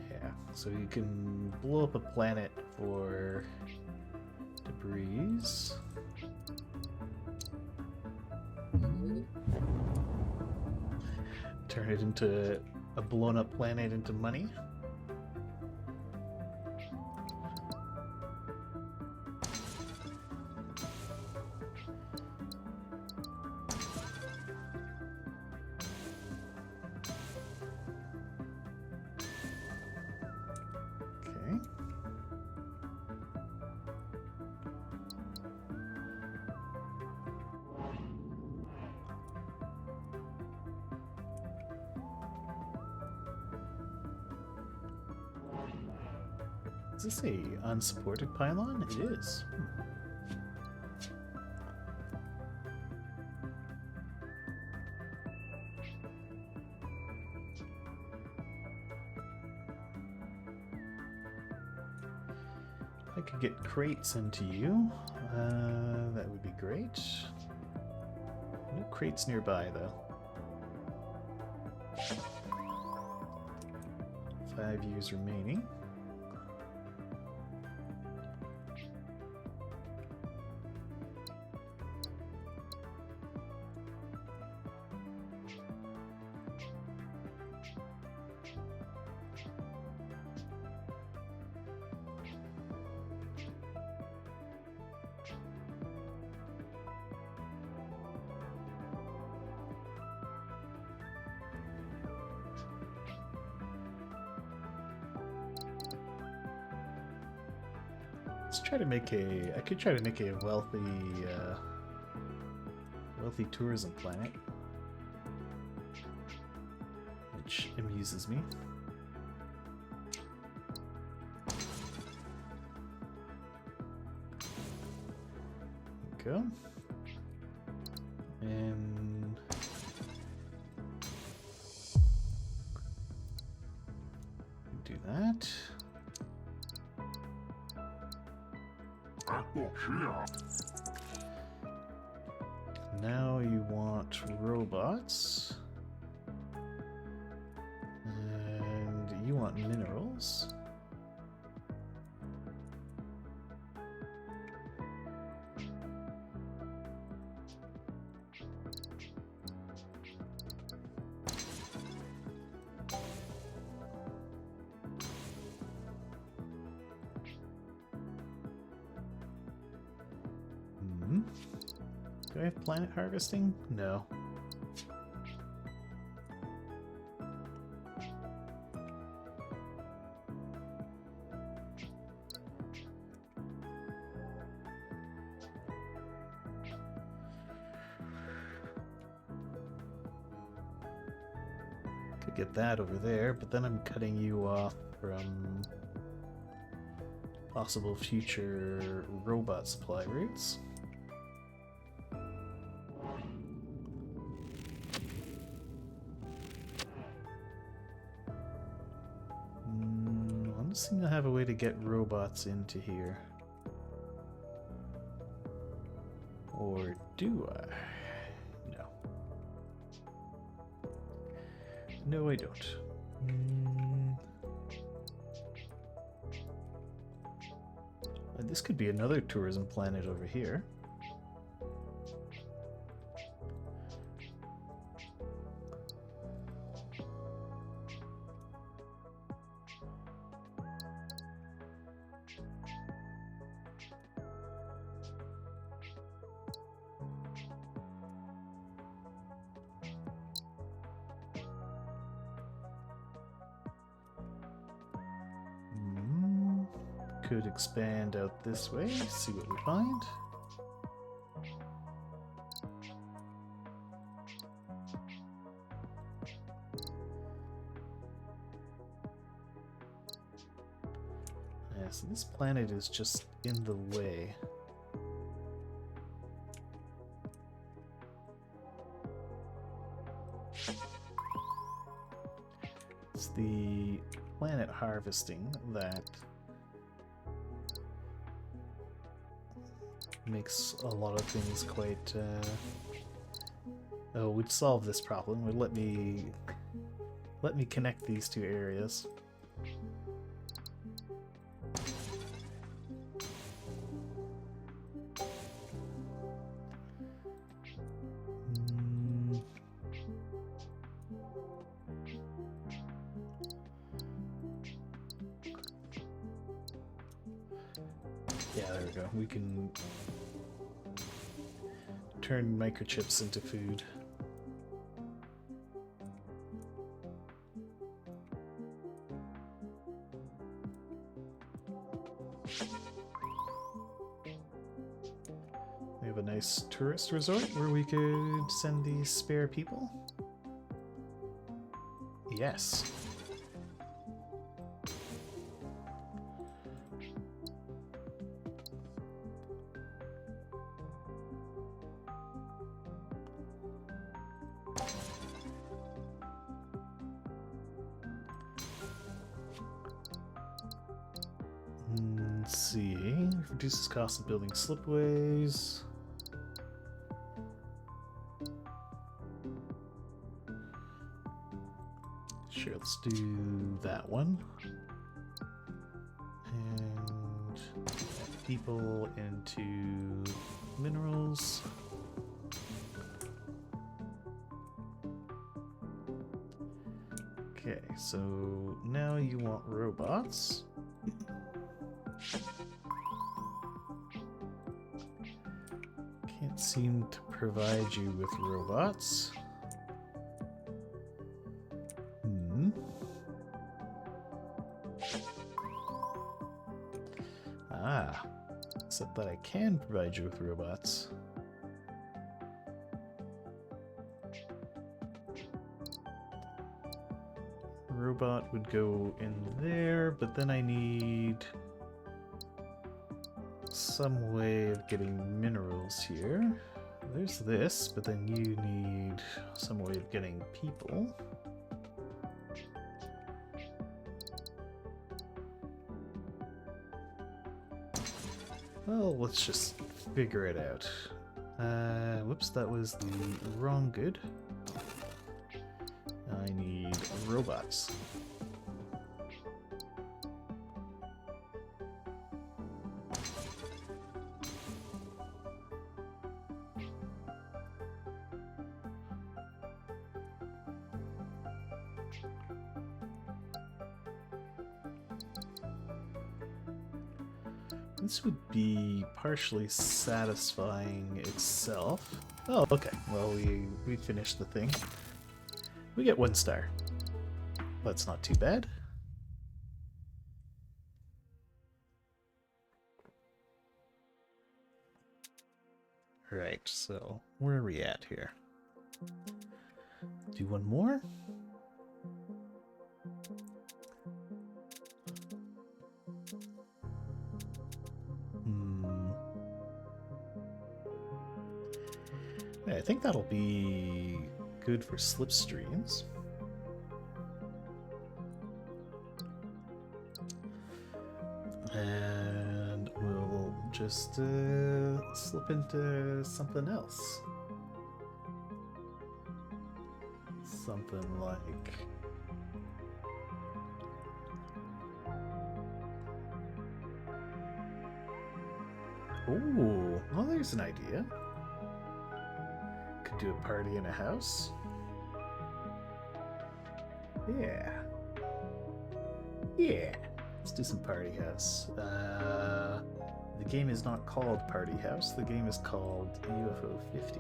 Yeah, so you can blow up a planet for debris. Turn it into a blown up planet into money. Okay. Is this a unsupported pylon? It is. I could get crates into you. That would be great. No crates nearby, though. 5 years remaining. Let's try to make a. I could try to make a wealthy tourism planet, which amuses me. There we go. And do that. Now you want robots. And you want minerals. Do I have planet harvesting? No. Could get that over there, but then I'm cutting you off from possible future robot supply routes. I don't seem to have a way to get robots into here. Or do I? No. No, I don't. This could be another tourism planet over here. Could expand out this way, see what we find. Yeah, so this planet is just in the way. It's the planet harvesting that makes a lot of things quite oh, we'd solve this problem. Would let me connect these two areas. Yeah, there we go. We can turn microchips into food. We have a nice tourist resort where we could send these spare people. Yes. Let's see. Reduces cost of building slipways. Sure, let's do that one. And people into minerals. Okay, so now you want robots. Can't seem to provide you with robots. Ah, except that I can provide you with robots. Robot would go in there, but then I need some way of getting minerals here. There's this, but then you need some way of getting people. Well, let's just figure it out. Whoops, that was the wrong good. I need robots. This would be partially satisfying itself. Oh, okay. Well, we finished the thing. We get 1 star. That's not too bad. Right, so where are we at here? Do one more? Yeah, I think that'll be good for slipstreams. And we'll just slip into something else. Something like... Ooh, well, there's an idea. Could do a party in a house. Yeah. Yeah. Let's do some party house. The game is not called Party House. The game is called UFO 50.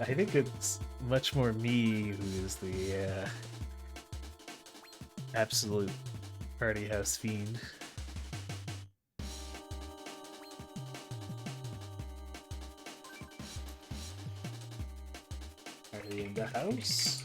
I think it's much more me who is the absolute party house fiend. Are you in the house?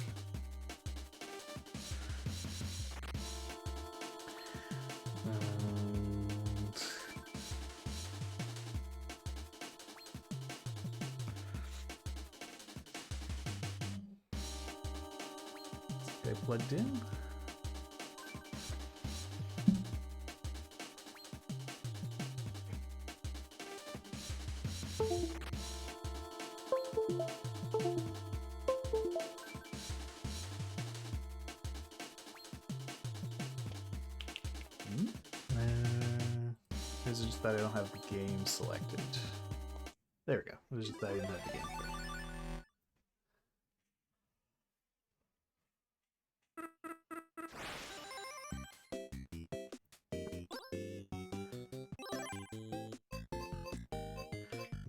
Plugged in. Is it just that I don't have the game selected? There we go. It was just that I didn't have the game selected.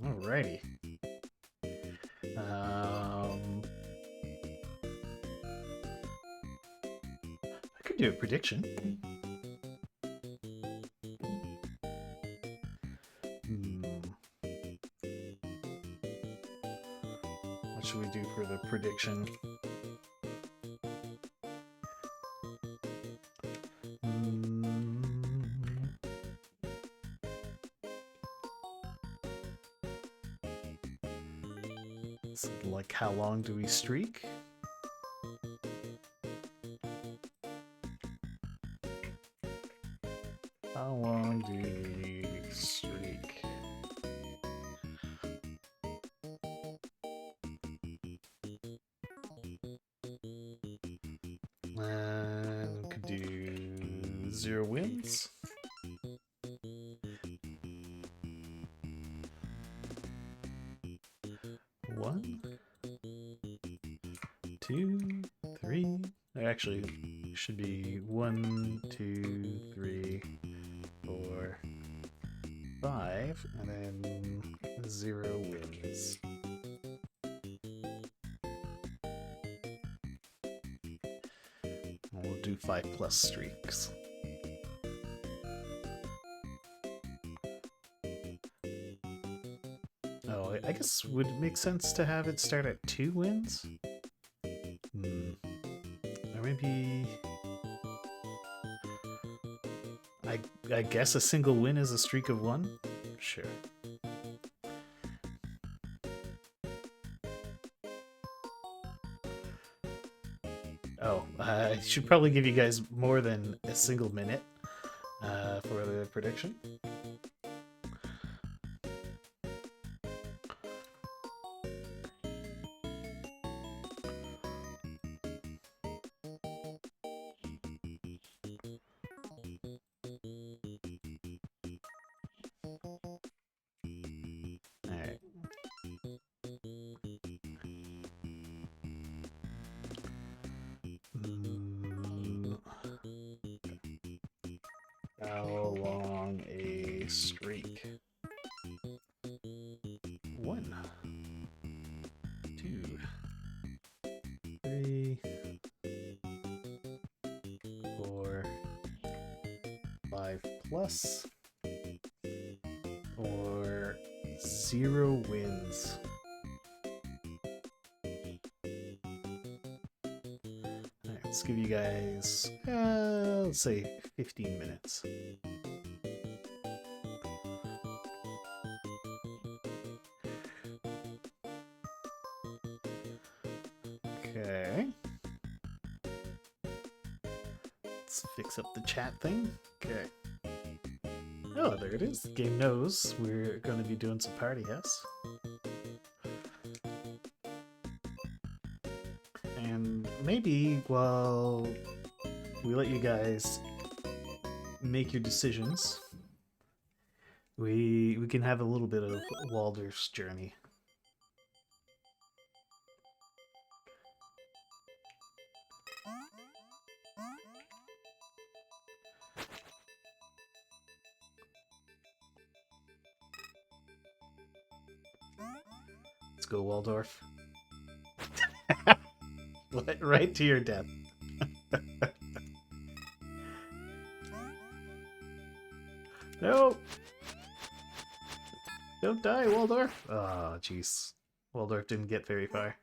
Alrighty. I could do a prediction. What should we do for the prediction? It's like, how long do we streak? How long do we streak? And could do 0 wins. One, 2, 3. Actually, should be 1, 2, 3, 4, 5, and then 0 wins. We'll do 5+ streaks. Oh, I guess would it make sense to have it start at 2 wins? Or maybe... I guess a single win is a streak of 1? Sure. Oh, I should probably give you guys more than a single minute for the prediction. Alright. How long a streak? 1, 2, 3, 4, 5+, or 0 wins. Alright, let's give you guys, let's say 15 minutes. Okay. Let's fix up the chat thing. Okay. Oh, there it is. The game knows we're going to be doing some party house. And maybe while we let you guys make your decisions, we can have a little bit of Waldorf's journey. Let's go, Waldorf. Right to your death. No! Don't die, Waldorf! Oh, jeez. Waldorf didn't get very far.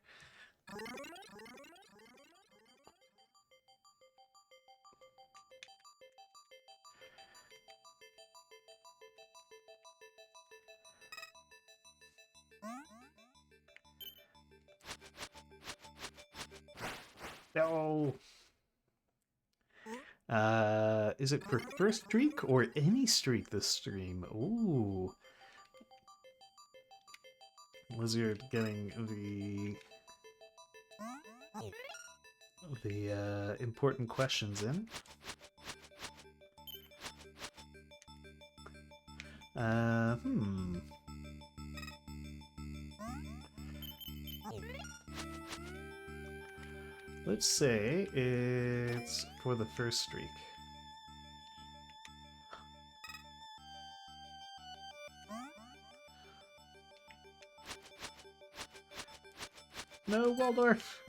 No! Is it for first streak or any streak this stream? Ooh. Lizard getting the important questions in. Hmm. Let's say it's for the first streak. No, Waldorf!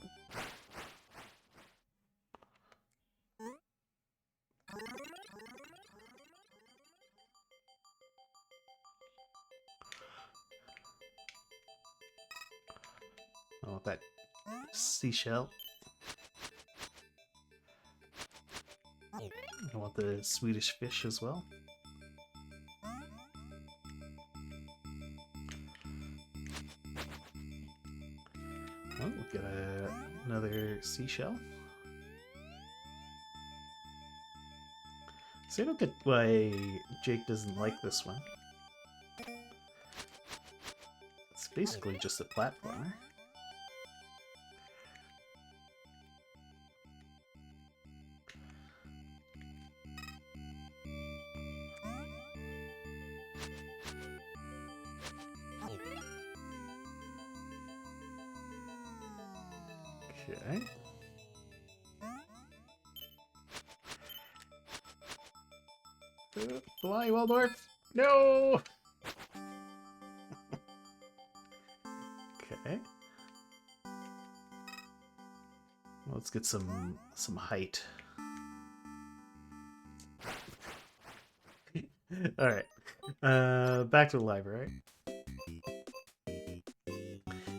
I want that seashell. I want the Swedish fish as well. Oh, we'll get another seashell. See, I don't get why Jake doesn't like this one. It's basically just a platformer. Okay. Fly, Waldorf! No! Okay. Let's get some height. All right. Back to the library.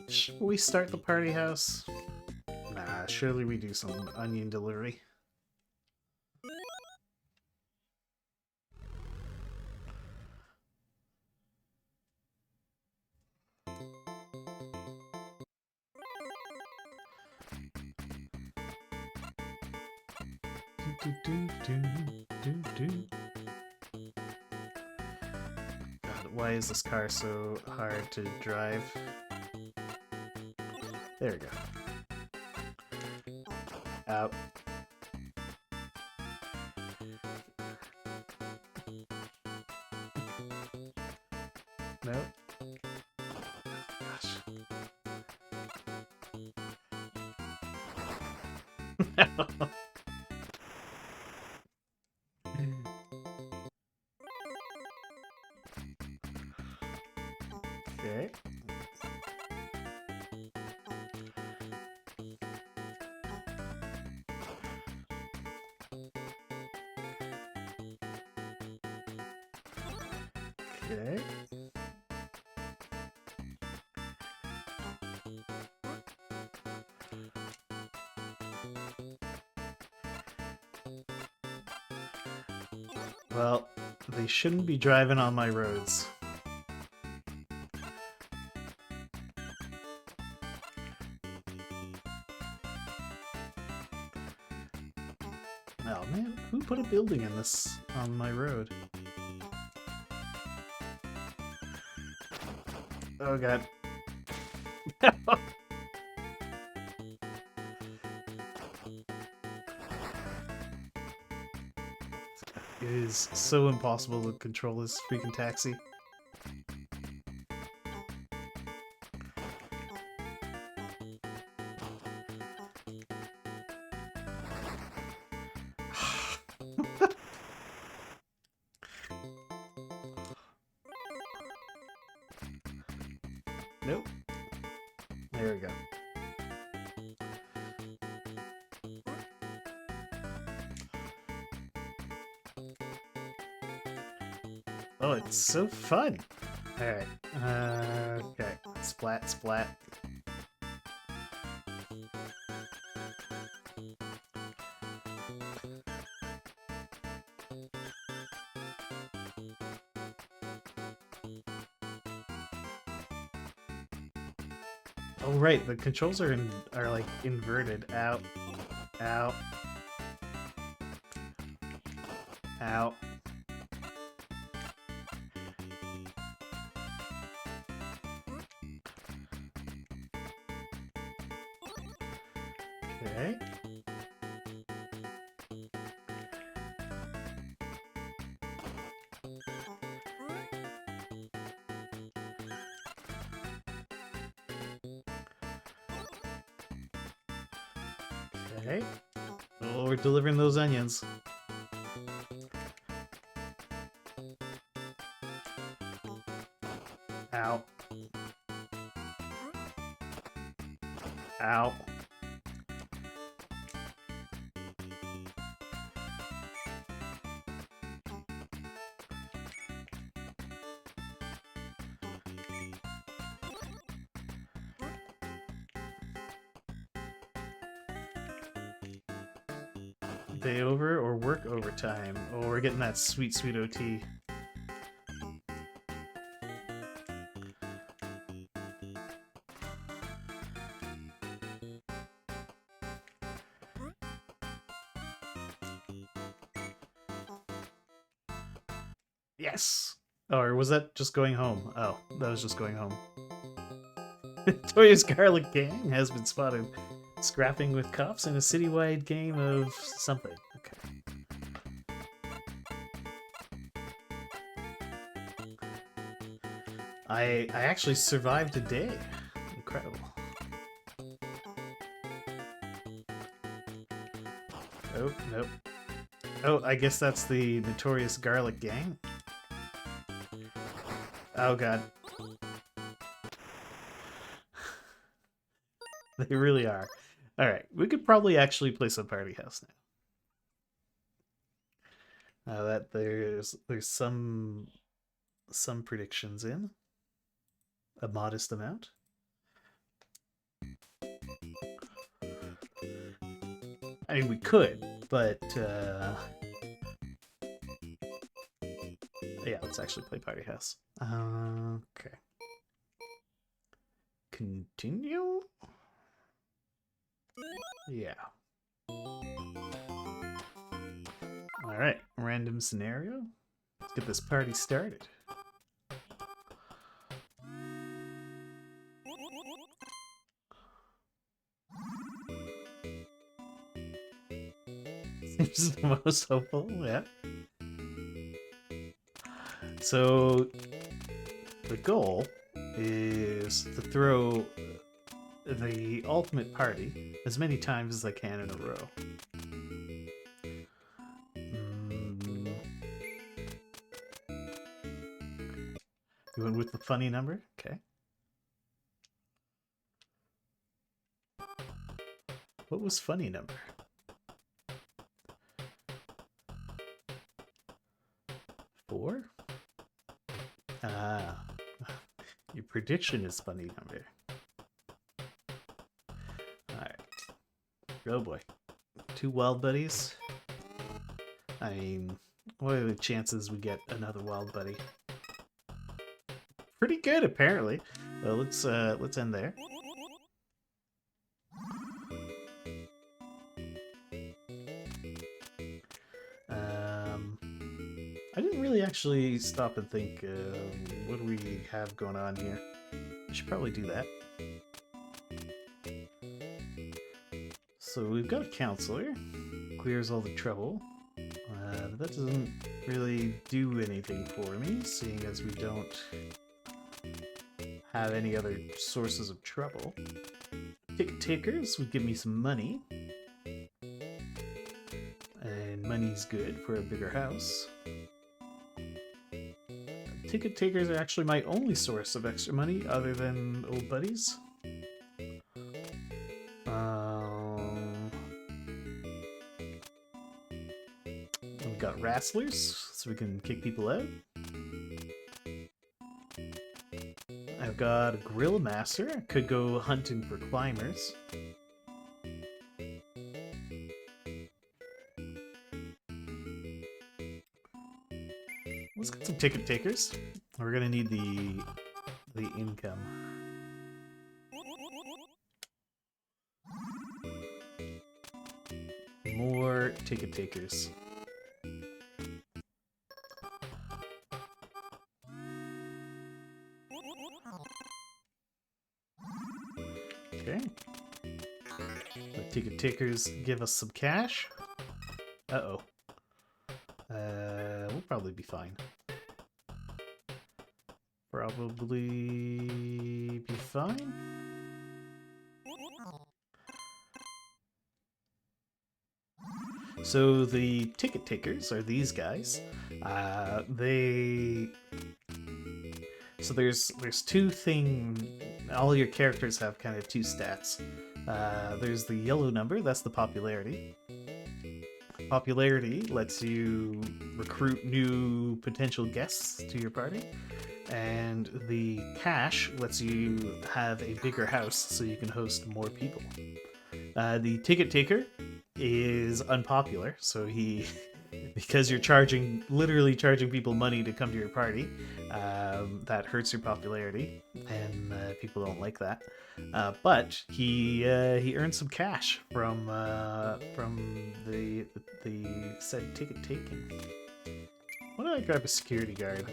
Should we start the party house? Nah, surely we do some onion delivery. God, why is this car so hard to drive? There we go. Out. Nope. Gosh. Okay. Okay. Well, they shouldn't be driving on my roads. Oh man, who put a building in this on my road? Oh god. It is so impossible to control this freaking taxi. Nope. There we go. Oh, it's so fun. Alright. Okay. Splat, splat. Oh right, the controls are like inverted. Out. Out. Out. Okay. Hey. Oh, we're delivering those onions. Ow. Ow. Day over or work overtime? Oh, we're getting that sweet, sweet OT. Yes! Or was that just going home? Oh, that was just going home. Toya's Garlic Gang has been spotted scrapping with cops in a citywide game of something. Okay. I actually survived a day. Incredible. Oh, nope. Oh, I guess that's the Notorious Garlic Gang. Oh god. They really are. Alright, we could probably actually play some Party House now. That there's some predictions in. A modest amount. I mean, we could, but yeah, let's actually play Party House. Okay. Continue? Yeah. Alright, random scenario. Let's get this party started. Seems the most hopeful, yeah. So, the goal is to throw the ultimate party as many times as I can in a row. You went with the funny number? Okay. What was funny number? 4? Ah. Your prediction is funny number. Alright. Oh boy. 2 wild buddies? I mean, what are the chances we get another wild buddy? Pretty good, apparently. Well, let's end there. I didn't really actually stop and think, what do we have going on here? I should probably do that. So we've got a counselor, clears all the trouble. But that doesn't really do anything for me, seeing as we don't have any other sources of trouble. Ticket takers would give me some money. And money's good for a bigger house. Ticket takers are actually my only source of extra money other than old buddies. We've got wrestlers, so we can kick people out. I've got a grill master. I could go hunting for climbers. Let's get some ticket takers. We're gonna need the income. More ticket takers. Okay. The ticket takers give us some cash. Uh-oh. We'll probably be fine. Probably be fine. So the ticket takers are these guys. They so there's two thing. All your characters have kind of two stats. There's the yellow number, that's the popularity. Popularity lets you recruit new potential guests to your party, and the cash lets you have a bigger house so you can host more people. The ticket taker is unpopular, so he because you're literally charging people money to come to your party, that hurts your popularity, and people don't like that. But he earns some cash from the said ticket taking. Why don't I grab a security guard?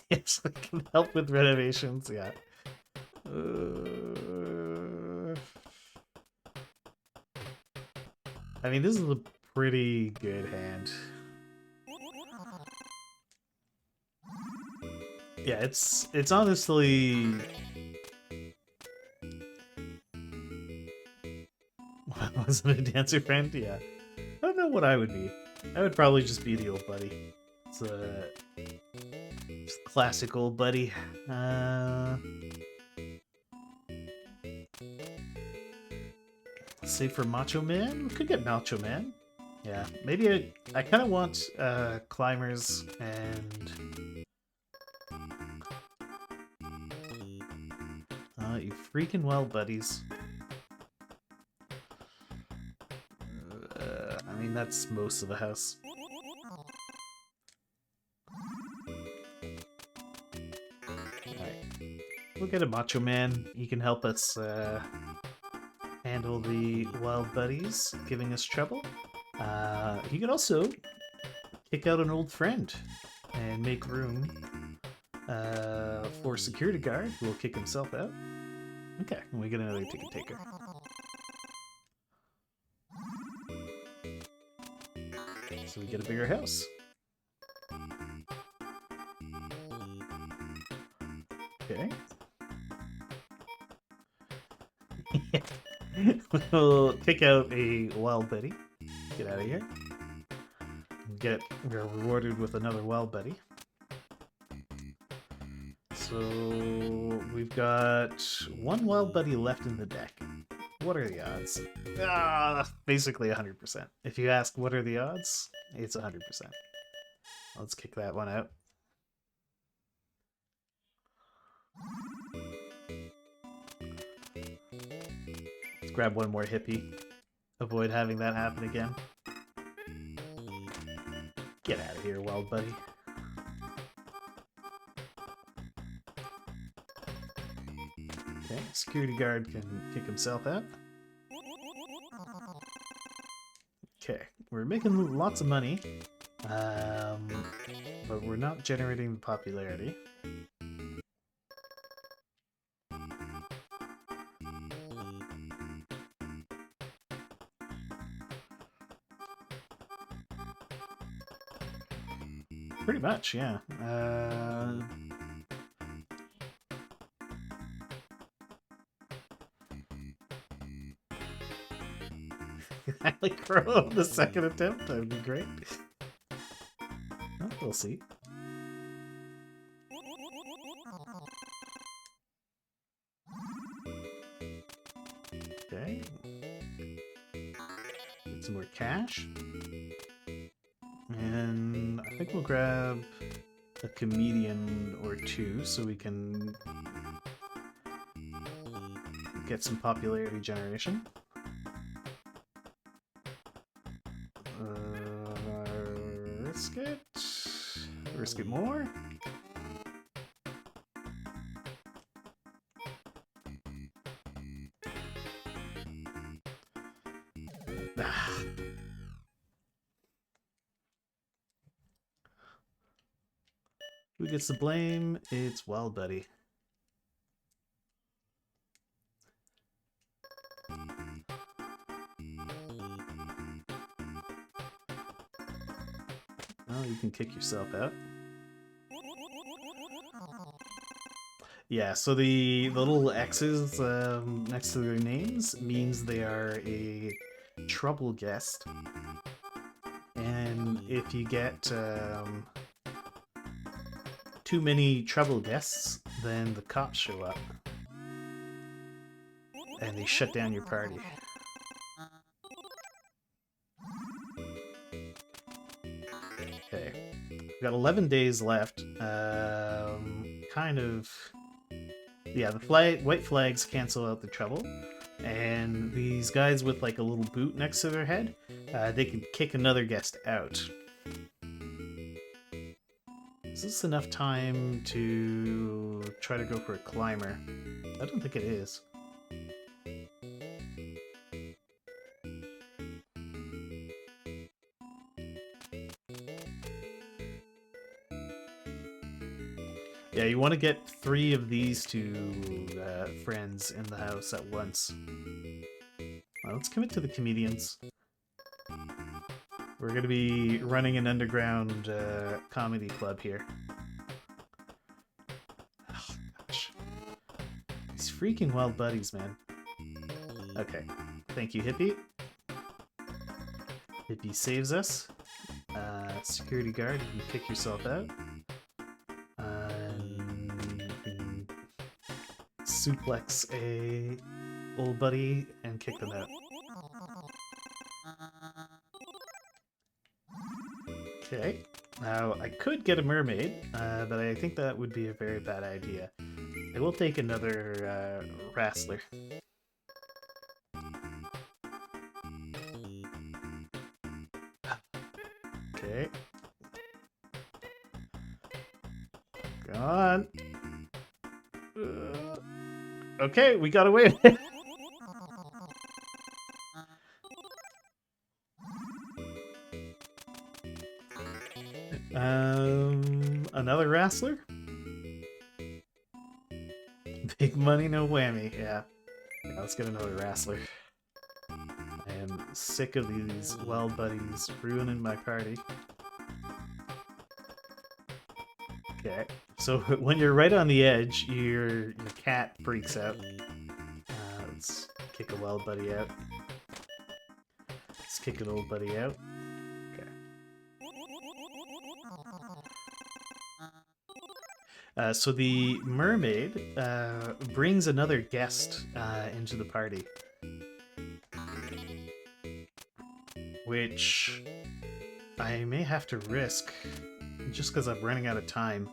Yes, I can help with renovations. Yeah. I mean, this is a pretty good hand. Yeah, it's honestly... Wasn't a dancer friend? Yeah. I don't know what I would be. I would probably just be the old buddy. It's a just classic old buddy. Save for Macho Man? We could get Macho Man. Yeah, maybe I kind of want climbers and... you freaking well, buddies. I mean, that's most of the house. Alright. We'll get a Macho Man. He can help us handle the wild buddies giving us trouble. He can also kick out an old friend and make room for security guard who will kick himself out. Okay, and we get another ticket taker. So we get a bigger house. Okay. We'll kick out a wild buddy. Get out of here. We're rewarded with another wild buddy. So we've got one wild buddy left in the deck. What are the odds? Basically 100%. If you ask what are the odds, it's 100%. Let's kick that one out. Let's grab one more hippie. Avoid having that happen again. Get out of here, wild buddy. Okay, security guard can kick himself out. Okay, we're making lots of money, but we're not generating the popularity. Pretty much, yeah. I like grow on the second attempt. That would be great. Oh, we'll see. Okay. Get some more cash. And I think we'll grab a comedian or two so we can get some popularity generation. Risk it. Risk it more. Who gets the blame? It's Wild Buddy. Well, you can kick yourself out. Yeah, so the little X's next to their names means they are a trouble guest. And if you get too many trouble guests, then the cops show up. And they shut down your party. Okay. We've got 11 days left. Kind of... Yeah, the white flags cancel out the trouble. And these guys with like a little boot next to their head, they can kick another guest out. Is this enough time to try to go for a climber? I don't think it is. Yeah, you want to get 3 of these two friends in the house at once. Well, let's commit to the comedians. We're going to be running an underground comedy club here. Oh, gosh. These freaking wild buddies, man. Okay. Thank you, Hippie. Hippie saves us. Security guard, you can kick yourself out. Suplex a old buddy and kick them out. Okay, now I could get a mermaid, but I think that would be a very bad idea. I will take another wrestler. Okay. Go on. Okay, we got away with it. Another wrestler? Big money, no whammy. Yeah, let's get another wrestler. I am sick of these wild buddies ruining my party. Okay, so when you're right on the edge, your cat freaks out. Let's kick a wild buddy out. Let's kick an old buddy out. So the mermaid brings another guest into the party, which I may have to risk just because I'm running out of time.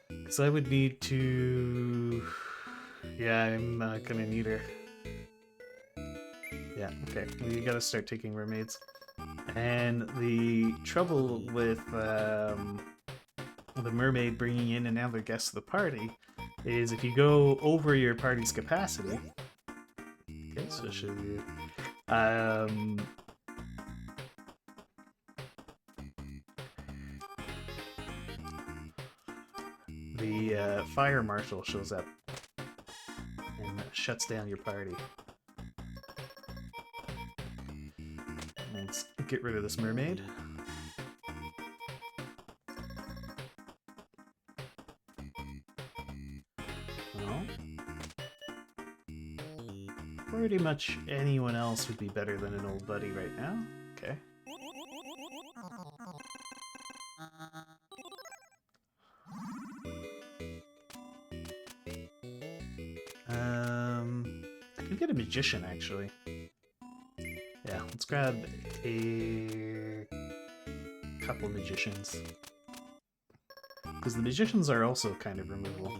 Because I would need to... Yeah, I'm gonna need her. Yeah, okay. We gotta start taking mermaids. And the trouble with the mermaid bringing in another guest to the party is if you go over your party's capacity. Okay, so should we... the fire marshal shows up and shuts down your party. Let's get rid of this mermaid. Well, pretty much anyone else would be better than an old buddy right now. Okay. I could get a magician actually. Yeah, let's grab a couple magicians. Because the magicians are also kind of removable.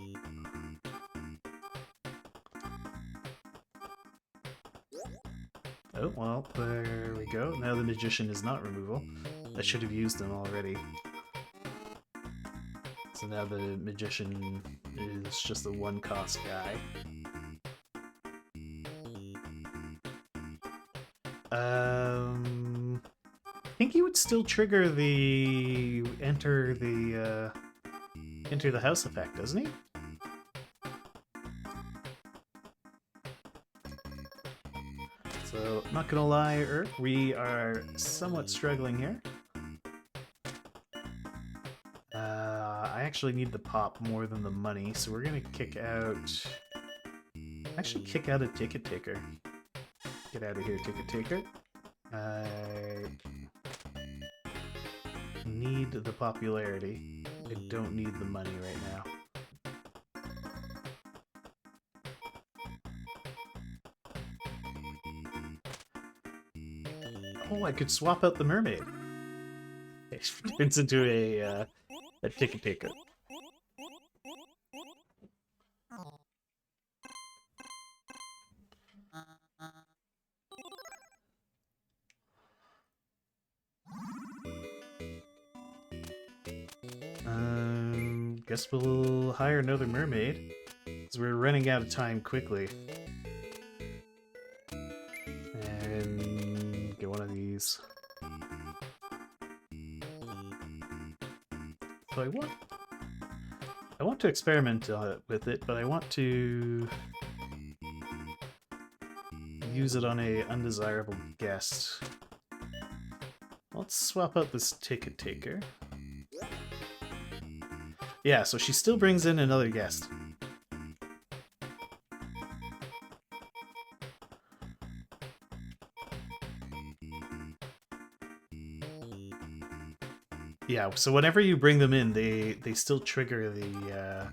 Oh, well, there we go. Now the magician is not removable. I should have used him already. So now the magician is just a one-cost guy. I think he would still trigger the enter the house effect, doesn't he? So, not gonna lie, we are somewhat struggling here. I actually need the pop more than the money, so we're gonna kick out... Actually, kick out a ticket taker. Get out of here, ticket taker. I need the popularity. I don't need the money right now. Oh, I could swap out the mermaid. It turns into a ticket taker. Guess we'll hire another mermaid, because we're running out of time quickly. And get one of these. So I want to experiment with it, but I want to use it on a undesirable guest. Let's swap out this ticket taker. Yeah, so she still brings in another guest. Yeah, so whenever you bring them in, they still trigger the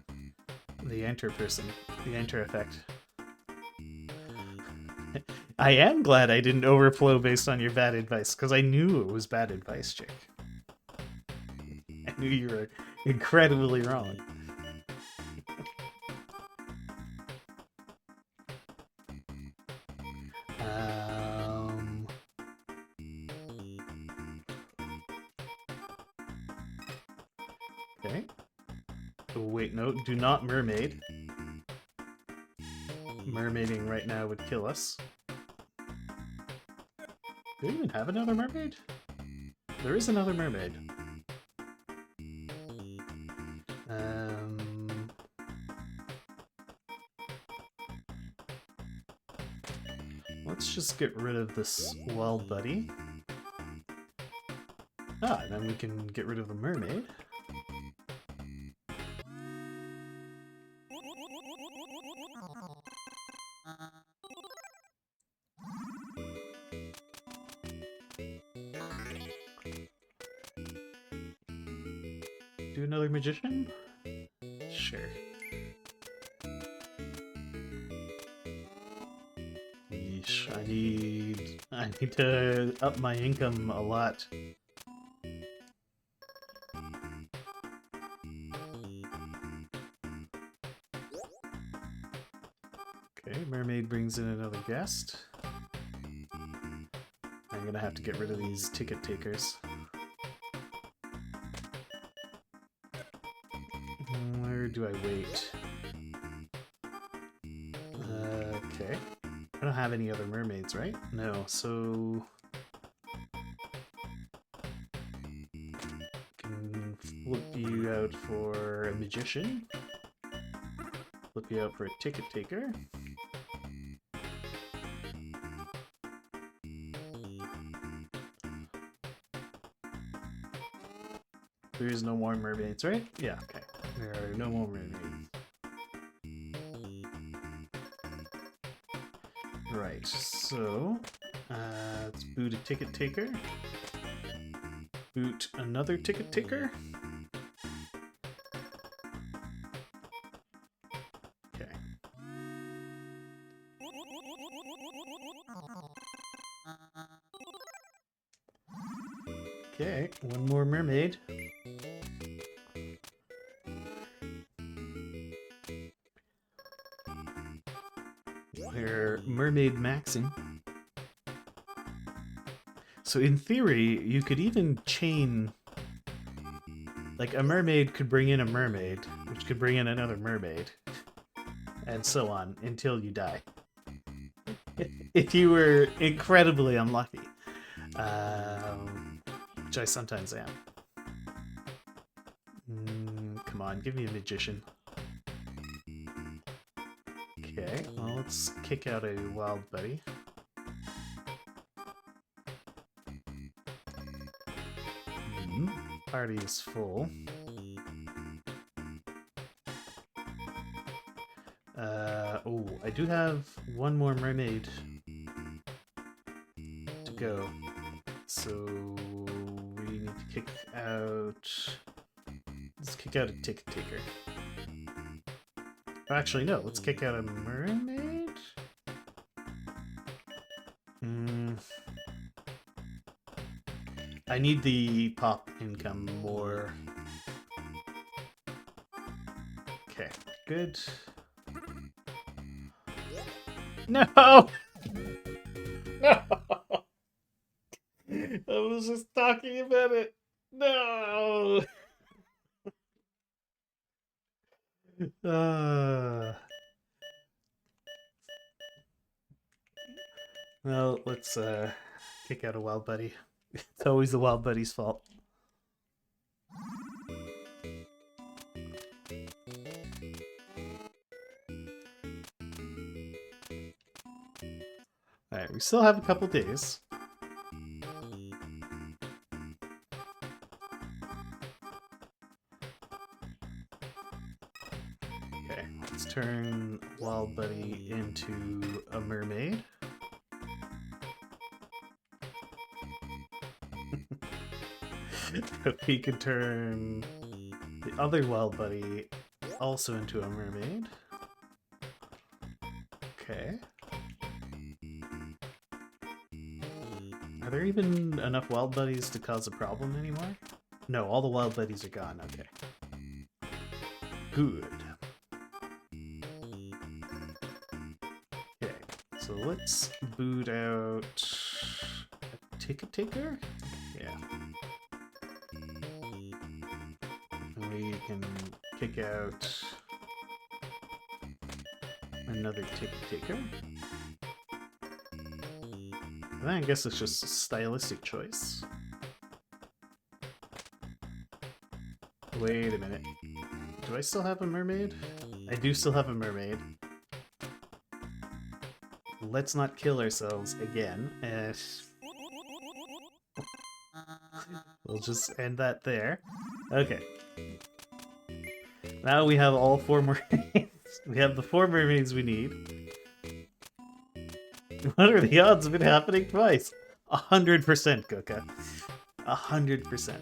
enter person, the enter effect. I am glad I didn't overflow based on your bad advice, because I knew it was bad advice, chick. I knew you were incredibly wrong. Okay. Oh, wait, no, do not mermaid. Mermaiding right now would kill us. Do we even have another mermaid? There is another mermaid. Let's just get rid of this wild buddy. Ah, and then we can get rid of the mermaid. Do another magician? Sure. Yeesh, I need to up my income a lot. Okay, mermaid brings in another guest. I'm gonna have to get rid of these ticket takers. Where do I wait? Okay. I don't have any other mermaids, right? No, so... can flip you out for a magician. Flip you out for a ticket taker. There is no more mermaids, right? Yeah, okay. There are no more mermaids. Right, so let's boot a ticket taker. Boot another ticket taker. Okay. Okay, one more mermaid. We're mermaid maxing. So in theory, you could even chain... Like, a mermaid could bring in a mermaid, which could bring in another mermaid, and so on, until you die. If you were incredibly unlucky. Which I sometimes am. Come on, give me a magician. Okay, well, let's kick out a wild buddy. Party is full. Oh, I do have one more mermaid to go. So we need to kick out... Let's kick out a ticket taker. Actually, no. Let's kick out a mermaid? I need the pop income more. Okay, good. No! No! I was just talking about it. No! Well, let's kick out a wild buddy. It's always the wild buddy's fault. Alright, we still have a couple days. Okay, let's turn Wild Buddy into a mermaid. We could turn the other Wild Buddy also into a mermaid. Okay. Are there even enough Wild Buddies to cause a problem anymore? No, all the Wild Buddies are gone. Okay. Good. Okay, so let's boot out a ticket taker. Yeah. We can kick out another ticket taker. And then I guess it's just a stylistic choice. Wait a minute. Do I still have a mermaid? I do still have a mermaid. Let's not kill ourselves again. We'll just end that there. Okay. Now we have all 4 mermaids. We have the 4 mermaids we need. What are the odds of it happening twice? 100%, Goka. 100%.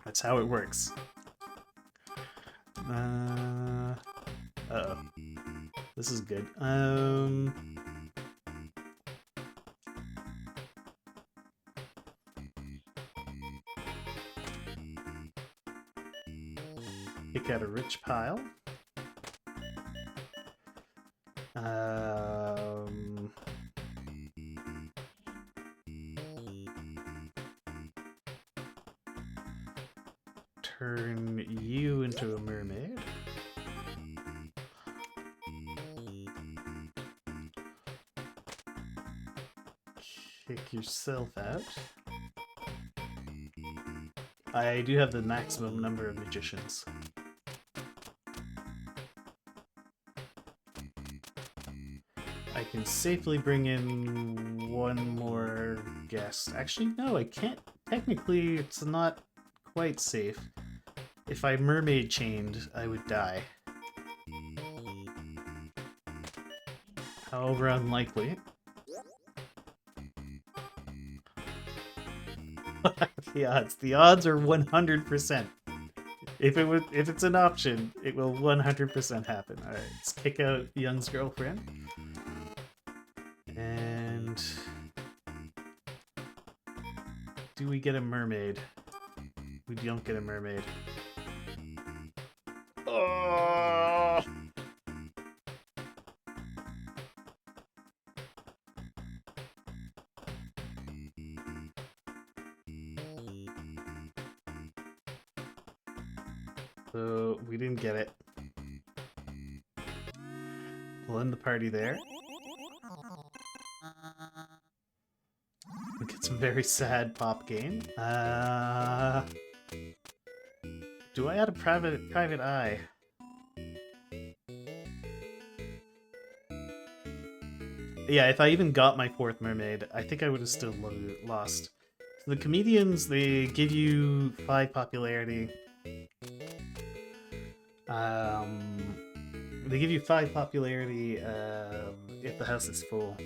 That's how it works. Uh-oh. This is good. Pick out a rich pile. Turn you into a mermaid. Kick yourself out. I do have the maximum number of magicians. I can safely bring in one more guest. Actually, no, I can't. Technically, it's not quite safe. If I mermaid chained, I would die. However unlikely. The odds. The odds are 100%. If it's an option, it will 100% happen. Alright, let's kick out Young's girlfriend. And do we get a mermaid? We don't get a mermaid. Oh! So we didn't get it. We'll end the party there. We get some very sad pop game. Do I add a private eye? Yeah, if I even got my 4th mermaid, I think I would have still lost. So the comedians, they give you 5 popularity. They give you 5 popularity if the house is full.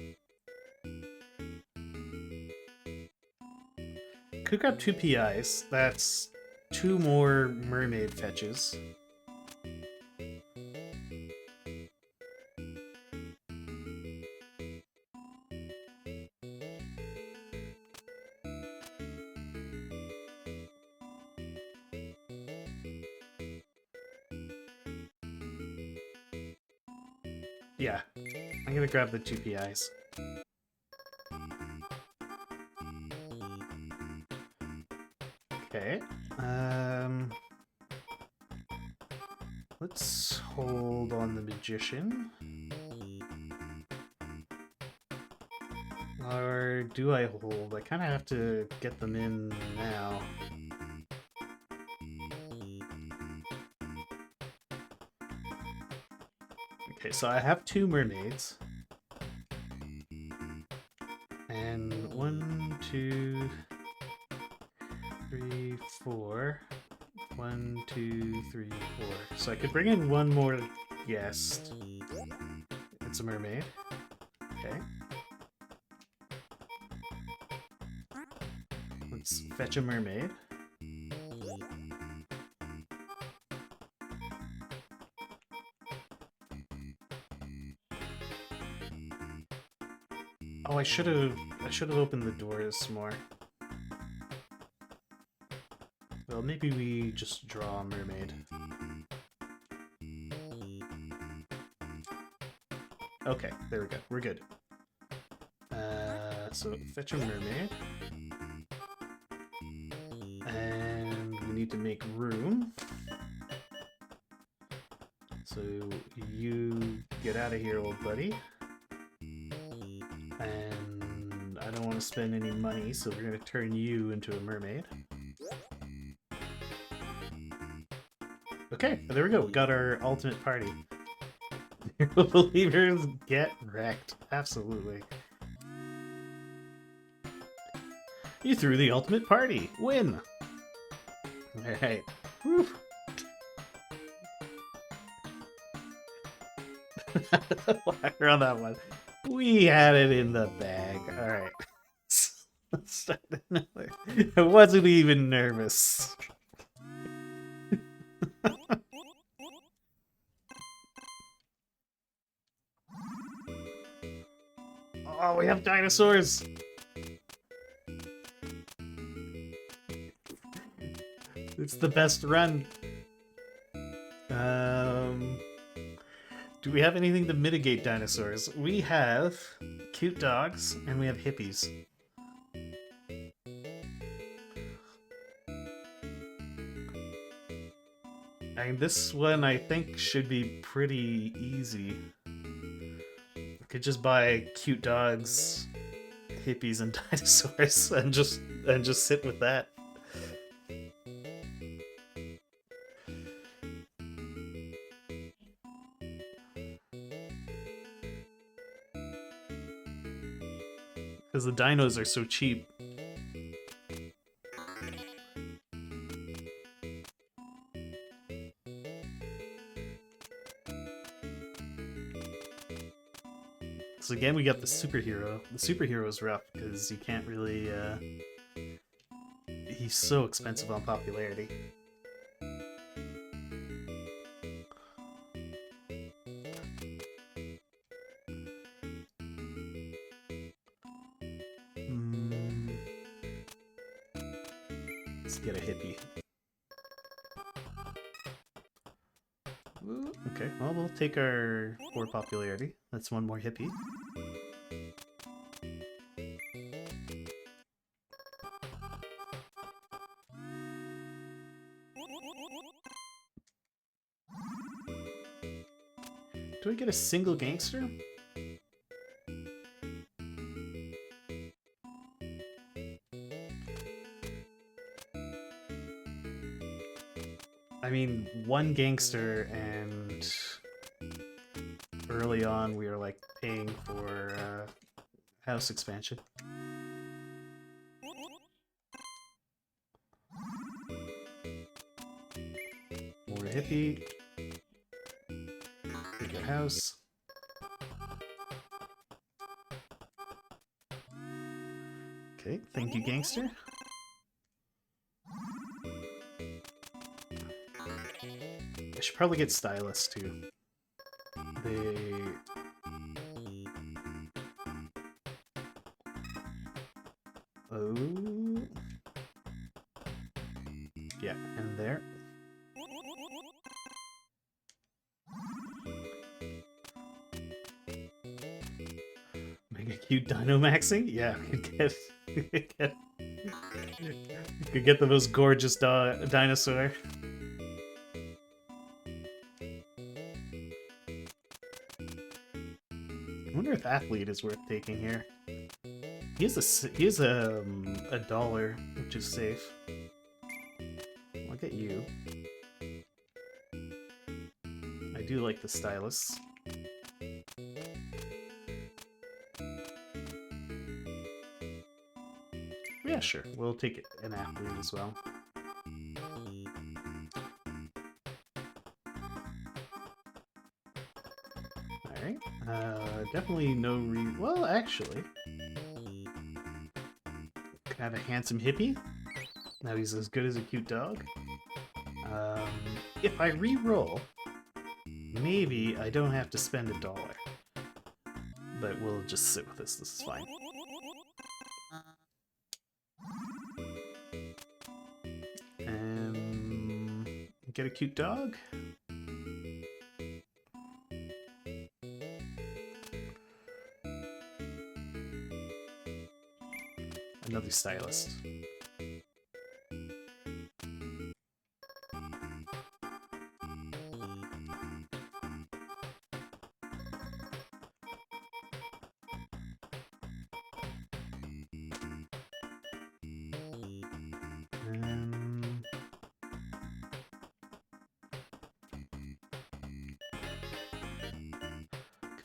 Could grab 2 PIs. That's 2 more mermaid fetches. Yeah, I'm gonna grab the 2 PIs. Okay. Let's hold on the magician. Or do I hold? I kind of have to get them in now. Okay, so I have 2 mermaids. And 1, 2, 3, 4. 1, 2, 3, 4. So I could bring in 1 more guest. It's a mermaid. Okay. Let's fetch a mermaid. Oh, I should have opened the doors more. Well, maybe we just draw a mermaid. Okay, there we go. We're good. So fetch a mermaid. And we need to make room. So you get out of here, old buddy. And I don't want to spend any money, so we're going to turn you into a mermaid. Okay, there we go. We got our ultimate party. Believers get wrecked. Absolutely. You threw the ultimate party. Win! Alright. Woo! Whacker on that one. We had it in the bag. Alright. Let's start another. I wasn't even nervous. Oh, we have dinosaurs! It's the best run. Do we have anything to mitigate dinosaurs? We have cute dogs and we have hippies. And this one I think should be pretty easy. I could just buy cute dogs, hippies, and dinosaurs and just sit with that. Because the dinos are so cheap. So again, we got the superhero. The superhero's rough because you can't really... He's so expensive on popularity. Let's get a hippie. Ooh, okay, well, we'll take our 4 popularity. That's 1 more hippie. Do I get a single gangster? I mean, 1 gangster, and early on we were like paying for house expansion. More hippie. house. Okay, thank you, gangster. I should probably get stylists too. They... Oh... Yeah, and there. Make a cute dino maxing? Yeah, we could get the most gorgeous dinosaur. I wonder if athlete is worth taking here. He has a dollar, which is safe. I'll get you. I do like the stylus. Yeah, sure. We'll take an athlete as well. Alright. Definitely no well, actually. Could have a handsome hippie. Now he's as good as a cute dog. If I re-roll, maybe I don't have to spend $1. But we'll just sit with this. This is fine. Get a cute dog. Another stylist.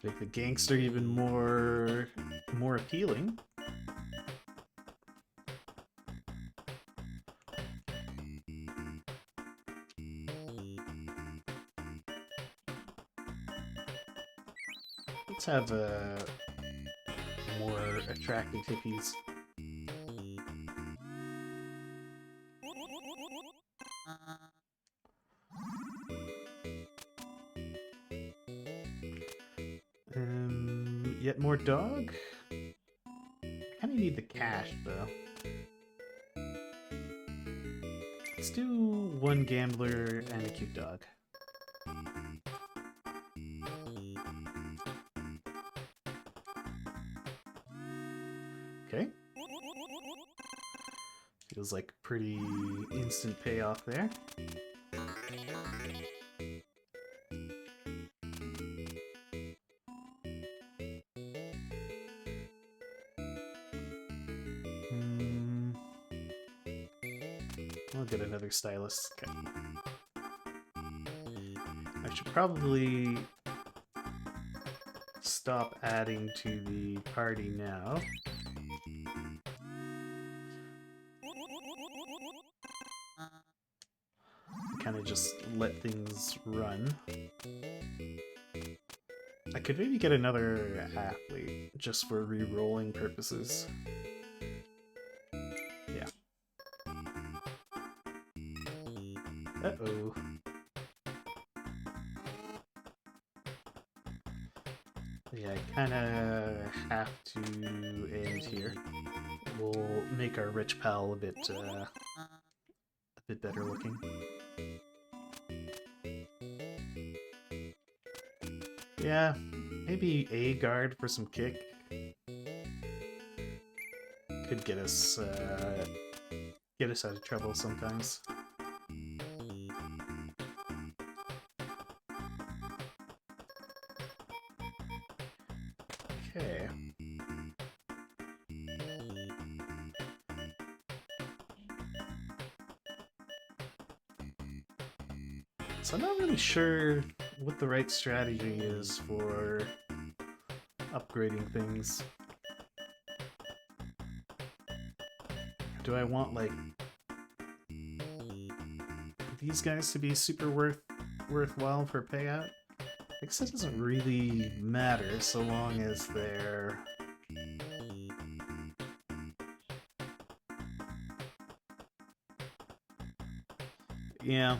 Make the gangster even more appealing. Let's have more attractive hippies. Yet more dog? I kind of need the cash, though. Let's do one gambler and a cute dog. Okay. Feels like pretty instant payoff there. I'll get another stylus. Okay. I should probably stop adding to the party now. Kind of just let things run. I could maybe get another athlete just for re-rolling purposes. Yeah. Uh-oh. Yeah, I kind of have to end here. We'll make our rich pal a bit better looking. Yeah, maybe a guard for some kick. Could get us out of trouble sometimes. Okay. So I'm not really sure what the right strategy is for upgrading things. Do I want, like, these guys to be super worthwhile for payout? I guess it doesn't really matter so long as they're... Yeah.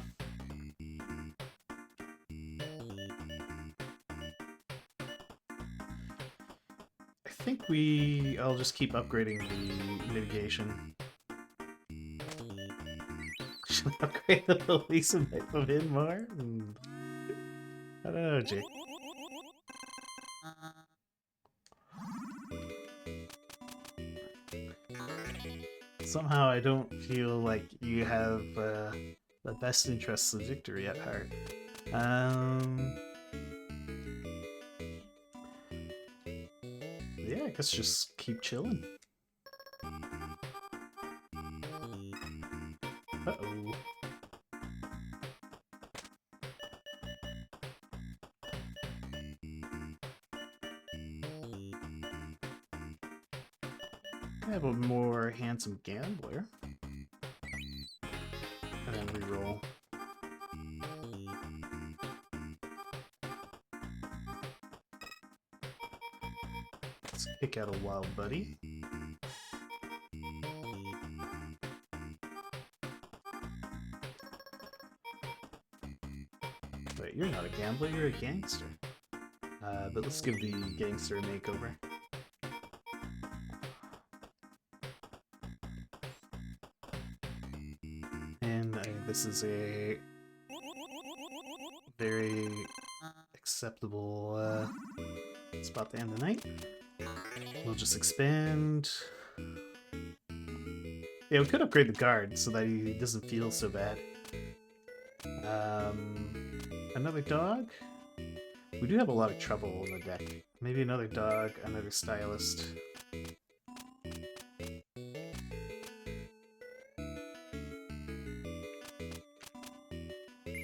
I think I'll just keep upgrading the mitigation. Should I upgrade the police a bit more? I don't know, Jake. Somehow I don't feel like you have the best interests of victory at heart. Yeah, I guess just keep chilling. Uh-oh. I have a more handsome gambler. And then reroll. Let's pick out a wild buddy. Wait, you're not a gambler, you're a gangster. But let's give the gangster a makeover. And I think this is a very acceptable spot to end the night. We'll just expand. Yeah, we could upgrade the guard so that he doesn't feel so bad. Another dog? We do have a lot of trouble on the deck. Maybe another dog, another stylist.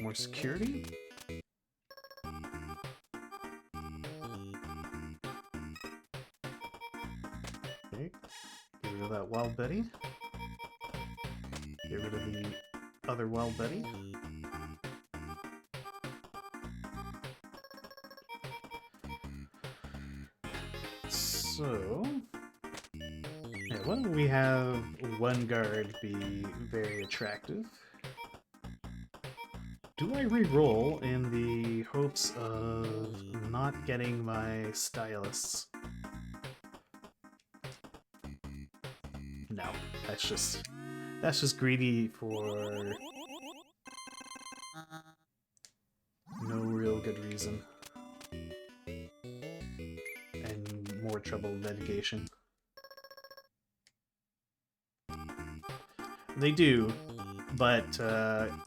More security? Okay. Get rid of that wild Betty. Get rid of the other wild Betty. So, yeah, why don't we have one guard be very attractive? Do I re-roll in the hopes of not getting my stylists? No, that's just greedy for no real good reason. And more trouble mitigation. They do, but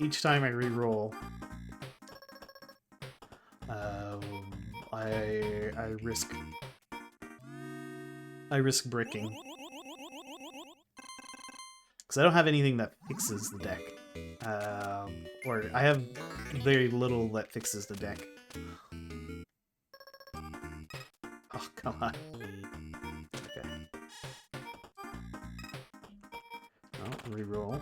each time I re-roll, I risk bricking. Because I don't have anything that fixes the deck. Or I have very little that fixes the deck. Oh, come on. Okay. Oh, reroll.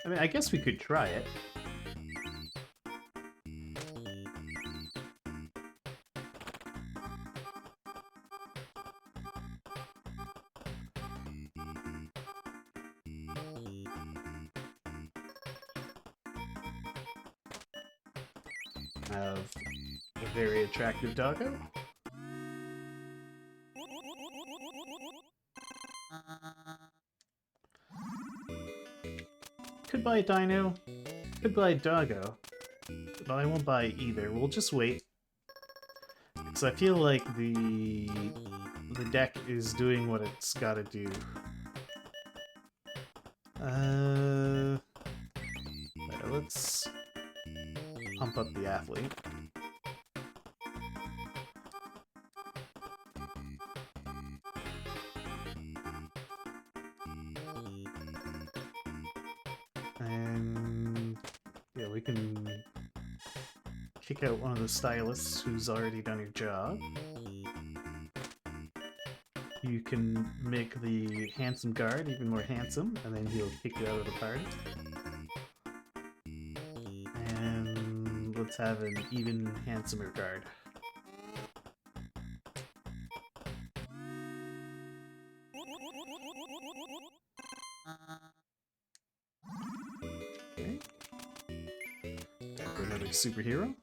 I mean, I guess we could try it. Have a very attractive doggo. Could buy a dino, could buy a doggo, but I won't buy either. We'll just wait. Because I feel like the deck is doing what it's gotta do. Let's pump up the athlete. And yeah, we can kick out one of the stylists who's already done your job. you can make the handsome guard even more handsome, and then he'll kick you out of the party. And let's have an even handsomer guard. Okay. Time for another superhero.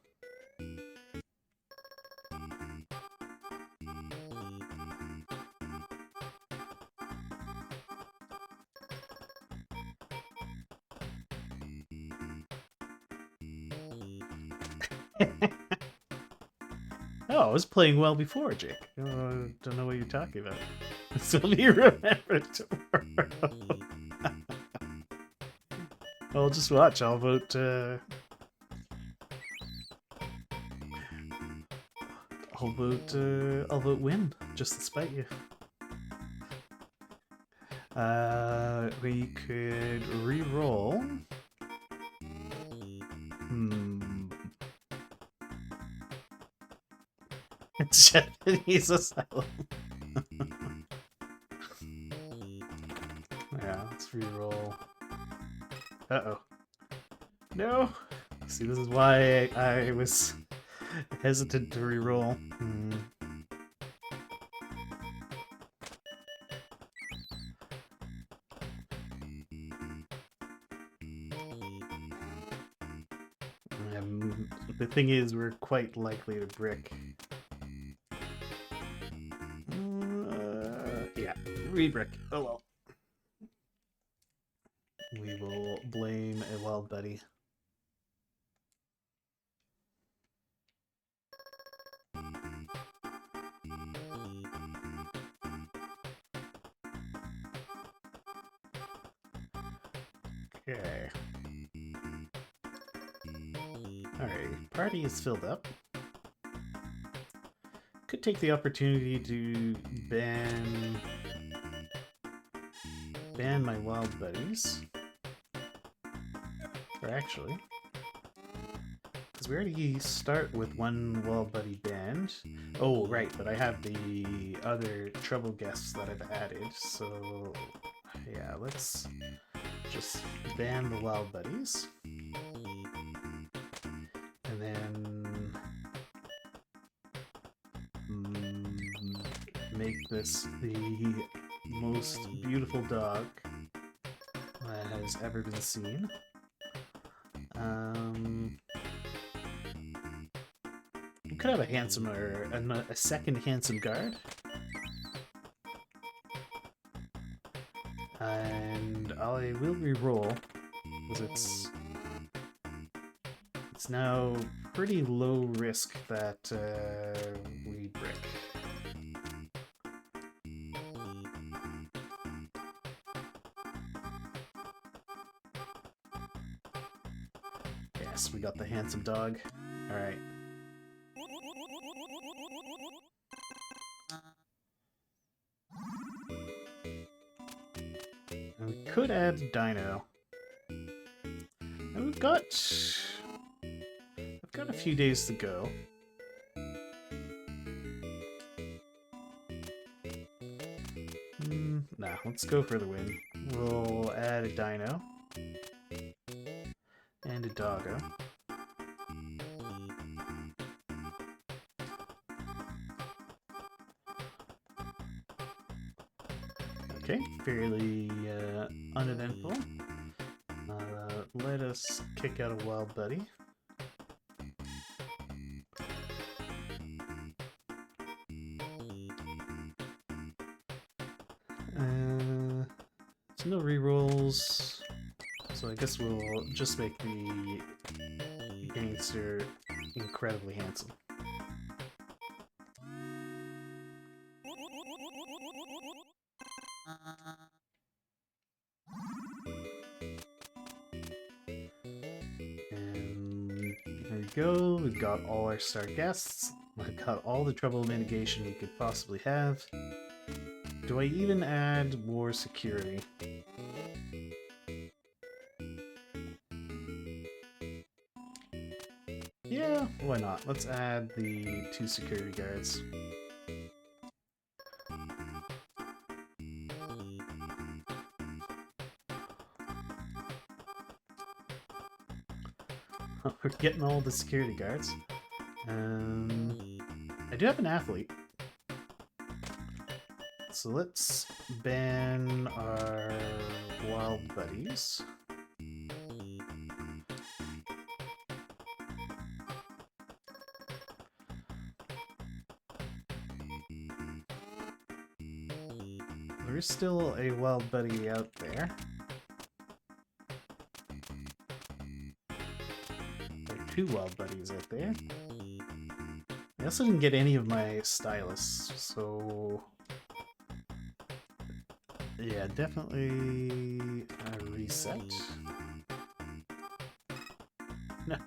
Oh, I was playing well before, Jake. Don't know what you're talking about. This will be remembered tomorrow. Well, just watch. I'll vote. I'll vote win just to spite you. We could re-roll. Japanese asylum. Yeah, let's re-roll. Uh-oh. No! See, this is why I was hesitant to re-roll. The thing is, we're quite likely to brick. Yeah, re-brick. Oh well. We will blame a wild buddy. Okay. Alright, party is filled up. Could take the opportunity to ban my wild buddies. Or actually, because we already start with one wild buddy banned. Oh, right, but I have the other trouble guests that I've added, so yeah, let's just ban the wild buddies. And then make this the most beautiful dog that has ever been seen. We could have a handsomer, a second handsome guard. And I will re-roll, because it's now pretty low risk that we brick. Yes, we got the handsome dog. Alright. We could add Dino. And I've got a few days to go. Nah, let's go for the win. We'll add a Dino. And a Doggo. Okay, fairly uneventful. Let us kick out a wild buddy. So no rerolls, so I guess we'll just make the gangster incredibly handsome. And there we go, we've got all our star guests, we've got all the trouble mitigation we could possibly have. Do I even add more security? Yeah, why not? Let's add the 2 security guards. We're getting all the security guards. I do have an athlete. So let's ban our wild buddies. There's still a wild buddy out there. There are 2 wild buddies out there. I also didn't get any of my stylus, so yeah, definitely a reset. No.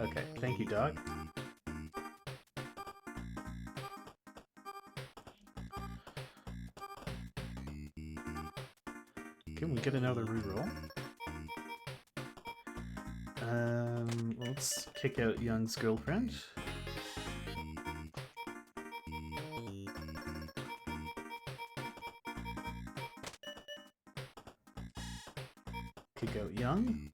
Okay, thank you, dog. Can we get another reroll? Let's kick out Young's girlfriend. Kick out Young.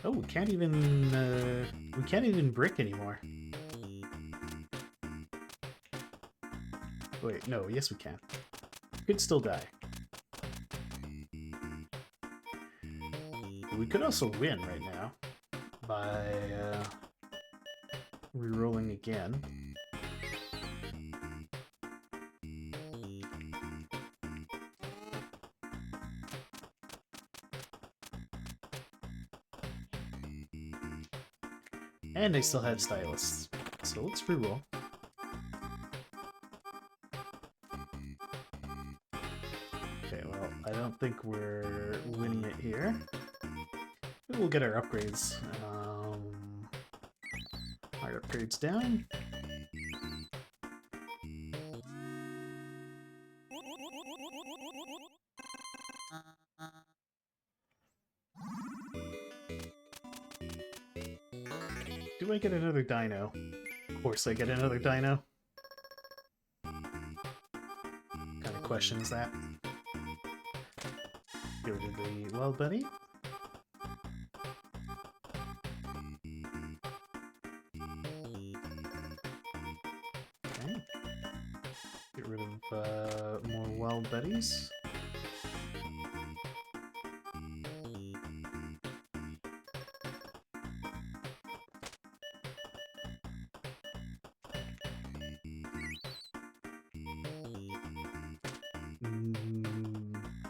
Oh, we can't even brick anymore. Wait, no, yes we can. We could still die. We could also win right now by re-rolling again. And they still had stylists. So let's re-roll. Okay, well, I don't think we're winning it here. We'll get our upgrades. Our upgrades down. Do I get another dino? Of course I get another dino. What kind of question is that? Get rid of the wild bunny. Okay. Get rid of more wild buddies.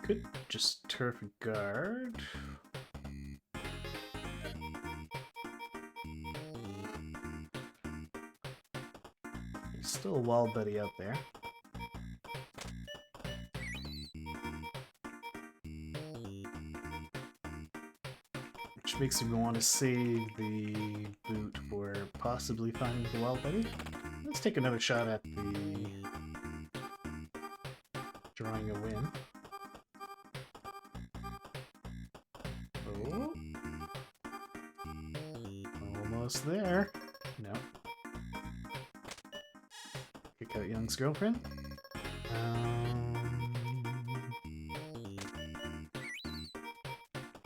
Could just turf guard. There's still a wild buddy out there. Which makes me want to save the boot for possibly finding the wild buddy. Let's take another shot at the drawing a win. Oh. Almost there. No. Kick out Young's girlfriend.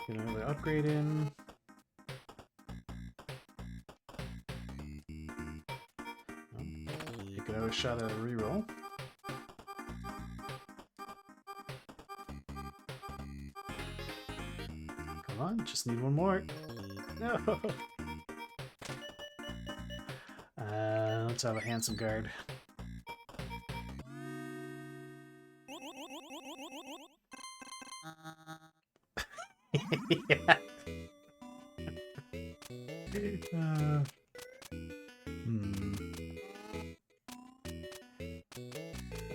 Get another upgrade in. Take another shot at a reroll. Come on, just need one more. No. Let's have a handsome guard. Yeah.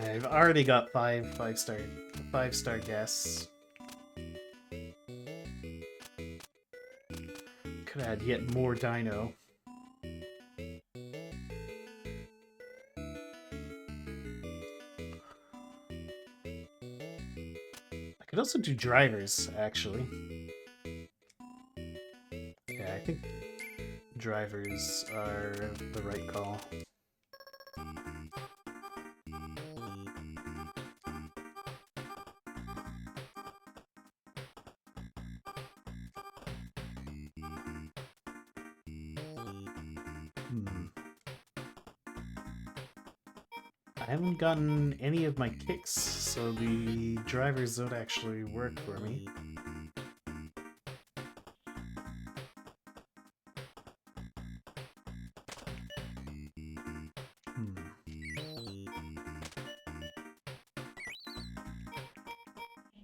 I've already got five star guests. Could add yet more dino. I could also do drivers, actually. Yeah, I think drivers are the right call. I haven't gotten any of my kicks, so the drivers don't actually work for me.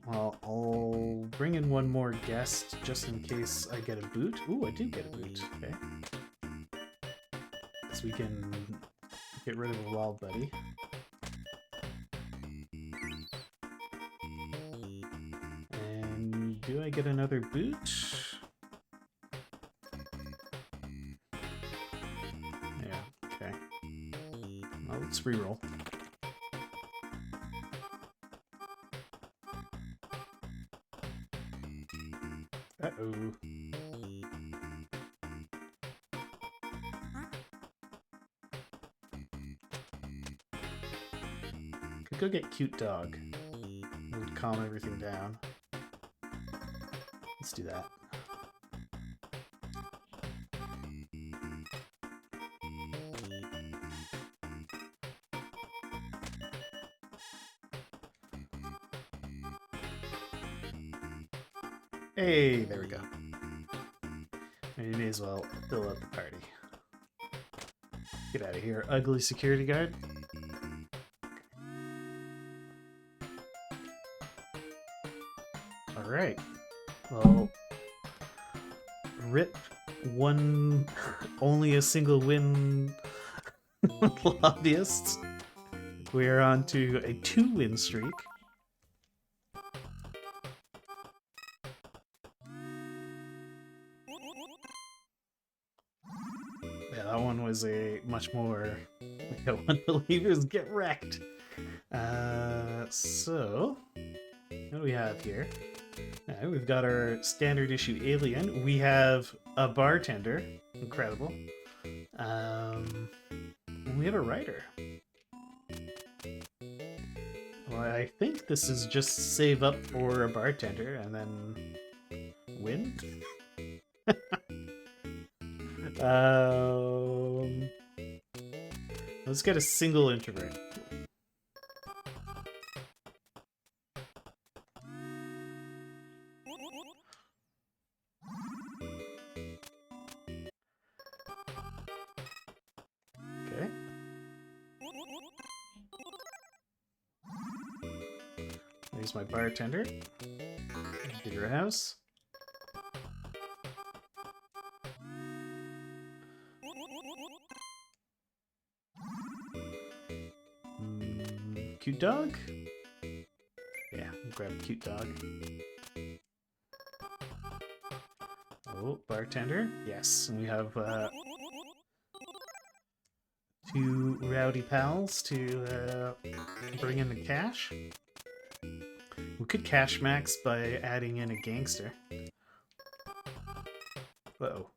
Well, I'll bring in one more guest just in case I get a boot. Ooh, I do get a boot. Okay. So we can get rid of a wild buddy. And do I get another boot? Yeah, okay. Well, let's reroll. Uh-oh. Could go get Cute Dog. It would calm everything down. Let's do that. Hey, there we go. And you may as well fill up the party. Get out of here, ugly security guard. Alright. Well, rip one, only a single win lobbyists. We're on to a 2-win streak. Yeah, that one was a much more one believers get wrecked. So what do we have here? We've got our standard issue alien. We have a bartender, incredible. And we have a writer. Well, I think this is just save up for a bartender and then win. Let's get a single introvert. Okay. There's my bartender. Bigger house. Cute dog? Yeah, grab a cute dog. Oh, bartender. Yes, and we have 2 rowdy pals to bring in the cash. We could cash max by adding in a gangster. Uh-oh.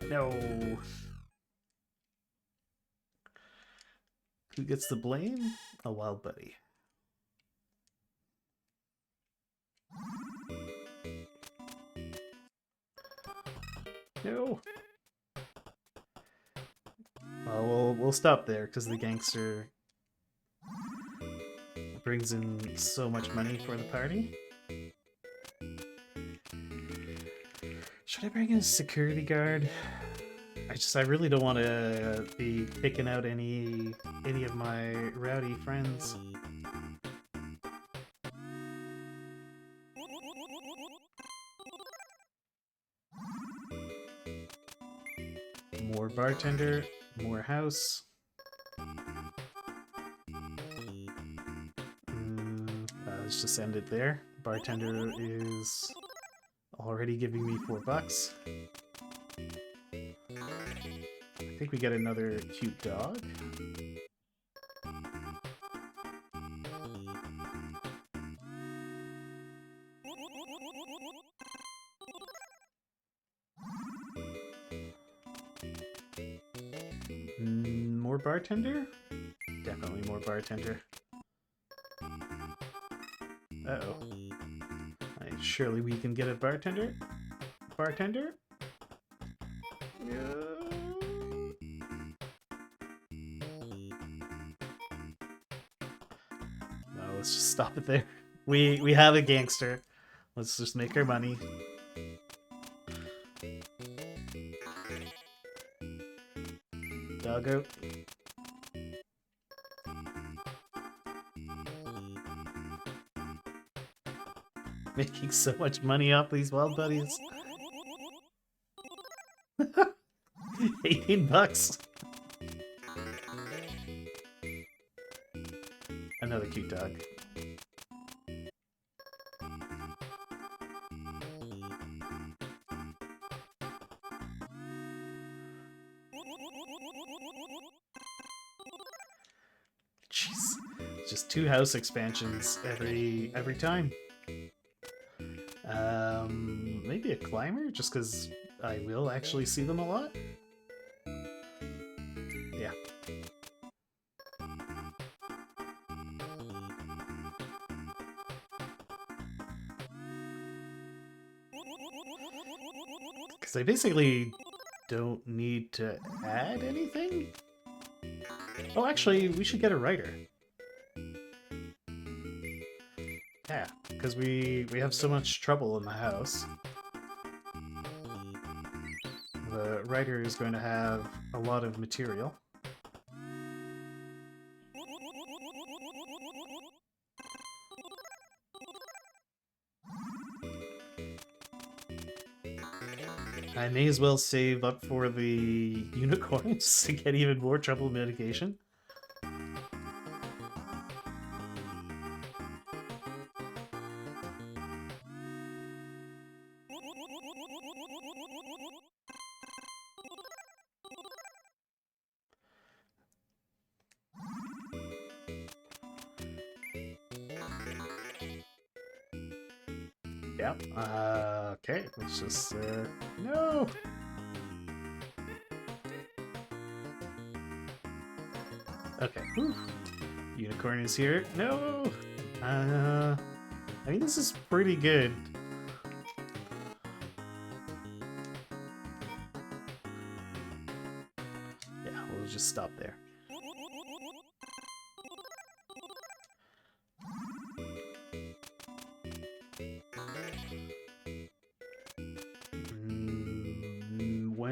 No. Who gets the blame? A wild buddy. No. Well, we'll stop there because the gangster brings in so much money for the party. Should I bring in a security guard? I really don't want to be picking out any of my rowdy friends. More bartender, more house. Let's just end it there. Bartender is already giving me $4. I think we get another cute dog. more bartender? Definitely more bartender. Uh-oh. Surely we can get a bartender? Bartender? Yeah. No, let's just stop it there. We have a gangster. Let's just make our money. Doggo. Making so much money off these wild buddies. 18 bucks. Another cute dog. Jeez. Just 2 house expansions every time. Maybe a climber, just because I will actually see them a lot. Yeah. Because I basically don't need to add anything. Oh, actually, we should get a writer. Yeah, because we have so much trouble in the house. The writer is going to have a lot of material. I may as well save up for the unicorns to get even more trouble mitigation. Yeah. Okay. Let's just. No. Okay. Whew. Unicorn is here. No. I mean, this is pretty good. Yeah, we'll just stop there.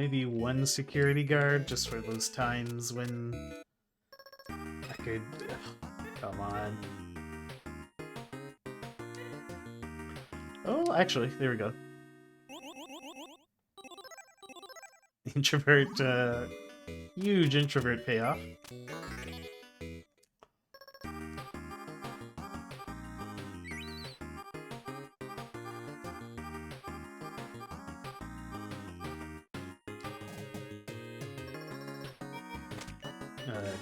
Maybe one security guard just for those times when I could. Come on. Oh, actually, there we go. Introvert, huge introvert payoff.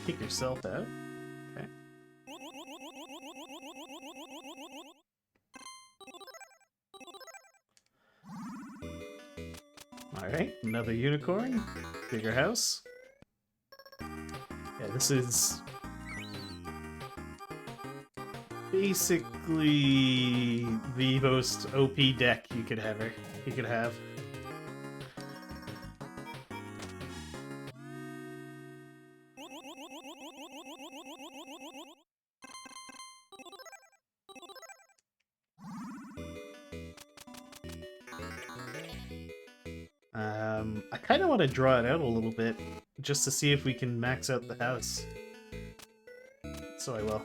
Kick yourself out. Okay. Alright, another unicorn. Bigger house. Yeah, this is basically the most OP deck you could have. I kind of want to draw it out a little bit, just to see if we can max out the house. So I will.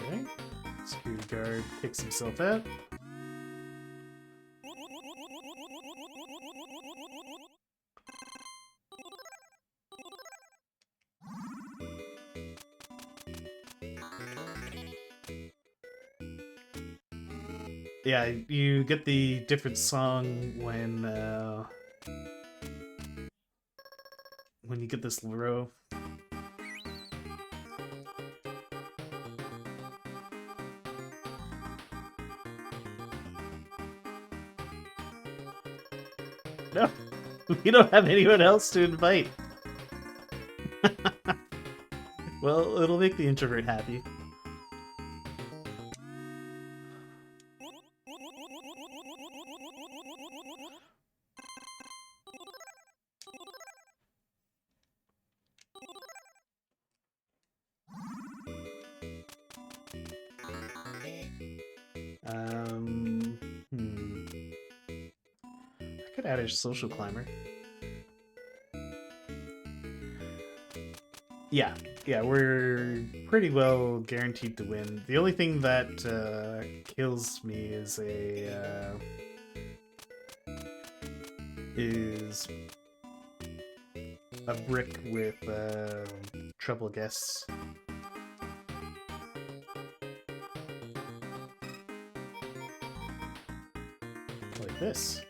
Okay. Security guard kicks himself out. Yeah, you get the different song when you get this row. No, we don't have anyone else to invite. Well, it'll make the introvert happy. I could add a social climber. Yeah, yeah, we're pretty well guaranteed to win. The only thing that kills me is a brick with treble guests. Like this.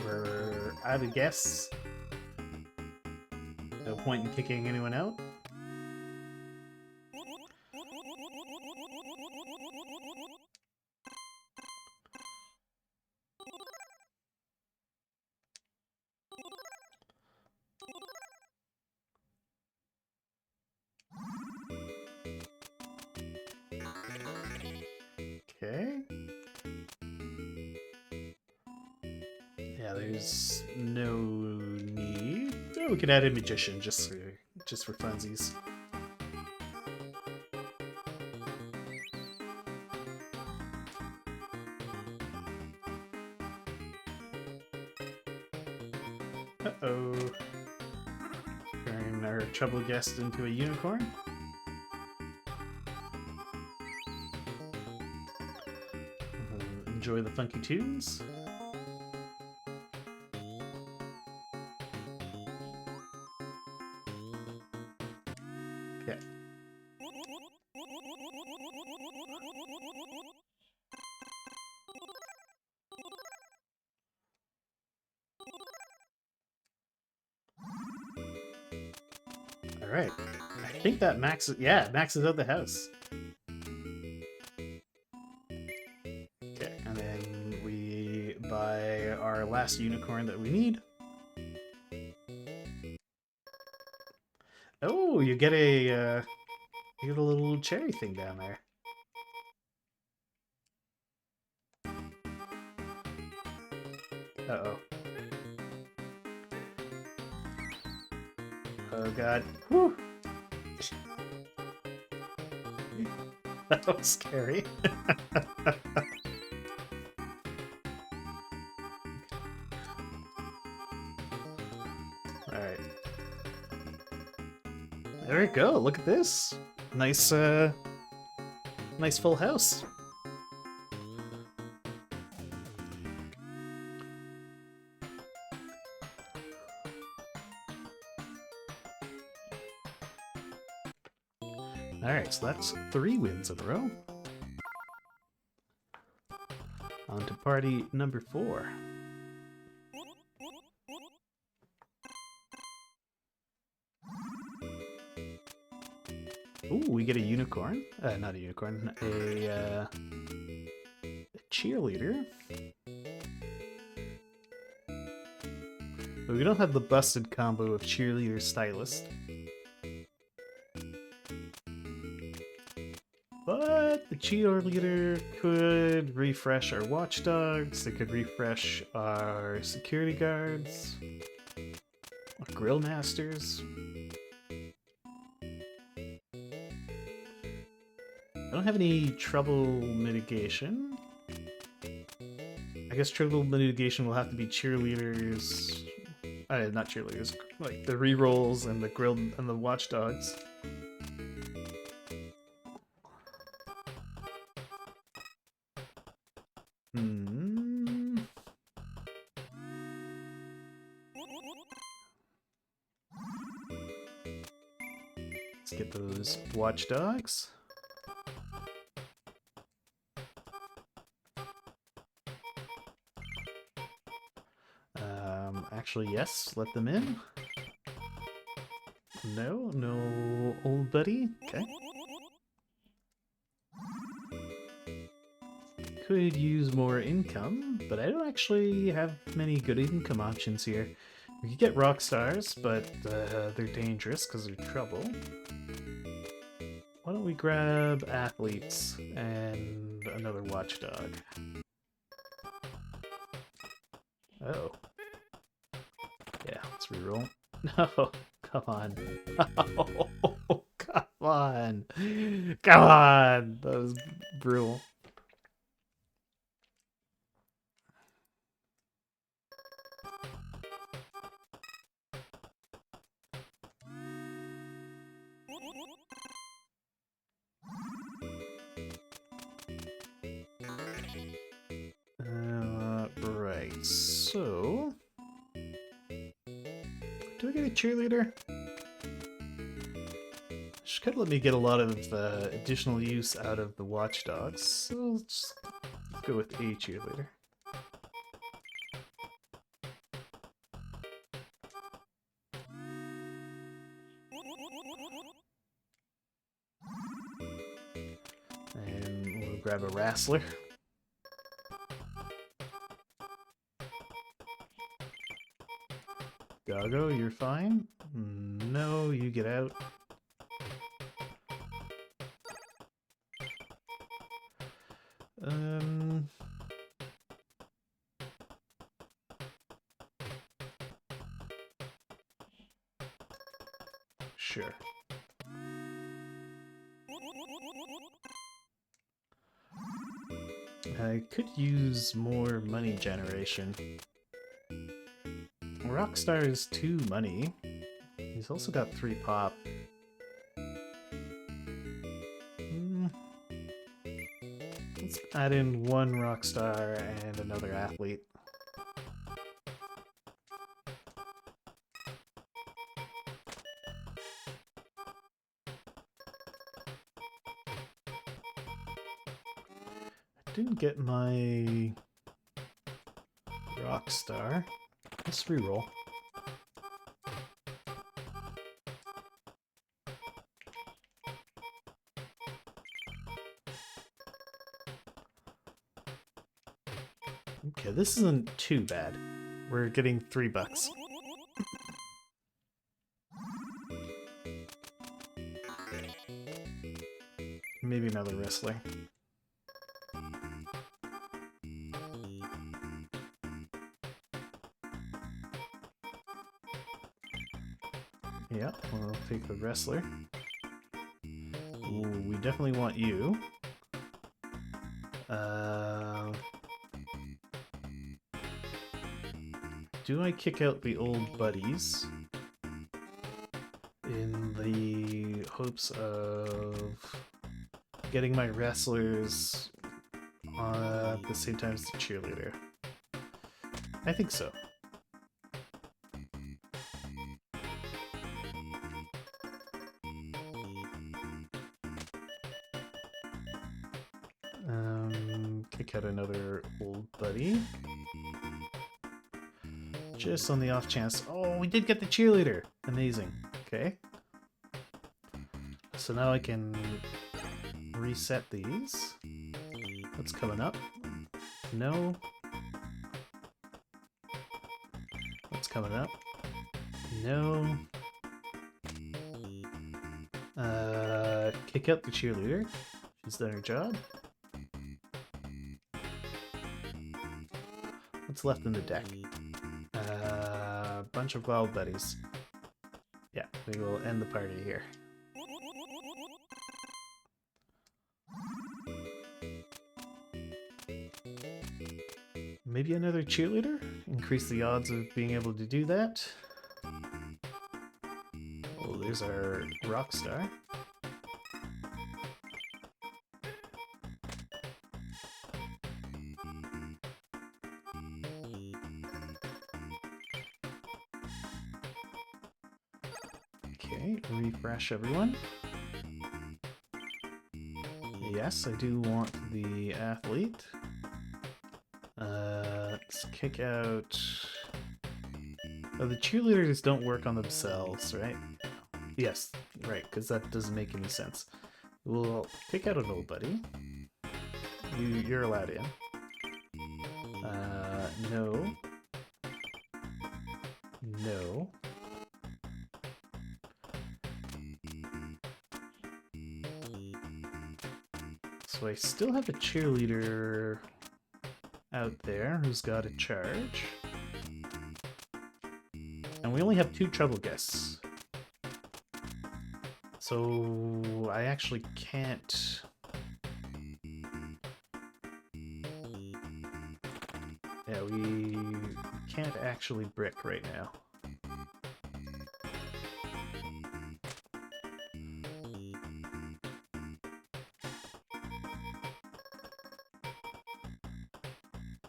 We're out of guests. No point in kicking anyone out. Okay. Yeah, there's no need. Oh, we could add a magician just for funsies. Uh-oh. Turn our trouble guest into a unicorn. Enjoy the funky tunes. Okay. Alright. I think that maxes out the house. Okay, and then we buy our last unicorn that we need. Oh, you get a little cherry thing down there. Uh-oh. Oh god. Whew. That was scary. Alright. There we go, look at this. Nice, nice full house. Alright, so that's 3 wins in a row. On to party number 4. Ooh, we get a unicorn. Not a unicorn, a cheerleader. But we don't have the busted combo of cheerleader stylist. But the cheerleader could refresh our watchdogs, it could refresh our security guards, our grill masters. I don't have any trouble mitigation. I guess trouble mitigation will have to be cheerleaders. Not cheerleaders, like the rerolls and the grill and the watchdogs. Let's get those watchdogs. Actually, yes, let them in. No, no old buddy. Okay. Could use more income, but I don't actually have many good income options here. We could get rock stars, but they're dangerous because they're trouble. Why don't we grab athletes and another watchdog? Oh. Yeah, let's reroll. No, come on. Oh, come on. Come on. That was brutal. Right, so... Do I get a cheerleader? She could let me get a lot of additional use out of the watchdogs, so let's go with a cheerleader. And we'll grab a wrestler. Doggo, you're fine? No, you get out. Sure. I could use more money generation. Rockstar is 2 money. He's also got 3 pop. Let's add in 1 rockstar and another athlete. I didn't get my rockstar. Let's reroll. Okay, this isn't too bad. We're getting $3. Maybe another wrestler. Yeah, we'll take the wrestler. Ooh, we definitely want you. Do I kick out the old buddies in the hopes of getting my wrestlers at the same time as the cheerleader? I think so. Kick out another old buddy. Just on the off chance. Oh, we did get the cheerleader! Amazing. Okay. So now I can reset these. What's coming up? No. What's coming up? No. Kick out the cheerleader. She's done her job. What's left in the deck? Bunch of wild buddies. Yeah, we will end the party here. Maybe another cheerleader? Increase the odds of being able to do that. Oh, there's our rock star. Okay. Okay, refresh everyone. Yes, I do want the athlete. Let's kick out... Oh, the cheerleaders don't work on themselves, right? Yes, right, because that doesn't make any sense. We'll kick out a nobody. You're allowed in. No. No. So I still have a cheerleader out there who's got a charge. And we only have 2 trouble guests. So I actually can't... Yeah, we can't actually brick right now.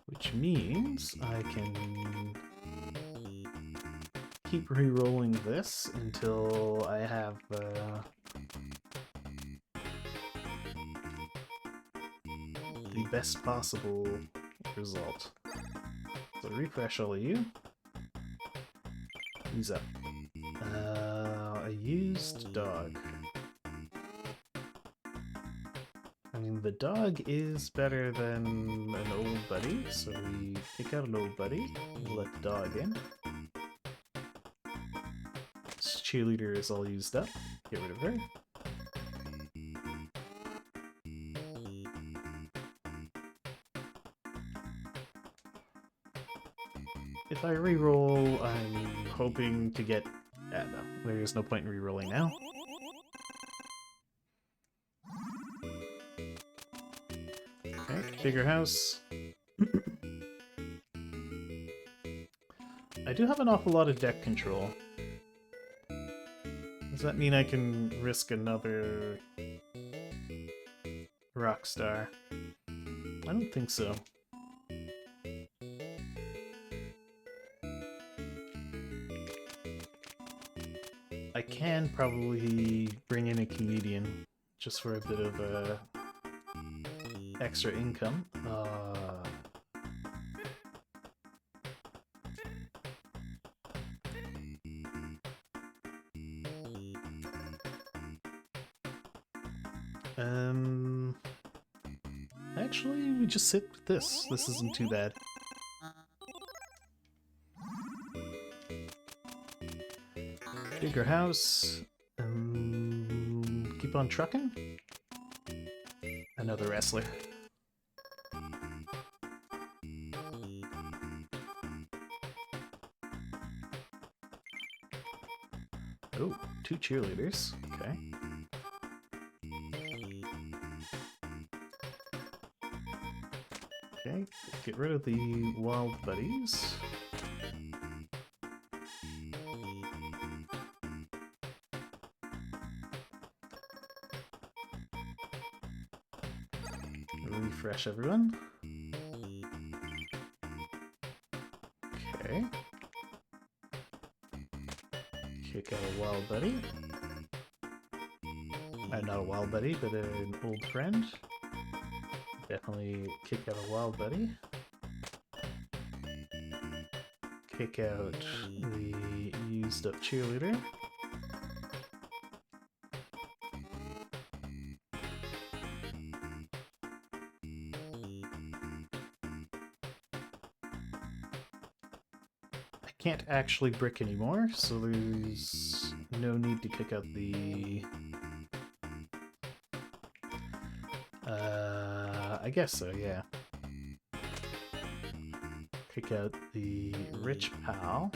Which means I can keep re-rolling this until I have the best possible result. So refresh all of you. Who's up? A used dog. I mean, the dog is better than an old buddy, so we kick out an old buddy and let the dog in. This cheerleader is all used up. Get rid of her. If I reroll, I'm hoping to get... no, there's no point in rerolling now. Okay, bigger house. I do have an awful lot of deck control. Does that mean I can risk another Rockstar? I don't think so. I can probably bring in a comedian just for a bit of extra income. Actually, we just sit with this. This isn't too bad. Bigger house. Keep on trucking. Another wrestler. Oh, 2 cheerleaders. Okay. Okay, get rid of the wild buddies. Refresh everyone. Okay. Kick out a wild buddy. Not a wild buddy, but an old friend. Definitely kick out a wild buddy. Kick out the used up cheerleader. I can't actually brick anymore, so there's no need to kick out the... I guess so, yeah. Kick out the rich pal.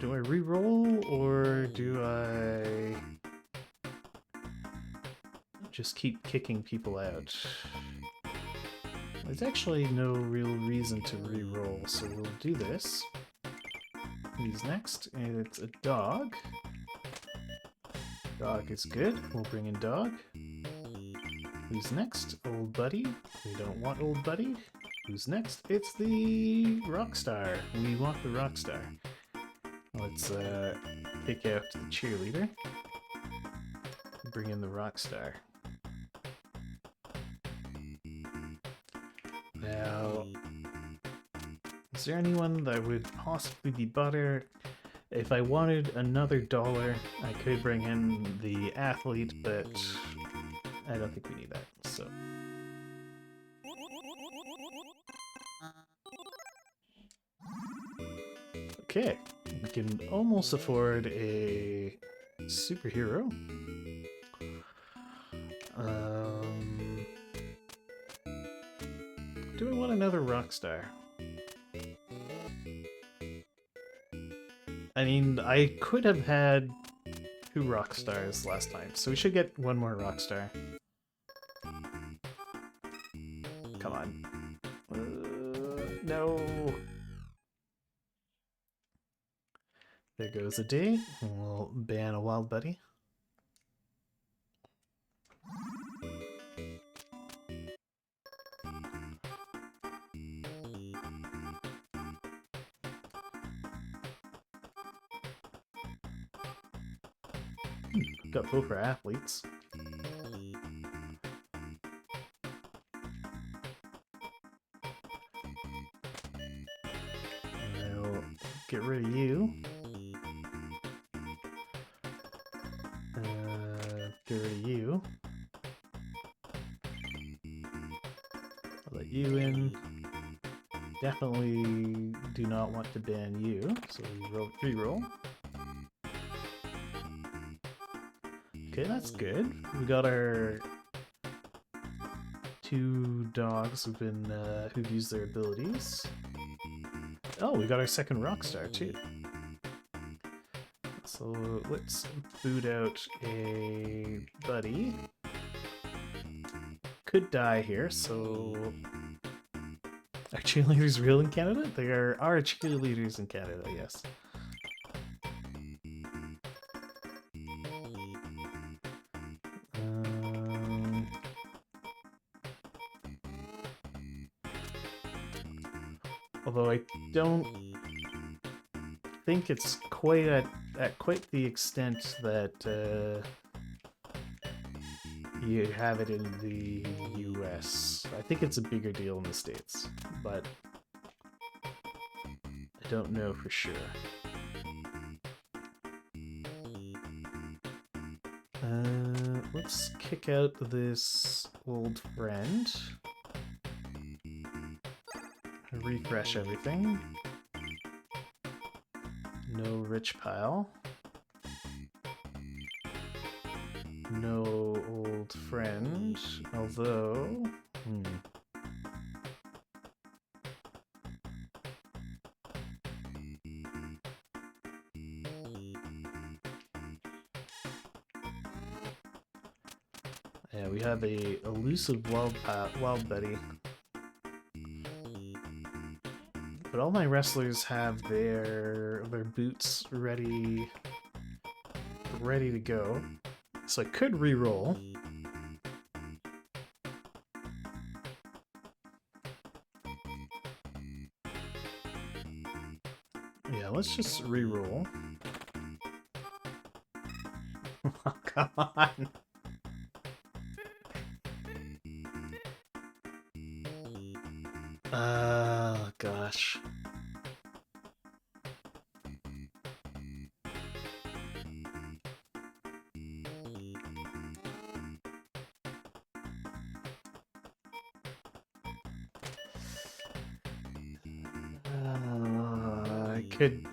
Do I re-roll, or do I just keep kicking people out? There's actually no real reason to re-roll, so we'll do this. Who's next? And it's a dog. Dog is good. We'll bring in dog. Who's next? Old buddy. We don't want old buddy. Who's next? It's the Rockstar. We want the Rockstar. Let's pick out the cheerleader. Bring in the Rockstar. Now, is there anyone that would possibly be better? If I wanted another dollar, I could bring in the athlete, but I don't think we need that, so. Okay, we can almost afford a superhero. Do I want another Rockstar? I mean, I could have had 2 Rockstars last time, so we should get one more Rockstar. Come on. No. There goes a day. We'll ban a wild buddy. Got both our athletes. I'll get rid of you. Get rid of you. I'll let you in. Definitely do not want to ban you, so we reroll. Okay, that's good. We got our 2 dogs who've used their abilities. Oh, we got our second Rockstar too. So let's boot out a buddy. Could die here, so are cheerleaders real in Canada? There are cheerleaders in Canada, yes. Although I don't think it's quite at quite the extent that you have it in the US. I think it's a bigger deal in the States, but I don't know for sure. Let's kick out this old friend. Refresh everything. No rich pile. No old friend, although... Yeah, we have a elusive wild Betty. But all my wrestlers have their boots ready to go. So I could re-roll. Yeah, let's just re-roll. Oh, come on. Gosh.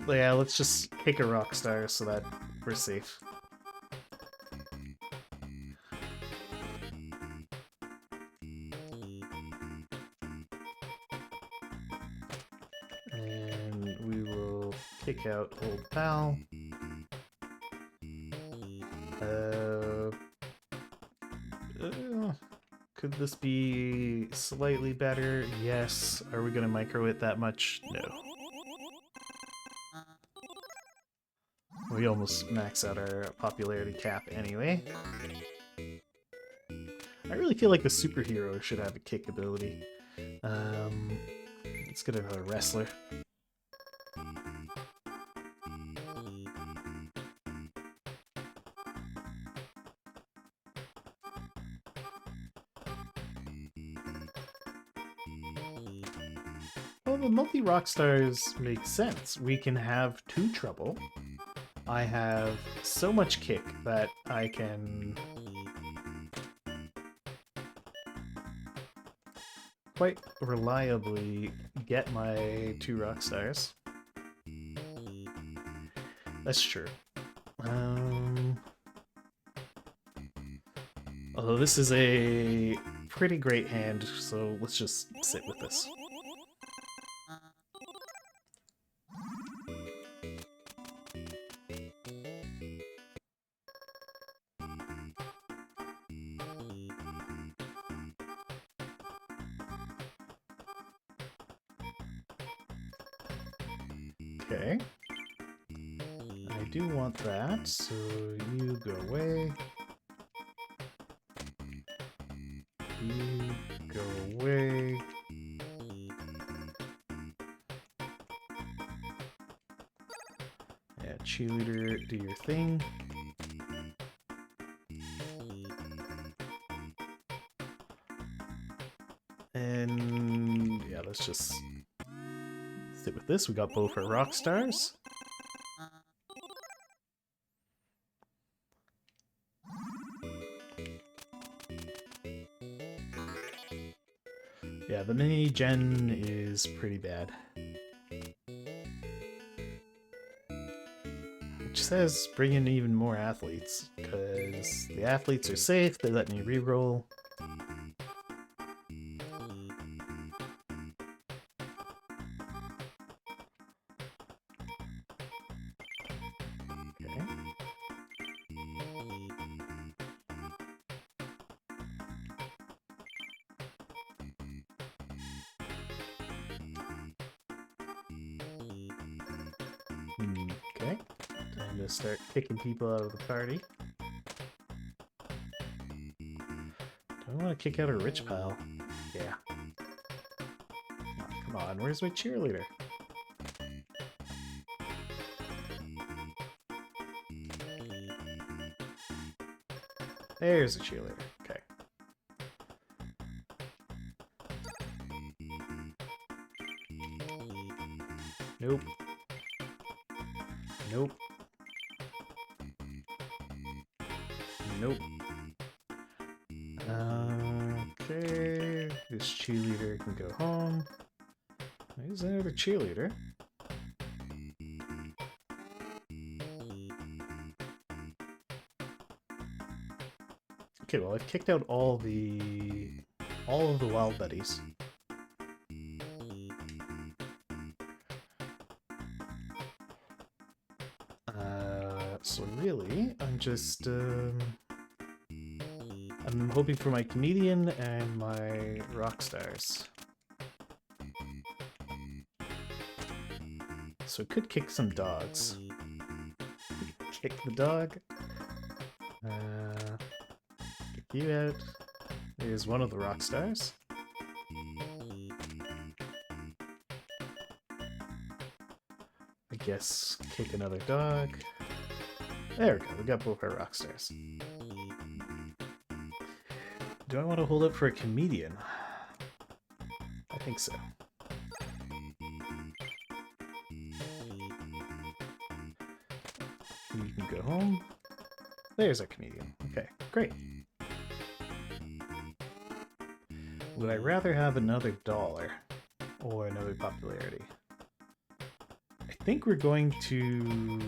Yeah, let's just pick a Rockstar so that we're safe. And we will kick out Old Pal. Could this be slightly better? Yes. Are we going to micro it that much? No. We almost max out our popularity cap anyway. I really feel like the superhero should have a kick ability. Let's get another wrestler. Well, the multi-rock stars make sense. We can have 2 trouble. I have so much kick that I can quite reliably get my 2 rock stars. That's true. Although this is a pretty great hand, so let's just sit with this. Okay. I do want that, so you go away. You go away. Yeah, cheerleader, do your thing. And yeah, let's just sit with this. We got both our rock stars. Yeah, the mini gen is pretty bad. Which says bring in even more athletes, because the athletes are safe, they let me reroll. Okay. Okay. Time to start kicking people out of the party. Do I want to kick out a rich pile? Yeah. Oh, come on, where's my cheerleader? There's a cheerleader. Okay. Nope. Nope. Nope. Okay. This cheerleader can go home. There's another cheerleader. Okay, well I've kicked out all of the wild buddies. So really, I'm just I'm hoping for my comedian and my rock stars. So I could kick some dogs. Kick the dog. Kick you out. Here's one of the rock stars. I guess kick another dog. There we go, we got both our rock stars. Do I want to hold up for a comedian? I think so. You can go home. There's a comedian. Okay, great. Would I rather have another dollar or another popularity? I think we're going to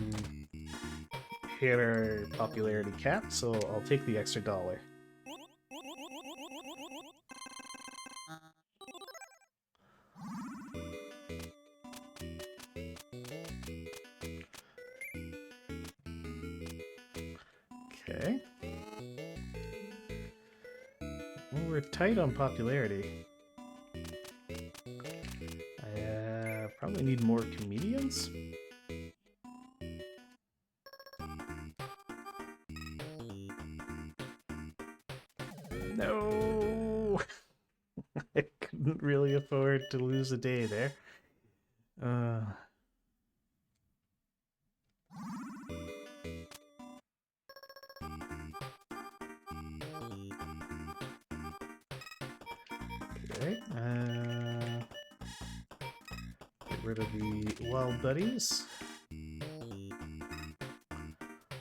hit our popularity cap, so I'll take the extra dollar. Okay. Well, we're tight on popularity. I probably need more comedians. No! I couldn't really afford to lose a day there. Okay. Get rid of the wild buddies.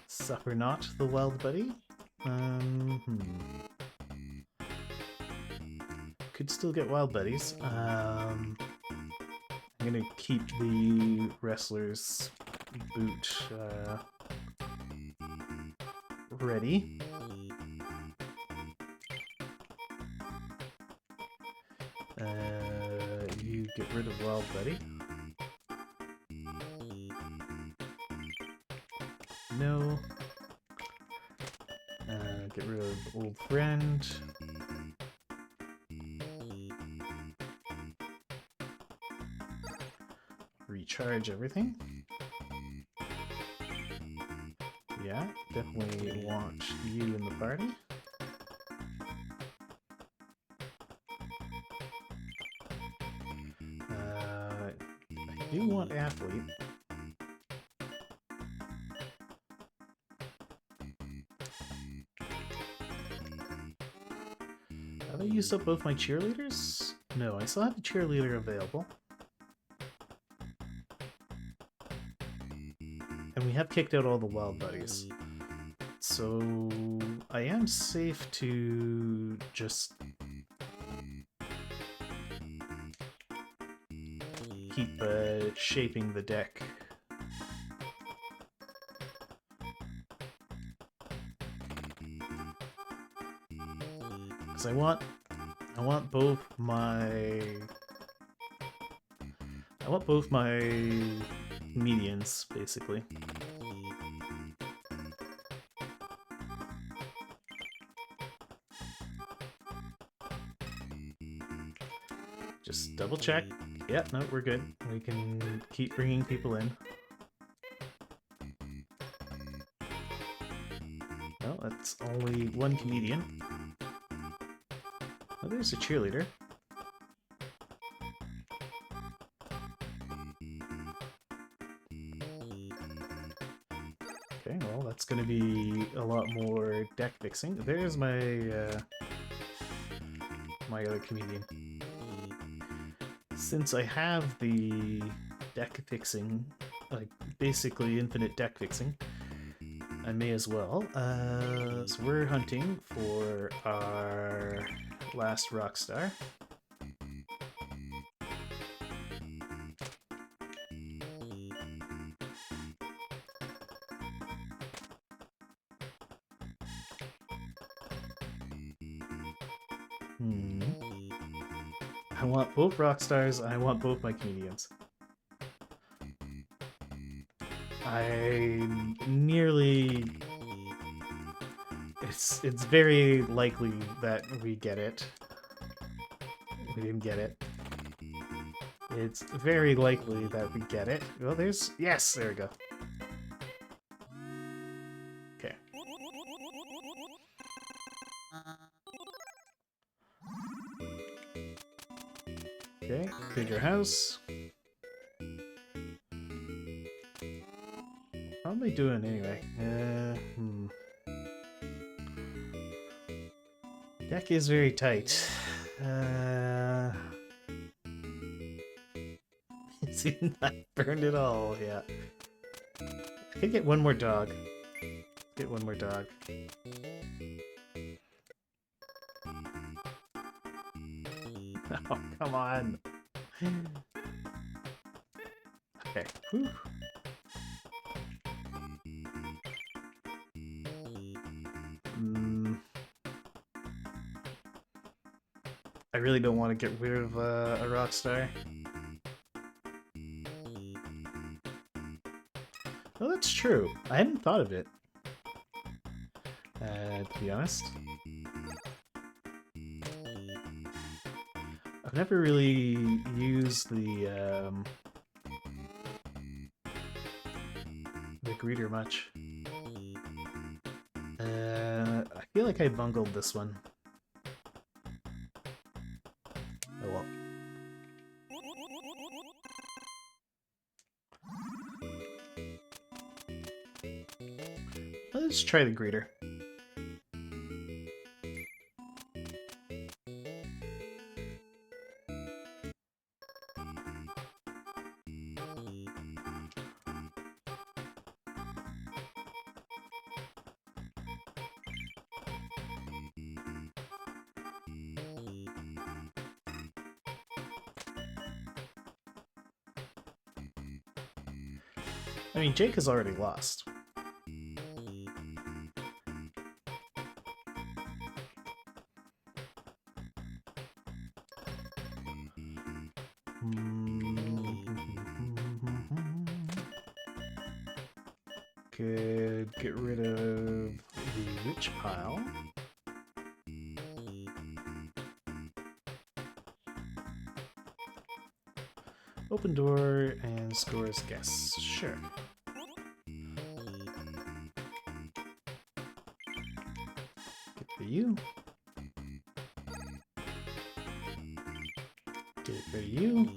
Suffer not the wild buddy. Could still get wild buddies. I'm gonna keep the wrestler's boot ready. You get rid of wild buddy. No. Get rid of old friend. Recharge everything. Yeah, definitely want you in the party. I do want athlete. Have I used up both my cheerleaders? No, I still have a cheerleader available. And we have kicked out all the wild buddies. So I am safe to just keep shaping the deck. Because I want both my medians, basically. Just double check. Yeah, no, we're good. We can keep bringing people in. No, that's only one comedian. Oh, there's a cheerleader. Okay, well, that's going to be a lot more deck fixing. There's my my other comedian. Since I have the deck fixing, like basically infinite deck fixing, I may as well. So we're hunting for our last rock star. I want both rock stars, and I want both my comedians. I nearly... It's very likely that we get it. We didn't get it. It's very likely that we get it. Well, there's... Yes! There we go. Okay. Okay, bigger house. How am I doing anyway? Deck is very tight. It's not burned at all, yeah. I could get one more dog. Get one more dog. Oh, come on. Okay. Whew. I really don't want to get rid of a rock star. Oh, that's true. I hadn't thought of it. To be honest. I've never really used the greeter much. I feel like I bungled this one. Oh well. Let's try the greeter. I mean, Jake has already lost. Could get rid of the witch pile. Open door and scores guess. Sure. Good for you. Good for you.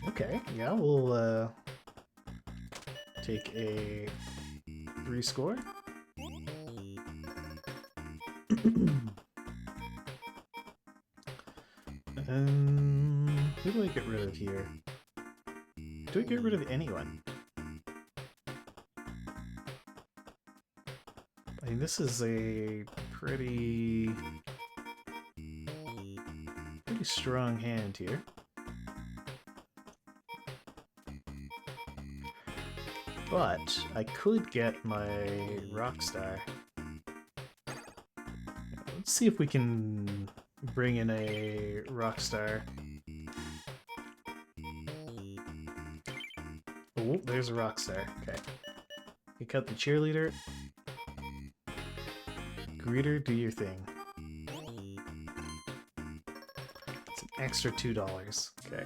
Okay, yeah, we'll take a 3 score. Who do I get rid of here? Do I get rid of anyone? I mean, this is a pretty strong hand here. But I could get my Rockstar. Let's see if we can bring in a Rockstar. Oh, there's a Rockstar. Okay. You cut the cheerleader. Greeter, do your thing. It's an extra $2. Okay.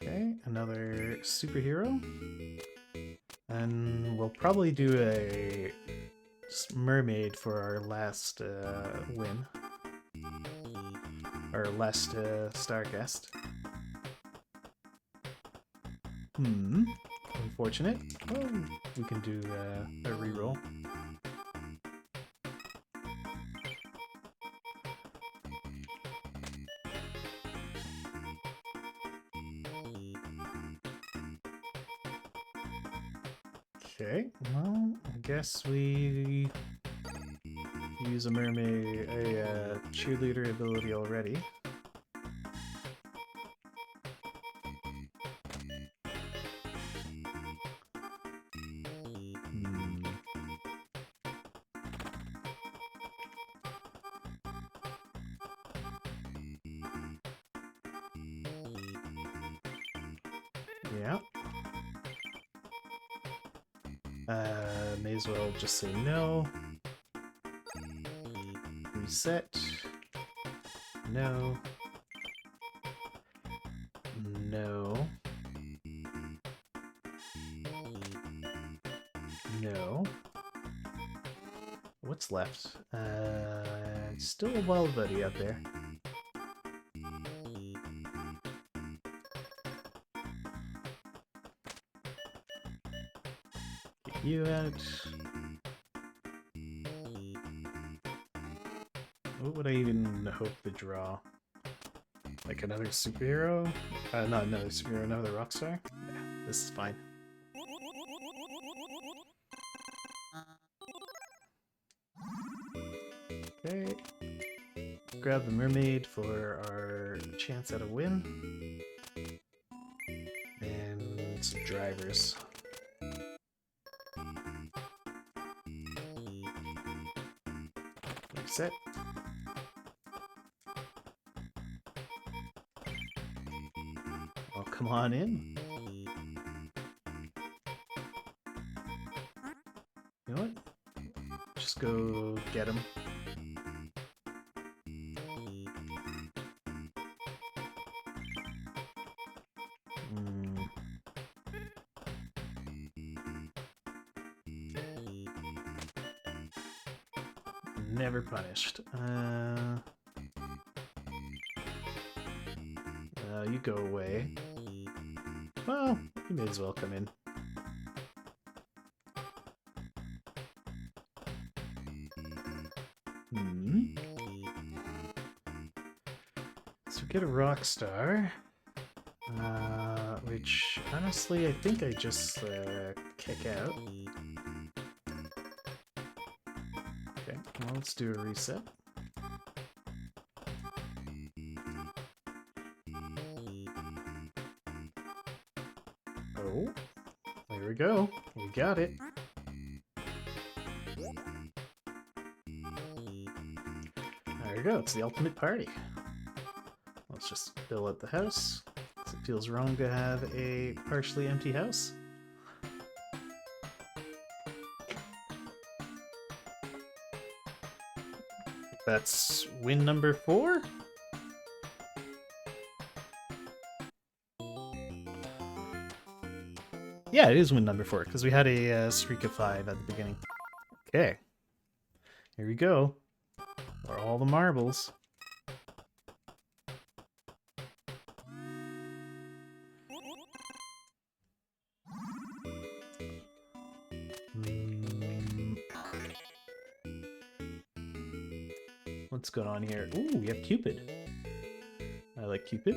Okay, another superhero. And we'll probably do a mermaid for our last win. Our last star guest. Unfortunate. Oh, we can do a reroll. Okay, well, I guess we use a mermaid, a cheerleader ability already. Yeah. May as well just say no. Reset. No. No. No. What's left? Still a wild buddy out there. Get you out. What would I even hope to draw? Like another superhero? Not another superhero, another Rockstar? Yeah, this is fine. Okay. Grab the mermaid for our chance at a win. And some drivers. Set. Oh, come on in. You know what? Just go get him. never punished. You go away. Well, you may as well come in. So get a rock star. Which, honestly, I think I just kick out. Okay, well, let's do a reset. Oh, there we go. We got it. There we go. It's the ultimate party. Let's just fill out the house. It feels wrong to have a partially empty house. That's win number 4? Yeah, it is win number 4, because we had a streak of 5 at the beginning. Okay. Here we go. For all the marbles. What's going on here? Ooh, we have Cupid. I like Cupid.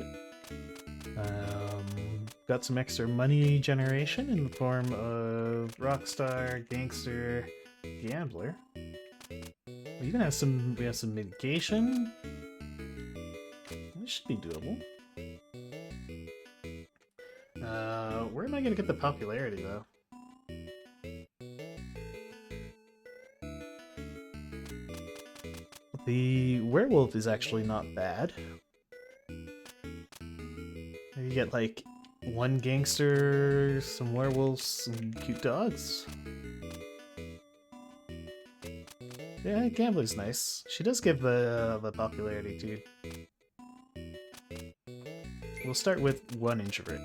Got some extra money generation in the form of Rockstar, Gangster, Gambler. We even have some. We have some mitigation. This should be doable. Where am I gonna get the popularity though? The werewolf is actually not bad. Maybe get like 1 gangster, some werewolves, some cute dogs. Yeah, Gambler's nice. She does give the popularity too. We'll start with 1 introvert.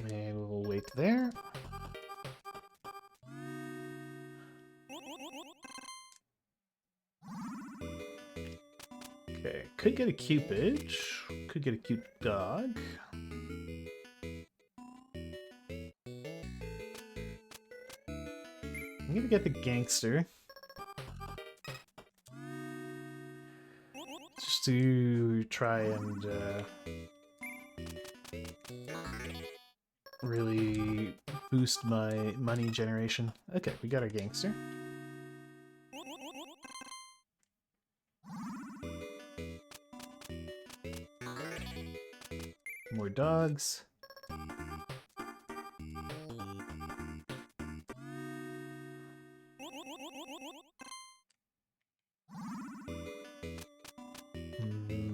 And we'll wait there. Okay, could get a Cupid. Could get a cute dog. I'm gonna get the gangster. Just to try and really boost my money generation. Okay, we got our gangster. More dogs.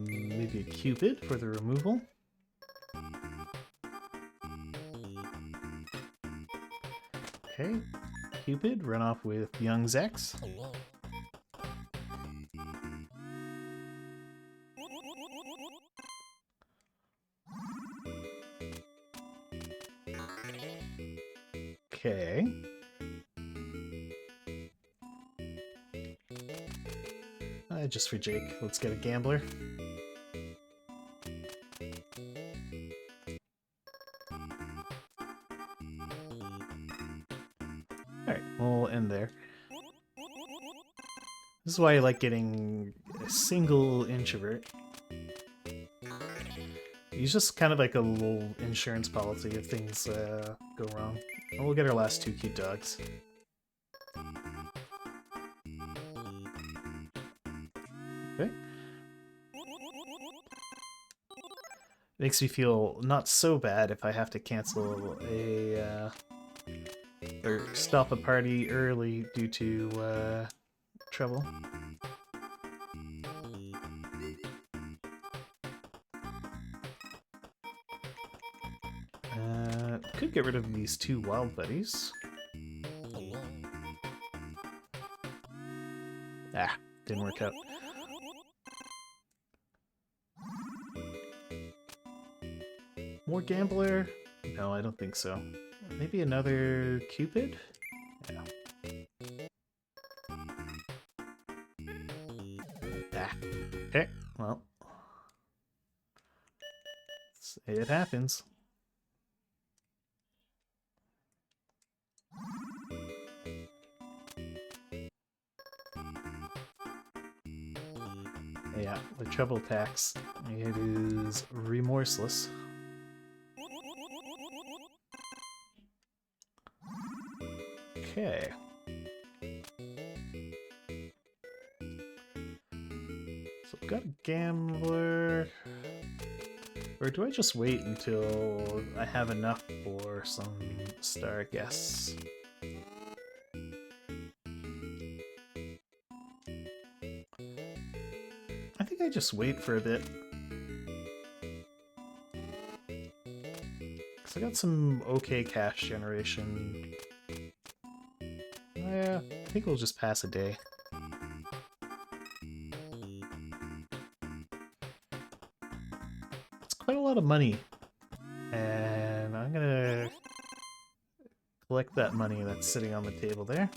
Maybe a Cupid for the removal. Okay, Cupid, run off with young Zex. Okay. Just for Jake, let's get a gambler. Alright, we'll end there. This is why I like getting a single introvert. He's just kind of like a little insurance policy if things go wrong. And we'll get our last 2 cute dogs. Okay. Makes me feel not so bad if I have to cancel a or stop a party early due to trouble. Could get rid of these 2 wild buddies. didn't work out. More gambler? No, I don't think so. Maybe another Cupid? Yeah. Ah. Okay, well. It happens. Yeah, the treble tax. It is remorseless. Okay. So I've got a gambler. Or do I just wait until I have enough for some star guests? I think I just wait for a bit. Because I got some okay cash generation. Yeah, I think we'll just pass a day. It's quite a lot of money. And I'm gonna collect that money that's sitting on the table there.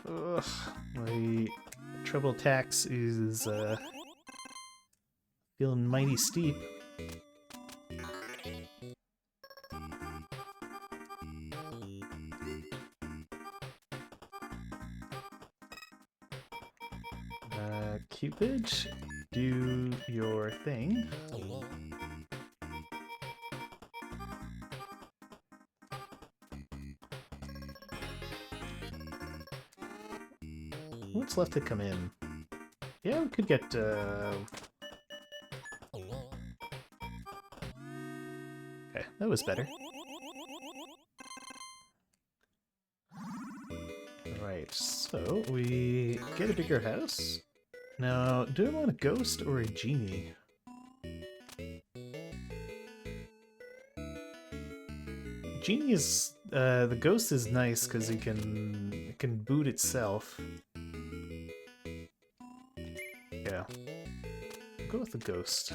Ugh, my treble tax is feeling mighty steep. Cupid, do your thing. What's left to come in? Yeah, we could get okay, that was better. Right, so we get a bigger house. Now, do I want a ghost or a genie? Genie is the ghost is nice because it can boot itself. Yeah, I'll go with the ghost.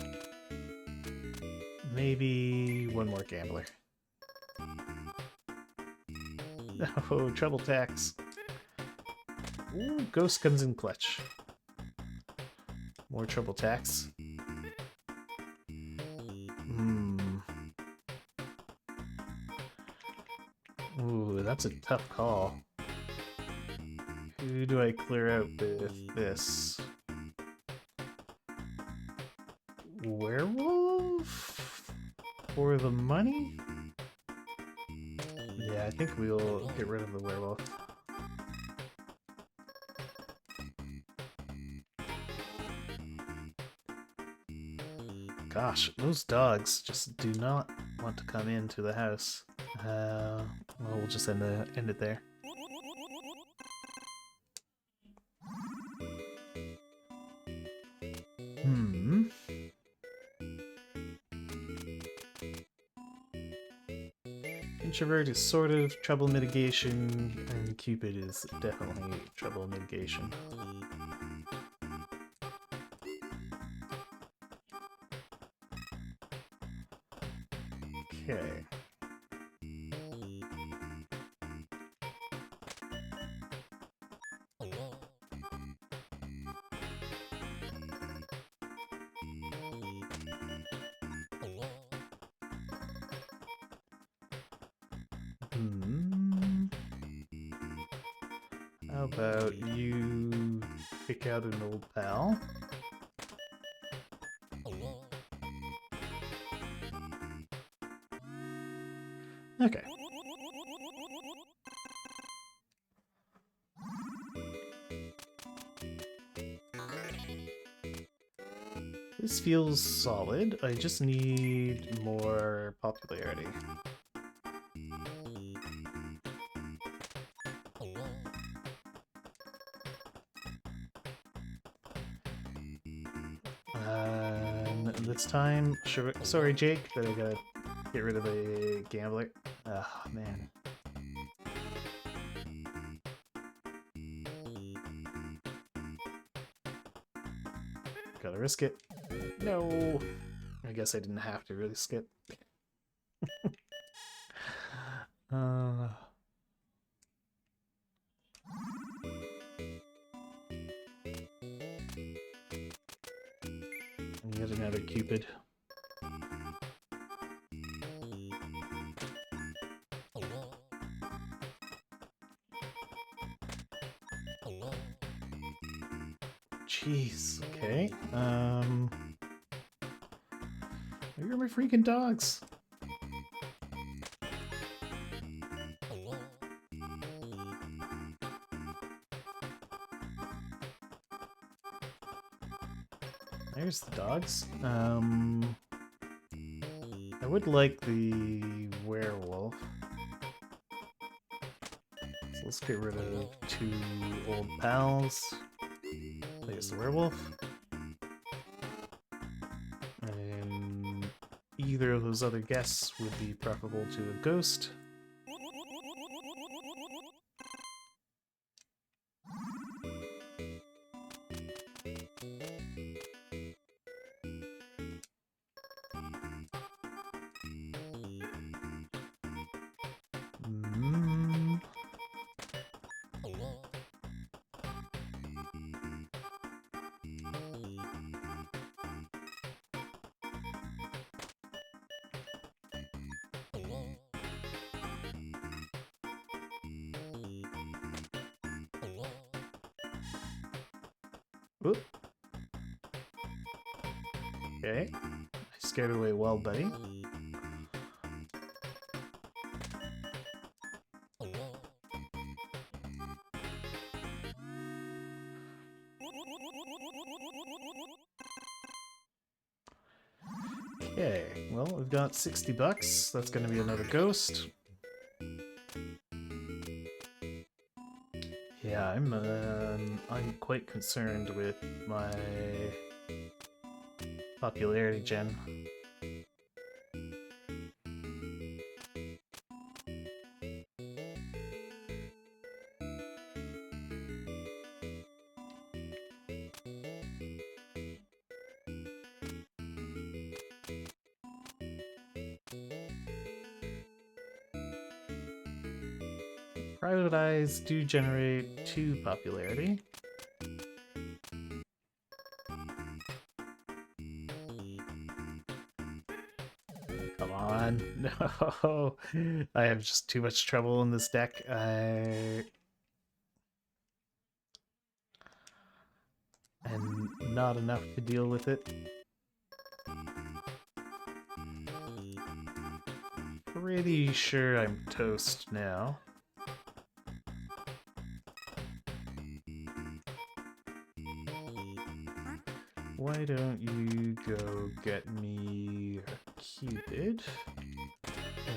Maybe one more gambler. Oh, treble tax. Ooh, ghost comes in clutch. More treble tax. Ooh, that's a tough call. Who do I clear out with this? Werewolf? For the money? Yeah, I think we'll get rid of the werewolf. Gosh, those dogs just do not want to come into the house. Well, we'll just end it there. Introvert is sort of trouble mitigation, and Cupid is definitely trouble mitigation. Okay. How about you pick out an old pal? Okay. This feels solid. I just need more popularity. This time, sorry Jake, but I gotta Get rid of the gambler. Oh, man. Gotta risk it. No! I guess I didn't have to risk it. uh... And yet another Cupid. Jeez, okay. Where are my freaking dogs? There's the dogs. I would like the werewolf. So let's get rid of 2 old pals. There's the werewolf. And either of those other guests would be preferable to a ghost. Oop. Okay. I scared away well, buddy. Okay, well, we've got 60 bucks. That's gonna be another ghost. Yeah, I'm quite concerned with my popularity gen. Private eyes do generate 2 popularity. Come on, no! I have just too much trouble in this deck. And not enough to deal with it. Pretty sure I'm toast now. Why don't you go get me a Cupid?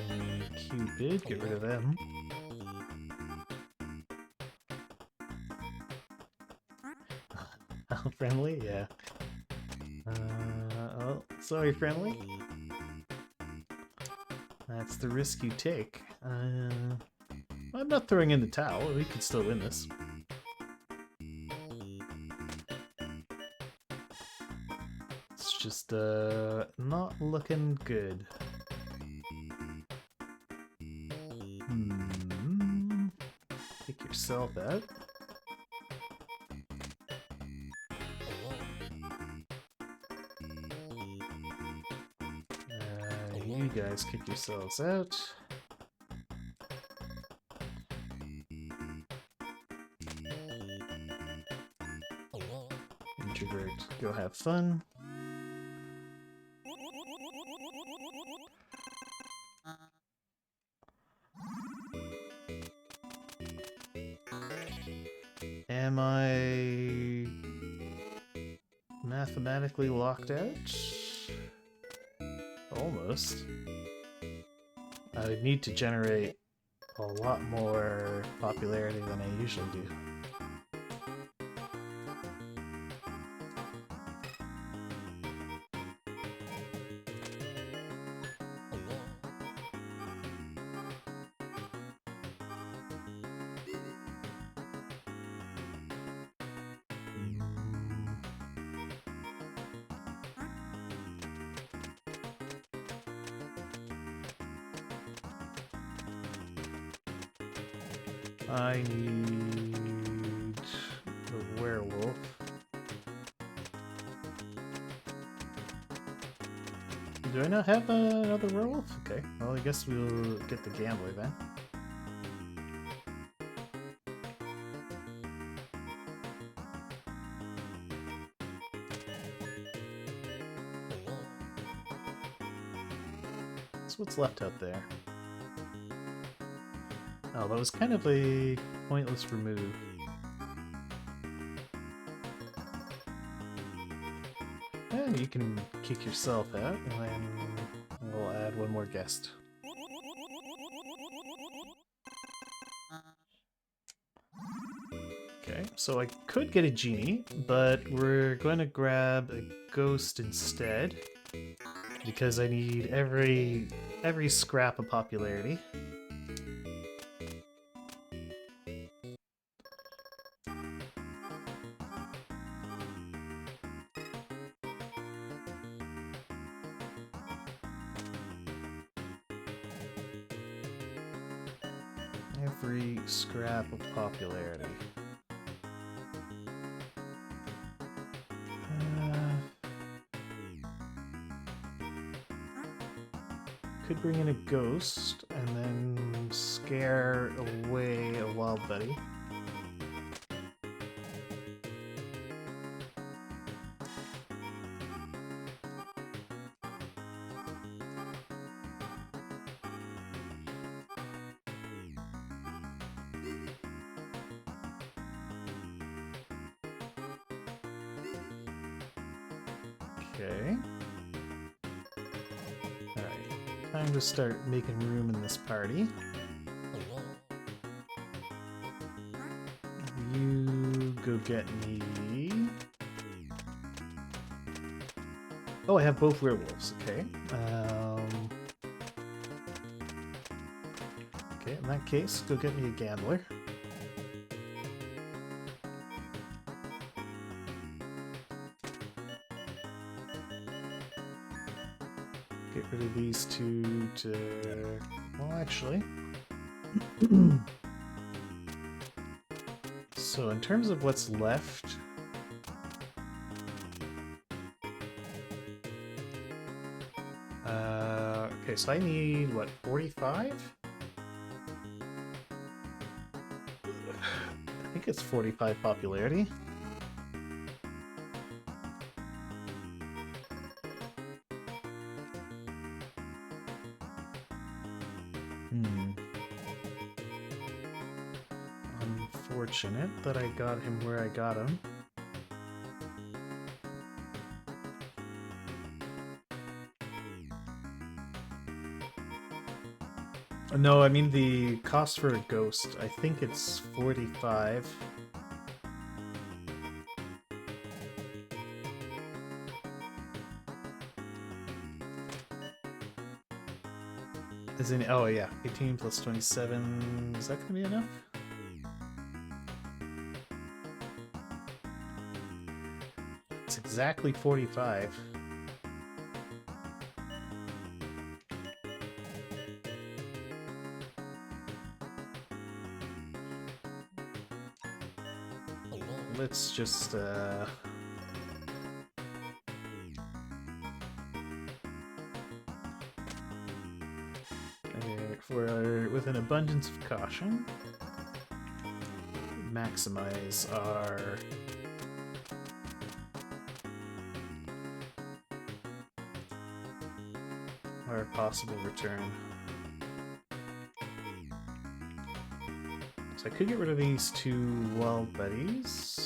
And Cupid, get rid of them. Oh, friendly? Yeah. Oh, sorry, friendly. That's the risk you take. I'm not throwing in the towel. We can still win this. It's just, not looking good. Take yourself out. You guys kick yourselves out. Introvert, go have fun. Am I mathematically locked out? Almost. I would need to generate a lot more popularity than I usually do. I need the werewolf. Do I not have another werewolf? Okay, well I guess we'll get the gambler then. So what's left out there? Oh, that was kind of a pointless remove. And you can kick yourself out, and then we'll add one more guest. Okay, so I could get a genie, but we're going to grab a ghost instead, because I need every scrap of popularity. Every scrap of popularity. Could bring in a ghost and then scare away a wild buddy. Okay. Alright, time to start making room in this party. You go get me... Oh, I have both werewolves, okay. Okay, in that case, go get me a gambler. Get rid of these two to... Well, actually... So, in terms of what's left... okay, so I need, what, 45? I think it's 45 popularity. Unfortunate that I got him where I got him. No, I mean the cost for a ghost. I think it's 45. Is in, oh yeah, 18 plus 27. Is that gonna be enough? It's exactly 45. Let's just with an abundance of caution, maximize our possible return. So I could get rid of these two wild buddies.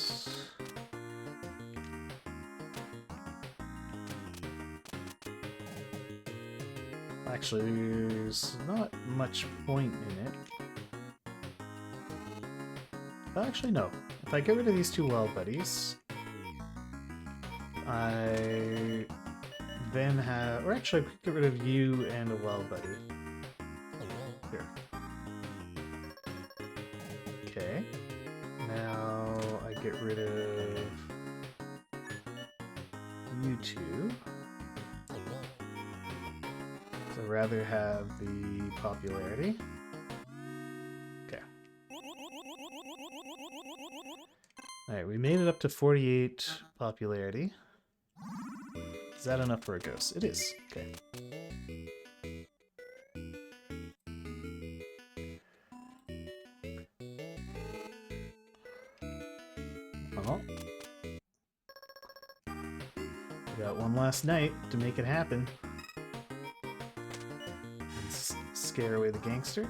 Actually, there's not much point in it. Actually, no. If I get rid of these two wild buddies, I then have... Or actually, I could get rid of you and a wild buddy. Here. Okay. Now I get rid of you two. I'd rather have the popularity. Okay. Alright, we made it up to 48 popularity. Is that enough for a ghost? It is. Okay. Well, we got one last night to make it happen. Let's scare away the gangster.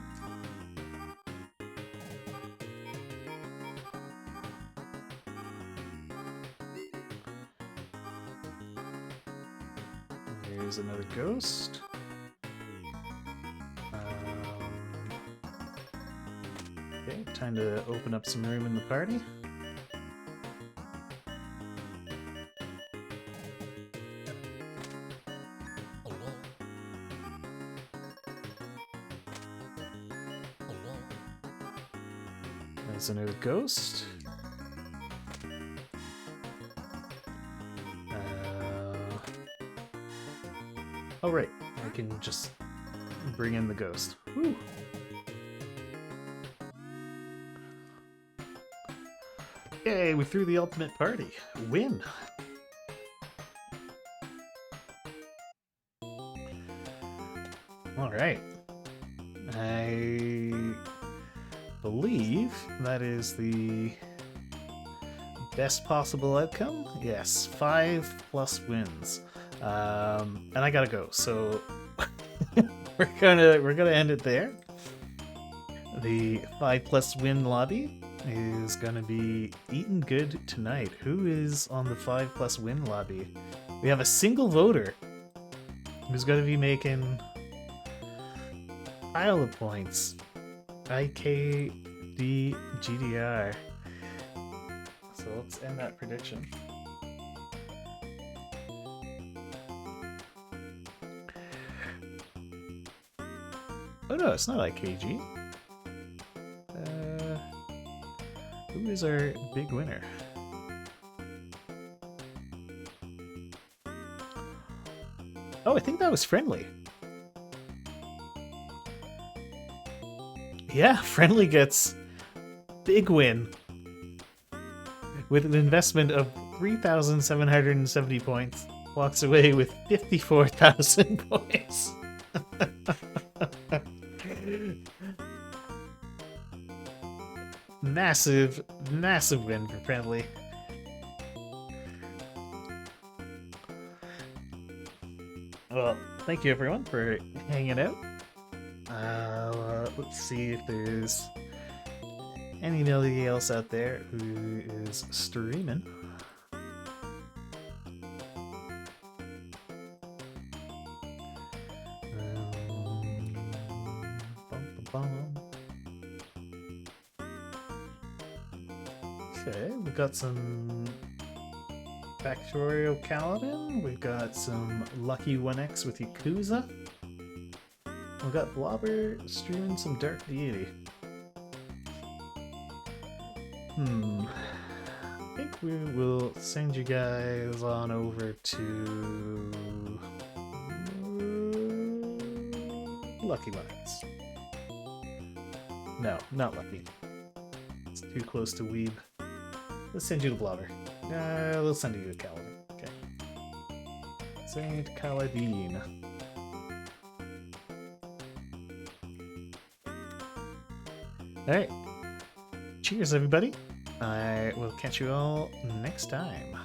Here's another ghost. Okay, time to open up some room in the party. There's another ghost. Oh right, I can just bring in the ghost. Woo! Yay, we threw the ultimate party. Win! Alright. I believe that is the best possible outcome. Yes, 5+ wins. And I gotta go, so we're gonna end it there. The 5+ win lobby is gonna be eaten good tonight. Who is on the 5+ win lobby? We have a single voter who's gonna be making pile of points. IKDGDR. So let's end that prediction. Oh no, it's not IKG. Who is our big winner? Oh, I think that was Friendly. Yeah, Friendly gets big win with an investment of 3,770 points. Walks away with 54,000 points. Massive, massive win for Friendly. Well, thank you everyone for hanging out. Let's see if there's anybody else out there who is streaming. Okay, we've got some Factorio Kaladin, we've got some Lucky 1X with Yakuza, we've got Blobber streaming some Dark Deity. I think we will send you guys on over to Lucky 1X. No, not Lucky. It's too close to Weeb. Let's send you to Blobber. Let's send you to Kaladin. Okay. Saint Kaladin. Alright. Cheers, everybody. I will catch you all next time.